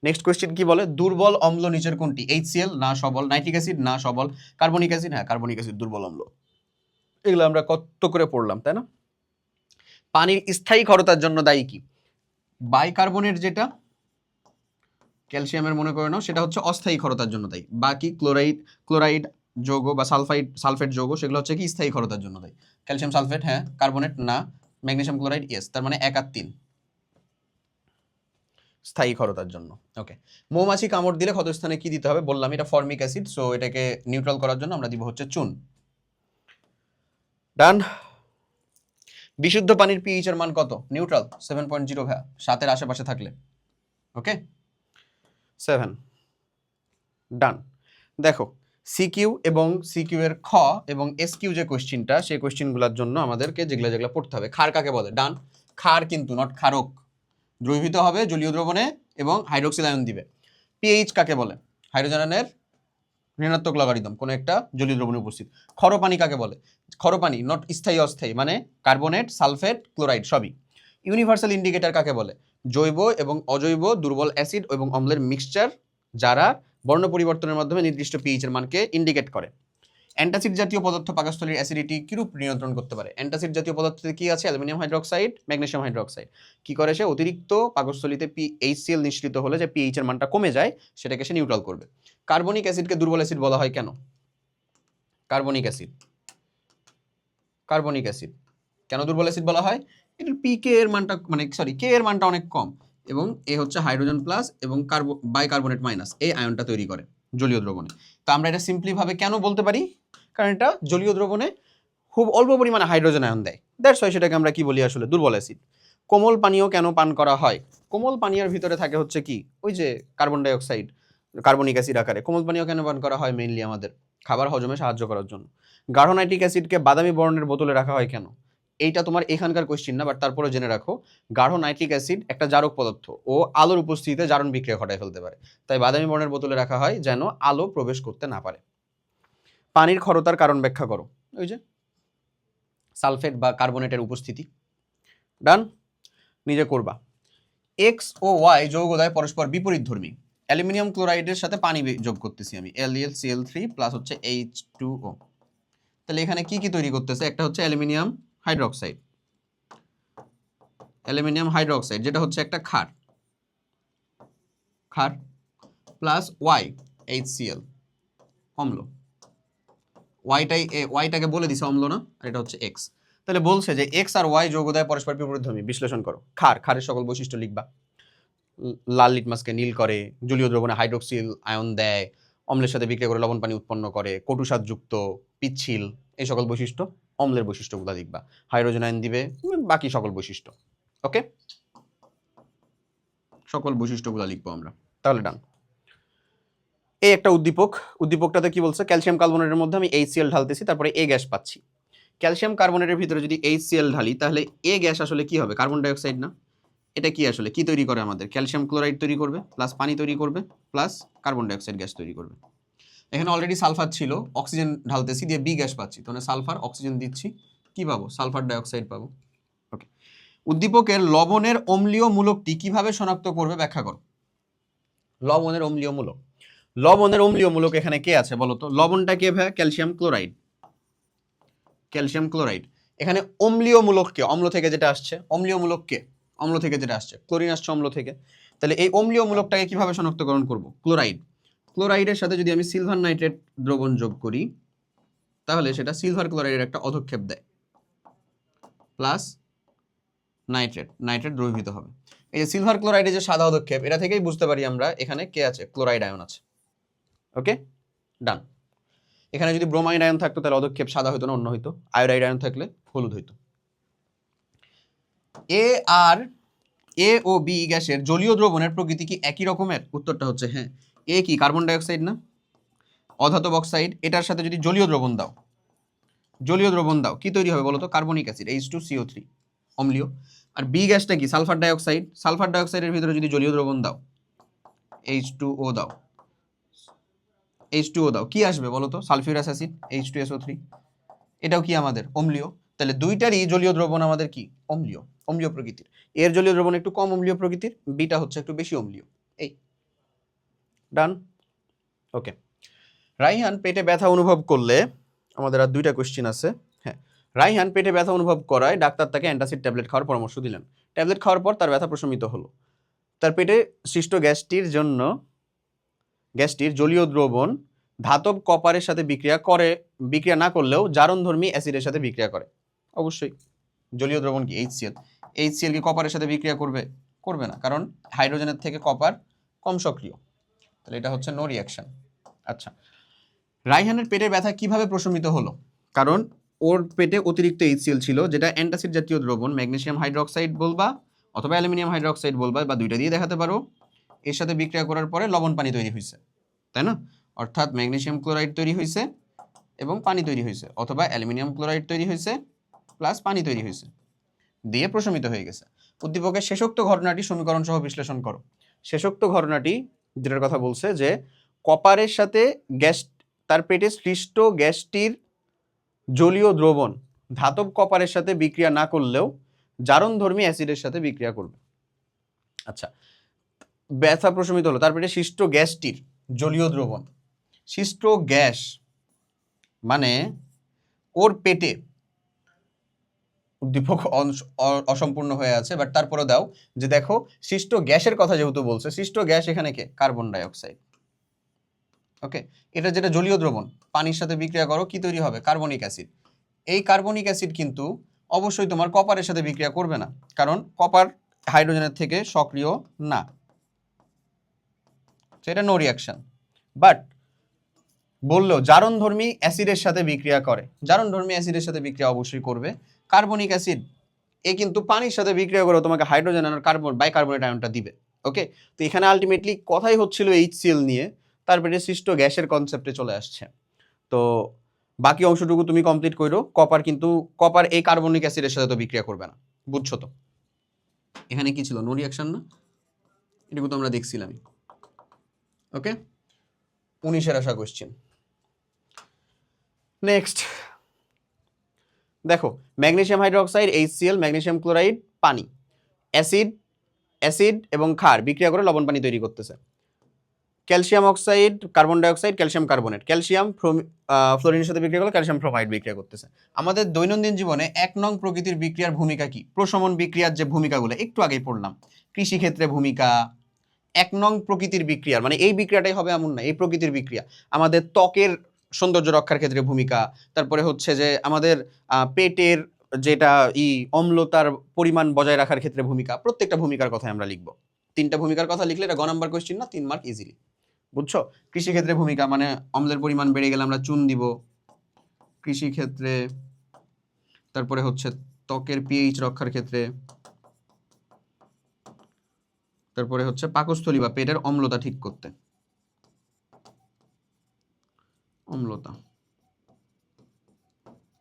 নেক্সট কোয়েশ্চেন কি বলে? দুর্বল অম্ল নিচের কোনটি? HCl না সবল, নাইট্রিক অ্যাসিড না সবল, কার্বনিক অ্যাসিড, হ্যাঁ কার্বনিক অ্যাসিড দুর্বল অম্ল। এগুলো আমরা কত করে পড়লাম, তাই না? পানির স্থায়ী ক্ষারতার জন্য দায়ী কি? বাইকার্বনেট যেটা ক্যালসিয়ামের মনে করে নাও, সেটা হচ্ছে অস্থায়ী ক্ষারতার জন্য দায়ী। বাকি ক্লোরাইড যৌগ বা সালফেট যৌগ সেগুলো হচ্ছে কি স্থায়ী ক্ষারতার জন্য দায়ী। ক্যালসিয়াম সালফেট হ্যাঁ, কার্বনেট না, ম্যাগনেসিয়াম ক্লোরাইড ইয়েস। তার মানে 1 আর 3 স্থায়ী ক্ষারতার জন্য। ওকে, মৌমাছি কামড় দিলে ক্ষতস্থানে কি দিতে হবে? বললাম এটা ফর্মিক অ্যাসিড, সো এটাকে নিউট্রাল করার জন্য আমরা দিব হচ্ছে চুন। ডান। বিশুদ্ধ পানির পিএইচ এর মান কত? নিউট্রাল 7.0 ভাইয়া, 7 এর আশেপাশে থাকলে। ওকে 7। ডান। দেখো সিকিউ এবং সিকিউ এর খ এবং এসকিউ যে কোশ্চেনটা, সেই কোশ্চেনগুলোর জন্য আমাদেরকে যেগুলো পড়তে হবে। ক্ষার কাকে বলে? ডান, ক্ষার কিন্তু নট ক্ষারক, দ্রবীভূত হবে জলীয় দ্রবণে এবং হাইড্রোক্সিল আয়ন দিবে। পিএইচ কাকে বলে? হাইড্রোজেন আয়নের ঋণাত্মক লগারিদম কোনো একটা জলীয় দ্রবণে উপস্থিত। ক্ষরপানি কাকে বলে? ক্ষরপানি নট স্থায়ী অস্থায়ী, মানে কার্বনেট, সালফেট, ক্লোরাইড সবই। ইউনিভার্সাল ইন্ডিকেটর কাকে বলে? জৈব এবং অজৈব দুর্বল অ্যাসিড এবং অম্লের মিক্সচার, যারা বর্ণ পরিবর্তনের মাধ্যমে নির্দিষ্ট পিএইচ এর মানকে ইন্ডিকেট করে। অ্যান্টাসিড জাতীয় পদার্থ পাকস্থলীর অ্যাসিডিটি কিরূপ নিয়ন্ত্রণ করতে পারে? অ্যান্টাসিড জাতীয় পদার্থতে কি আছে? Aluminium hydroxide, magnesium hydroxide. কি করে সে? অতিরিক্ত পাকস্থলীতে HCl নিঃসৃত হলে যে পিএইচ এর মানটা কমে যায়, সেটাকে সে নিউট্রাল করবে। কার্বনিক অ্যাসিডকে দুর্বল অ্যাসিড বলা হয় কেন? কার্বনিক অ্যাসিড কেন দুর্বল অ্যাসিড বলা হয়? এটার পিকে এর মানটা কে এর মানটা অনেক কম, এবং এ হচ্ছে হাইড্রোজেন প্লাস এবং বাইকার্বনেট মাইনাস, এই আয়নটা তৈরি করে জলীয় দ্রবণে। তো আমরা এটা সিম্পলি ভাবে কেন বলতে পারি? কারণ এটা জলীয় দ্রবণে খুব অল্প পরিমাণে হাইড্রোজেন আয়ন দেয়, দ্যাটস ওয়াই সেটাকে আমরা কি বলি আসলে? দুর্বল অ্যাসিড। কোমল পানীয় কেন পান করা হয়? কোমল পানীয়ের ভিতরে থাকে হচ্ছে কি ওই যে carbon die oxide, carbonic acid আকারে। কোমল পানীয় কেন পান করা হয়? মেইনলি আমাদের খাবার হজমে সাহায্য করার জন্য। গাঢ় নাইট্রিক অ্যাসিডকে বাদামি বর্ণের বোতলে রাখা হয় কেন? এইটা তোমার এখানকার কোশ্চিন না, বাট তারপরে জেনে রাখো, গাঢ় নাইট্রিক অ্যাসিড একটা জারক পদার্থ, ও আলোর উপস্থিতিতে জারণ বিক্রিয়া ঘটায় ফেলতে পারে, তাই বাদামি বর্ণের বোতলে রাখা হয় যেন আলো প্রবেশ করতে না পারে। পানির ক্ষরতার কারণ ব্যাখ্যা করো। ওই যে সালফেট বা কার্বনেটের উপস্থিতি। ডান, নিজে করবা। এক্স ও ওয়াই যৌগদ্বয় পরস্পর বিপরীতধর্মী। অ্যালুমিনিয়াম ক্লোরাইডের সাথে পানি যোগ করতেছি আমি, LeCl3 প্লাস হচ্ছে H2O। তাহলে এখানে কি কি তৈরি করতেছে? একটা হচ্ছে অ্যালুমিনিয়াম হাইড্রোক্সাইড, যেটা হচ্ছে একটা ক্ষার প্লাস HCl অম্ল। ওয়াইটাকে বলে দিছে অম্ল না, আর এটা হচ্ছে এক্স। তাহলে বলছে যে এক্স আর ওয়াই যৌগদ্বয় পরস্পর বিপরীতধর্মী। বিশ্লেষণ করো। ক্ষারের সকল বৈশিষ্ট্য লিখবা। লাল লিটমাসকে নীল করে, জলীয় দ্রবণে হাইড্রোক্সিল আয়ন দেয়, অম্লের সাথে বিক্রিয়া করে লবণ পানি উৎপন্ন করে, কটু স্বাদযুক্ত, পিচ্ছিল, এই সকল বৈশিষ্ট্য অম্লের বৈশিষ্ট্যগুলো লিখবা। হাইড্রোজেন আয়ন দিবে, বাকি সকল বৈশিষ্ট্য। ওকে, সকল বৈশিষ্ট্যগুলো লিখবো আমরা। তাহলে ডান। এই একটা উদ্দীপকটাতে কি বলছে? ক্যালসিয়াম কার্বনেটের মধ্যে আমি HCl ঢালতেছি, তারপরে এ গ্যাস পাচ্ছি। ক্যালসিয়াম কার্বনেটের ভিতরে যদি HCl ঢালি, তাহলে এ গ্যাস আসলে কি হবে? কার্বন ডাই অক্সাইড না? এটা কি আসলে কি তৈরি করে? আমাদের ক্যালসিয়াম ক্লোরাইড তৈরি করবে, প্লাস পানি তৈরি করবে, plus carbon die oxide gas তৈরি করবে। এখানে অলরেডি সালফার ছিল, অক্সিজেন ঢালতেছি, দিয়ে বি গ্যাস পাচ্ছি, তাহলে সালফার অক্সিজেন দিচ্ছি, কি পাবো? সালফার ডাই অক্সাইড পাবো। ওকে, উদ্দীপকের লবণের অম্লীয় মূলকটি কিভাবে শনাক্ত করবে ব্যাখ্যা করো। লবণের অম্লীয় মূলক এখানে কে আছে বলো তো? লবণটা কে ভাই? Calcium chloride. এখানে অম্লীয় মূলক কে? অম্ল থেকে যেটা আসছে। অম্লীয় মূলক কে? অম্ল থেকে যেটা আসছে, ক্লোরিন আসছে অম্ল থেকে। তাহলে এই অম্লীয় মূলকটাকে কিভাবে শনাক্তকরণ করব? ক্লোরাইডের সাথে যদি আমি সিলভার নাইট্রেট দ্রবণ যোগ করি, তাহলে সেটা সিলভার ক্লোরাইডের একটা অধক্ষেপ দেয়, প্লাস নাইট্রেট দ্রবীভূত হবে। এই যে সিলভার ক্লোরাইডের যে সাদা অধক্ষেপ, এটা থেকেই বুঝতে পারি আমরা এখানে কে আছে? ক্লোরাইড আয়ন আছে। ওকে, ডান। এখানে যদি ব্রোমাইড আয়ন থাকতো, তাহলে অধক্ষেপ সাদা হইতো না, অন্য হইতো। আয়োডাইড আয়ন থাকলে হলুদ হইতো। এ ও বি গ্যাসের জলীয় দ্রবণের প্রকৃতি কি একই রকমের? উত্তরটা হচ্ছে হ্যাঁ। এ কি? কার্বন ডাই অক্সাইড না? অধাতব অক্সাইড। এটার সাথে যদি জলীয় দ্রবণ দাও, জলীয় দ্রবণ দাও, কি তৈরি হবে বলো তো? Carbonic acid H2CO3 অম্লীয়। আর বি গ্যাসটা কি? Sulphur dioxide. সালফার ডাইঅক্সাইডের ভিতরে যদি জলীয় দ্রবণ দাও H2O দাও, H2O দাও, কি আসবে বলো তো? Sulphurous acid H2SO3। এটাও কি আমাদের অম্লীয়। তাহলে দুইটারই জলীয় দ্রবণ আমাদের কি? অম্লীয়, অম্লীয় প্রকৃতির। এর জলীয় দ্রবণ একটু কম অম্লীয় প্রকৃতির, বিটা হচ্ছে একটু বেশি অম্লীয়। এই ডান। ওকে, রাইহান পেটে ব্যথা অনুভব করলে, আমাদের আর দুইটা কোশ্চেন আছে। হ্যাঁ, রাইহান পেটে ব্যথা অনুভব করায় ডাক্তার তাকে অ্যান্টাসিড ট্যাবলেট খাওয়ার পরামর্শ দিলেন। ট্যাবলেট খাওয়ার পর তার ব্যথা প্রশমিত হলো। তার পেটে সৃষ্ট গ্যাসটির জলীয় দ্রবণ ধাতব কপারের সাথে বিক্রিয়া না করলেও জারণধর্মী অ্যাসিডের সাথে বিক্রিয়া করে। অবশ্যই জলীয় দ্রবণ কি? HCl কি কপারের সাথে বিক্রিয়া করবে? করবে না, কারণ হাইড্রোজেনের থেকে কপার কম সক্রিয়। তাহলে এটা হচ্ছে নো রিয়াকশন। আচ্ছা, রাইহানের পেটের ব্যথা কিভাবে প্রশমিত হলো? কারণ ওর পেটে অতিরিক্ত HCl ছিল, যেটা অ্যান্টাসিড জাতীয় দ্রবণ, ম্যাগনেসিয়াম হাইড্রোক্সাইড বলবা অথবা অ্যালুমিনিয়াম হাইড্রোক্সাইড বলবা, বা দুইটা দিয়ে দেখাতে পারো। এর সাথে বিক্রিয়া করার পরে লবণ পানি তৈরি হয়েছে, তাই না? অর্থাৎ ম্যাগনেসিয়াম ক্লোরাইড তৈরি হয়েছে এবং পানি তৈরি হয়েছে, অথবা অ্যালুমিনিয়াম ক্লোরাইড তৈরি হয়েছে প্লাস পানি তৈরি হয়েছে, দিয়ে প্রশমিত হয়ে গেছে। উদ্দীপকের শেষোক্ত ঘটনাটি সমীকরণ সহ বিশ্লেষণ করো। শেষোক্ত ঘটনাটি যেটার কথা বলছে যে কপারের সাথে তার পেটে সৃষ্ট গ্যাসটির জলীয় দ্রবণ ধাতব কপারের সাথে বিক্রিয়া না করলেও জারণধর্মী অ্যাসিডের সাথে বিক্রিয়া করবে। আচ্ছা, ব্যথা প্রশমিত হলো, তার পেটে সৃষ্ট গ্যাসটির জলীয় দ্রবণ, সৃষ্ট গ্যাস মানে ওর পেটে উদ্দীপক অসম্পূর্ণ হয়ে আছে, বাট তারপরে দাও যে দেখো সৃষ্ট গ্যাসের কথা যেহেতু বলছে, সৃষ্ট গ্যাস এখানে কে? Carbon dioxide. ওকে, এটা যেটা জলীয় দ্রবণ, পানির সাথে বিক্রিয়া করো, কি তৈরি হবে? Carbonic acid. এই কার্বনিক অ্যাসিড কিন্তু অবশ্যই তোমার কপারের সাথে বিক্রিয়া করবে না, কারণ কপার হাইড্রোজেনের থেকে সক্রিয় না, সেটা নো রিয়াকশন। বাট বললেও জারণধর্মী অ্যাসিডের সাথে বিক্রিয়া করে, জারণধর্মী অ্যাসিডের সাথে বিক্রিয়া অবশ্যই করবে। কার্বনিক অ্যাসিড এ কিন্তু পানির সাথে বিক্রিয়া করে তোমাকে হাইড্রোজেন আর বাইকার্বনেট আয়নটা দিবে। ওকে, তো এখানে আলটিমেটলি কথাই হচ্ছিল HCl নিয়ে, তার পেটে সৃষ্ট গ্যাসের কনসেপ্টে চলে আসছে। তো বাকি অংশটুকু তুমি কমপ্লিট করো। কপার এই কার্বনিক অ্যাসিডের সাথে তো বিক্রিয়া করবে না, বুঝছো তো? এখানে কি ছিল? নো রিয়াকশন না? এটুকু তো আমরা দেখছিলামই। ওকে, 19-এর আসা কোশ্চেন। নেক্সট দেখো, magnesium hydroxide HCl, magnesium chloride পানি, অ্যাসিড এবং ক্ষার বিক্রিয়া করে লবণ পানি তৈরি করতেছে। Calcium oxide, carbon dioxide, calcium carbonate, calcium ফ্লোরিনের সাথে বিক্রিয়া করলে ক্যালসিয়াম ফ্লোরাইড বিক্রিয়া করতেছে। আমাদের দৈনন্দিন জীবনে 1 নং প্রকৃতির বিক্রিয়ার ভূমিকা কি? প্রশমন বিক্রিয়ার যে ভূমিকাগুলো একটু আগেই পড়লাম, কৃষিক্ষেত্রে ভূমিকা। 1 নং প্রকৃতির বিক্রিয়ার মানে এই বিক্রিয়াটাই হবে এমন না, এই প্রকৃতির বিক্রিয়া আমাদের ত্বকের সৌন্দর্য রক্ষার ক্ষেত্রে ভূমিকা, তারপরে হচ্ছে যে আমাদের পেটের যেটা অম্লতার পরিমাণ বজায় রাখার ক্ষেত্রে ভূমিকা। প্রত্যেকটা ভূমিকার কথা আমরা লিখবো। 3টা ভূমিকার কথা লিখলে এটা গ নাম্বার কোশ্চেন না, 3 মার্ক ইজিলি, বুঝছো? কৃষিক্ষেত্রে ভূমিকা মানে অম্লের পরিমাণ বেড়ে গেলে আমরা চুন দিব কৃষিক্ষেত্রে। তারপরে হচ্ছে ত্বকের পিএইচ রক্ষার ক্ষেত্রে। তারপরে হচ্ছে পাকস্থলী বা পেটের অম্লতা ঠিক করতে, অম্লতা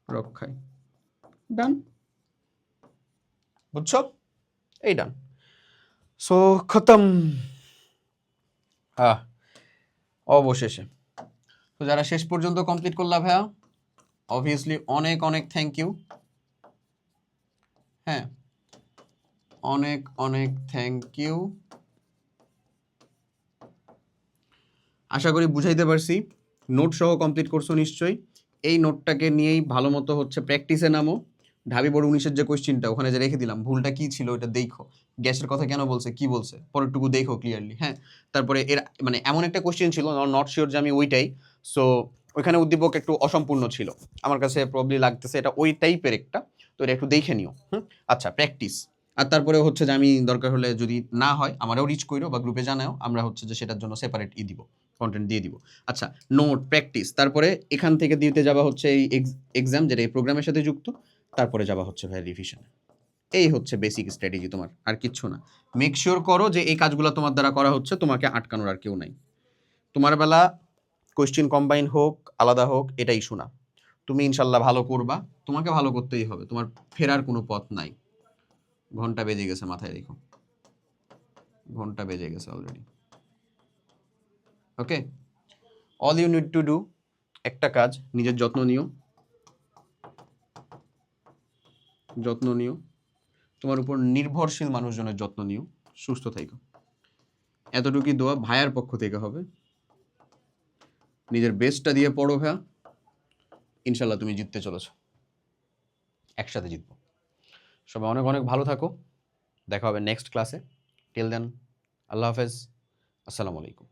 রক্ষায়। ডান, বুঝছো? এই ডান। সো খতম। অবশেষে তো যারা শেষ পর্যন্ত কমপ্লিট করলা ভাইয়া, অবভিয়াসলি অনেক অনেক থ্যাংক ইউ। হ্যাঁ, অনেক অনেক থ্যাংক ইউ। আশা করি বুঝাইতে পারছি। নোট সহ কমপ্লিট করছো নিশ্চয়ই। এই নোটটাকে নিয়েই ভালো মতো হচ্ছে প্র্যাকটিসে নামো। ঢাবি বোর্ড 19-এর যে কোয়েশ্চেনটা ওখানে যে রেখে দিলাম, ভুলটা কি ছিল ওটা দেখো, গ্যাসের কথা কেন বলছে, কি বলছে, পরেরটুকু দেখো ক্লিয়ারলি। হ্যাঁ, তারপরে এর মানে এমন একটা কোয়েশ্চেন ছিল, নট শিওর যে আমি ওইটাই, সো ওইখানে উদ্দীপক একটু অসম্পূর্ণ ছিল, আমার কাছে প্রবলি লাগতেছে এটা ওই টাইপের একটা, তো এটা একটু দেখে নিও। আচ্ছা, প্র্যাকটিস। আর তারপরে হচ্ছে যে আমি দরকার হলে যদি না হয় আমারও রিচ করো বা গ্রুপে জানাও, আমরা হচ্ছে যে সেটার জন্য সেপারেট দিব, কন্টেন্ট দিয়ে দিব। আচ্ছা, নোট প্র্যাকটিস, তারপরে এখান থেকে দিতে যাওয়া হচ্ছে এই এক্সাম যেটা এই প্রোগ্রামের সাথে যুক্ত, তারপরে যাওয়া হচ্ছে ভাই রিভিশন। এই হচ্ছে বেসিক স্ট্র্যাটেজি তোমার, আর কিচ্ছু না। মেক শিওর করো যে এই কাজগুলো তোমার দ্বারা করা হচ্ছে, তোমাকে আটকানোর আর কেউ নাই। তোমার বেলা কোয়েশ্চেন কম্বাইন হোক আলাদা হোক এটাই শোনা, তুমি ইনশাল্লাহ ভালো করবা, তোমাকে ভালো করতেই হবে, তোমার ফেরার কোনো পথ নাই। ঘন্টা বেজে গেছে, মাথায় রেখো, ঘন্টা বেজে গেছে already. Okay, all you need to do, একটা কাজ, নিজের যত্ন নিও, যত্ন নিও, তোমার উপর নির্ভরশীল মানুষজনের যত্ন নিও, সুস্থ থাইকো। এতটুকুই দোয়া ভাইয়ার পক্ষ থেকে হবে। নিজের বেস্টটা দিয়ে পড়ো ভাইয়া, ইনশাল্লাহ তুমি জিততে চলেছো, একসাথে জিতবো। সবাই অনেক অনেক ভালো থাকো, দেখা হবে নেক্সট ক্লাসে। টিল দেন, আল্লাহ হাফেজ, আসসালামু আলাইকুম।